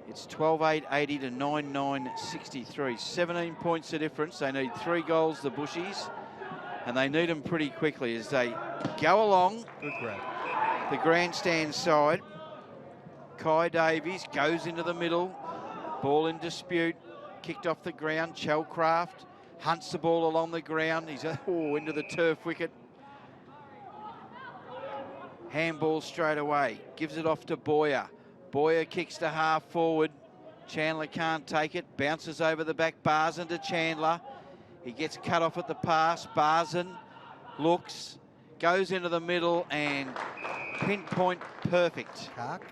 C: It's 12-8-80 to 9-9-63. 17 points the difference. They need 3 goals, the Bushies, and they need them pretty quickly as they go along.
B: Good grab.
C: The grandstand side. Kai Davies goes into the middle. Ball in dispute. Kicked off the ground. Chalcraft hunts the ball along the ground. He's into the turf wicket. Handball straight away. Gives it off to Boyer. Boyer kicks to half forward. Chandler can't take it. Bounces over the back. Barzan to Chandler. He gets cut off at the pass. Barzan looks, goes into the middle and pinpoint perfect.
B: Kark.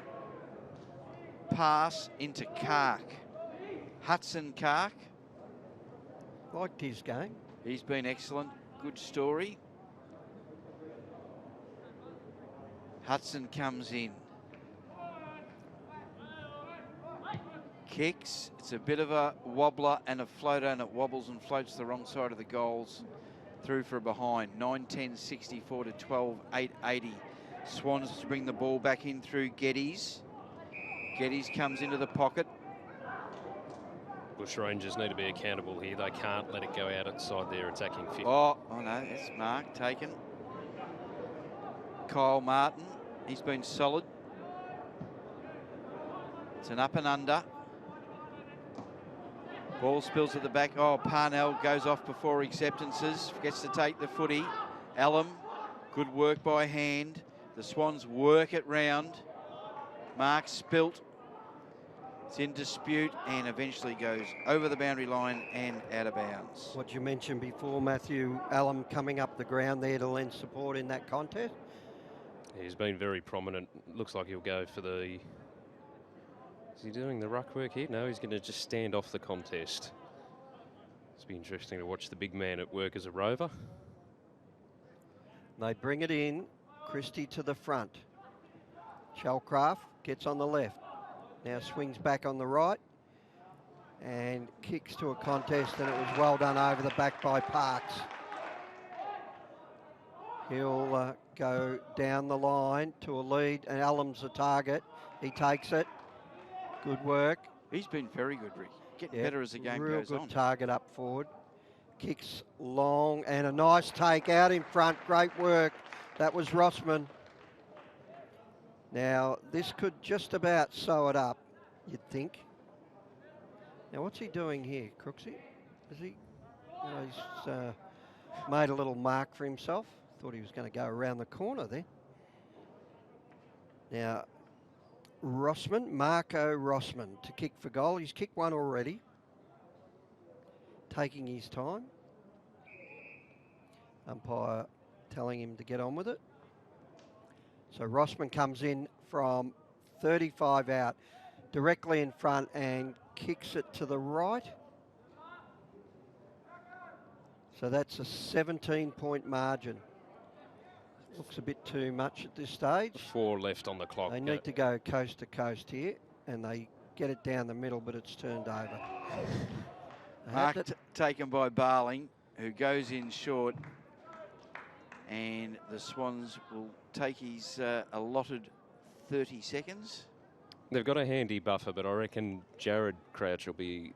C: Pass into Kark. Hudson Kark.
B: Liked his game.
C: He's been excellent. Good story. Hudson comes in. Kicks. It's a bit of a wobbler and a floater, and it wobbles and floats the wrong side of the goals. Through for a behind. 9-10-64 to 12-8-80. Swans to bring the ball back in through Geddes. Geddes comes into the pocket.
A: Bushrangers need to be accountable here. They can't let it go out outside their attacking 50.
C: Oh no, it's Mark taken. Kyle Martin, he's been solid. It's an up and under. Ball spills at the back. Oh, Parnell goes off before acceptances. Gets to take the footy. Alum, good work by hand. The Swans work it round. Mark spilt. It's in dispute and eventually goes over the boundary line and out of bounds.
B: What you mentioned before, Matthew, Alum coming up the ground there to lend support in that contest.
A: He's been very prominent. Looks like he'll go for the... Is he doing the ruck work here? No, he's going to just stand off the contest. It's be interesting to watch the big man at work as a rover.
B: They bring it in. Christie to the front. Chalcraft gets on the left. Now swings back on the right and kicks to a contest, and it was well done over the back by Parks. He'll go down the line to a lead, and Alum's the target. He takes it. Good work.
C: He's been very good, Rick. Getting better as the game
B: real
C: goes
B: good
C: on.
B: Target up forward. Kicks long and a nice take out in front. Great work. That was Rossman. Now, this could just about sew it up, you'd think. Now, what's he doing here, Crooksy? Is he... he's made a little mark for himself. Thought he was going to go around the corner there. Now, Rossman, Marco Rossman to kick for goal. He's kicked one already. Taking his time. Umpire telling him to get on with it. So Rossman comes in from 35 out, directly in front, and kicks it to the right. So that's a 17-point margin. Looks a bit too much at this stage.
A: 4 left on the clock.
B: They need to go coast to coast here, and they get it down the middle, but it's turned over.
C: Mark taken by Barling, who goes in short, and the Swans will take his allotted 30 seconds.
A: They've got a handy buffer, but I reckon Jared Crouch will be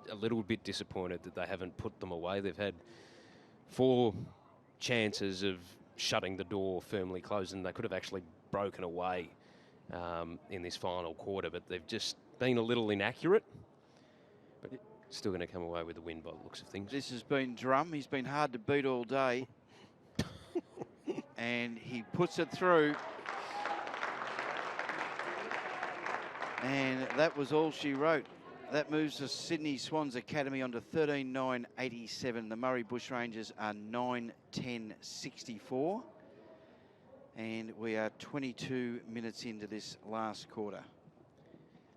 A: a little bit disappointed that they haven't put them away. They've had 4 chances of shutting the door firmly closed, and they could have actually broken away in this final quarter, but they've just been a little inaccurate. But still going to come away with the win by the looks of things.
C: This has been Drum. He's been hard to beat all day. And he puts it through. And that was all she wrote. That moves the Sydney Swans Academy on to 13.987. The Murray Bushrangers are 9.10.64. And we are 22 minutes into this last quarter.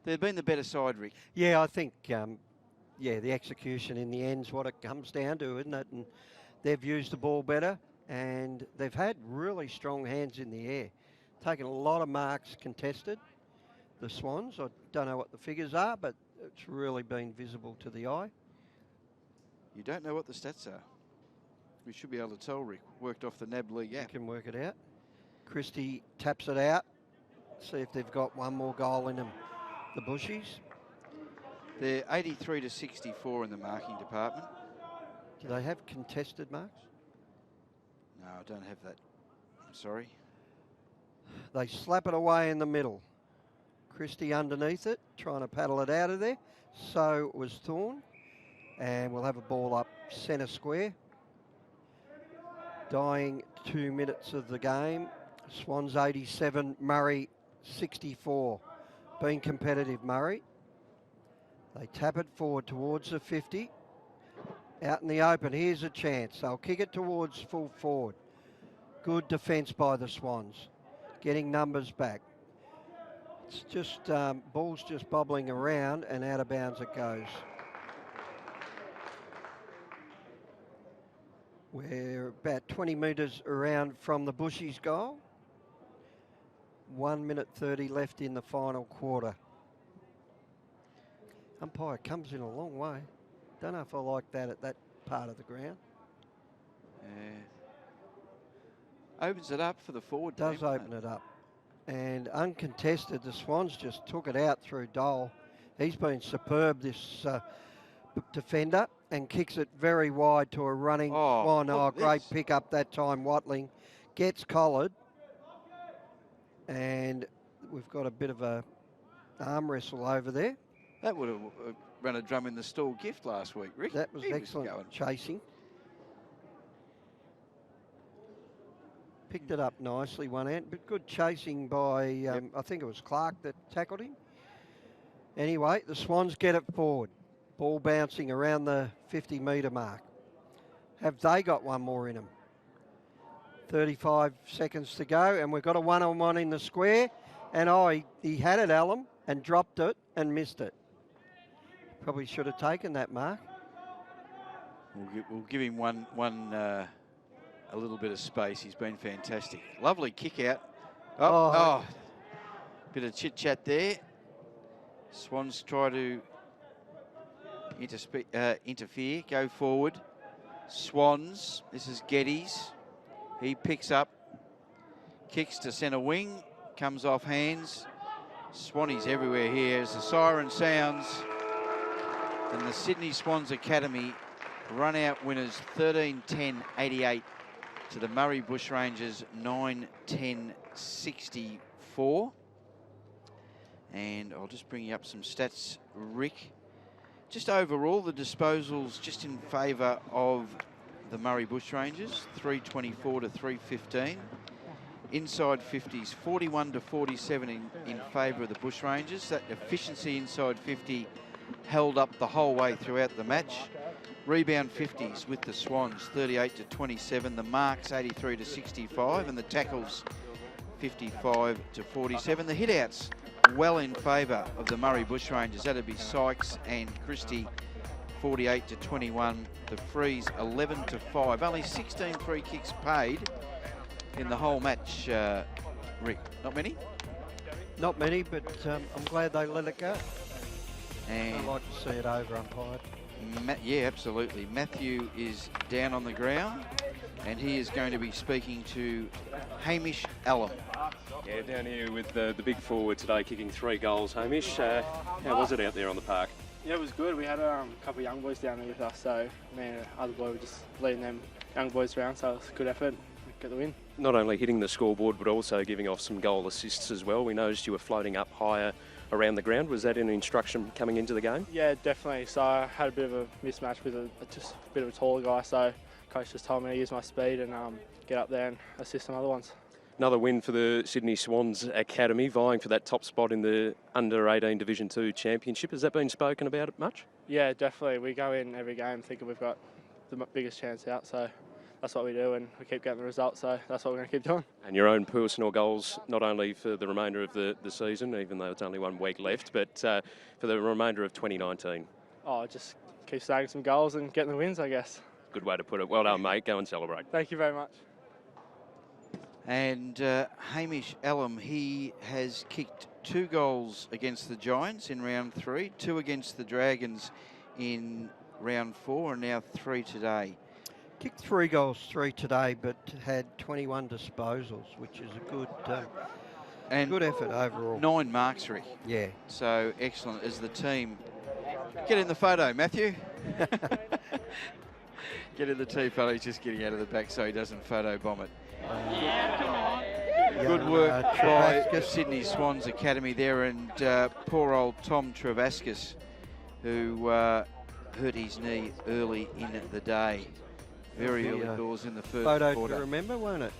C: They've been the better side, Rick.
B: Yeah, I think, the execution in the end's what it comes down to, isn't it? And they've used the ball better, and they've had really strong hands in the air. Taken a lot of marks contested, the Swans. I don't know what the figures are, but it's really been visible to the eye.
C: You don't know what the stats are. We should be able to tell, Rick. Worked off the NAB League app.
B: You can work it out. Christie taps it out. See if they've got one more goal in them, the Bushies.
C: They're 83 to 64 in the marking department.
B: Do they have contested marks?
C: No, I don't have that. I'm sorry.
B: They slap it away in the middle. Christie underneath it, trying to paddle it out of there. So was Thorne. And we'll have a ball up centre square. Dying 2 minutes of the game. Swans 87, Murray 64. Being competitive, Murray. They tap it forward towards the 50. Out in the open, here's a chance. They'll kick it towards full forward. Good defence by the Swans. Getting numbers back. It's just, ball's just bobbling around and out of bounds it goes. We're about 20 metres around from the Bushies goal. 1 minute 30 left in the final quarter. Umpire comes in a long way. Don't know if I like that at that part of the ground.
C: Opens it up for the forward.
B: Does open it up. And uncontested, the Swans just took it out through Dole. He's been superb, this defender, and kicks it very wide to a running Swan. Oh, great pick up that time, Watling. Gets collared. And we've got a bit of a arm wrestle over there.
C: That would have run a drum in the stall gift last week, Rick.
B: That was excellent chasing. Picked it up nicely, one hand, but good chasing by, I think it was Clark that tackled him. Anyway, the Swans get it forward. Ball bouncing around the 50-metre mark. Have they got one more in them? 35 seconds to go, and we've got a one-on-one in the square. And he had it, Alum, and dropped it and missed it. Probably should have taken that mark.
C: We'll give him a little bit of space. He's been fantastic. Lovely kick out. Bit of chit chat there. Swans try to interfere, go forward. Swans, this is Geddes. He picks up, kicks to centre wing, comes off hands. Swannies everywhere here as the siren sounds. And the Sydney Swans Academy run out winners 13-10-88 to the Murray Bushrangers 9-10-64. And I'll just bring you up some stats, Rick. Just overall, the disposals just in favour of the Murray Bushrangers, 324 to 315. Inside 50s, 41 to 47 in favour of the Bushrangers. That efficiency inside 50 held up the whole way throughout the match. Rebound 50s with the Swans, 38 to 27. The marks, 83 to 65. And the tackles, 55 to 47. The hitouts, well in favour of the Murray Bushrangers. That'd be Sykes and Christie, 48 to 21. The frees, 11 to 5. Only 16 free kicks paid in the whole match, Rick. Not many?
B: Not many, but I'm glad they let it go.
C: And
B: I'd like to see it over umpired.
C: Yeah, absolutely. Matthew is down on the ground, and he is going to be speaking to Hamish Allen.
I: Yeah, down here with the big forward today, kicking 3 goals. Hamish, how was it out there on the park? Yeah, it was good. We had a couple of young boys down there with us, so me and other boy were just leading them young boys around, so it was a good effort. Get the win.
A: Not only hitting the scoreboard, but also giving off some goal assists as well. We noticed you were floating up higher around the ground. Was that an instruction coming into the game?
I: Yeah, definitely. So I had a bit of a mismatch with just a bit of a taller guy, so coach just told me to use my speed and get up there and assist some other ones.
A: Another win for the Sydney Swans Academy, vying for that top spot in the Under-18 Division 2 Championship. Has that been spoken about much?
I: Yeah, definitely. We go in every game thinking we've got the biggest chance out, so that's what we do, and we keep getting the results, so that's what we're going to keep doing.
A: And your own personal goals, not only for the remainder of the season, even though it's only 1 week left, but for the remainder of 2019?
I: Oh, just keep snagging some goals and getting the wins, I guess.
A: Good way to put it. Well done, mate. Go and celebrate.
I: Thank you very much.
C: And Hamish Allam, he has kicked 2 goals against the Giants in round 3, 2 against the Dragons in round 4, and now 3 today.
B: Kicked 3 goals, 3 today, but had 21 disposals, which is a good
C: and
B: good effort overall.
C: 9 marks, Rick.
B: Yeah.
C: So excellent as the team. Get in the photo, Matthew. Get in the team photo. He's just getting out of the back so he doesn't photo bomb it. Good work by Sydney Swans Academy there, and poor old Tom Travascus, who hurt his knee early in the day. Very early doors in the first
B: photo
C: quarter.
B: To remember, won't it?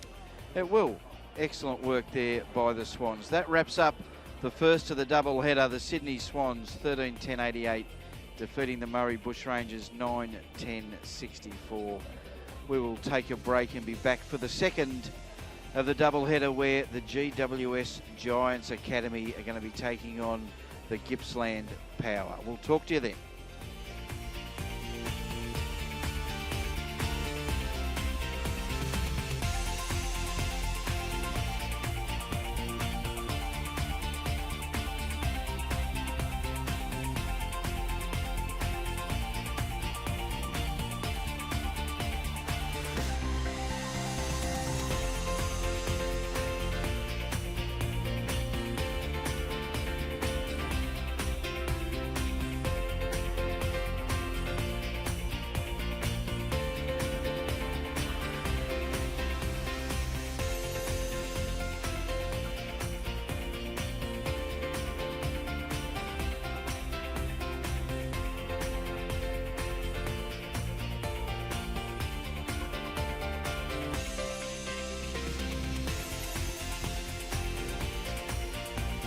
C: It will. Excellent work there by the Swans. That wraps up the first of the double header. The Sydney Swans 13-10-88 defeating the Murray Bushrangers 9-10-64. We will take a break and be back for the second of the double header, where the GWS Giants Academy are going to be taking on the Gippsland Power. We'll talk to you then.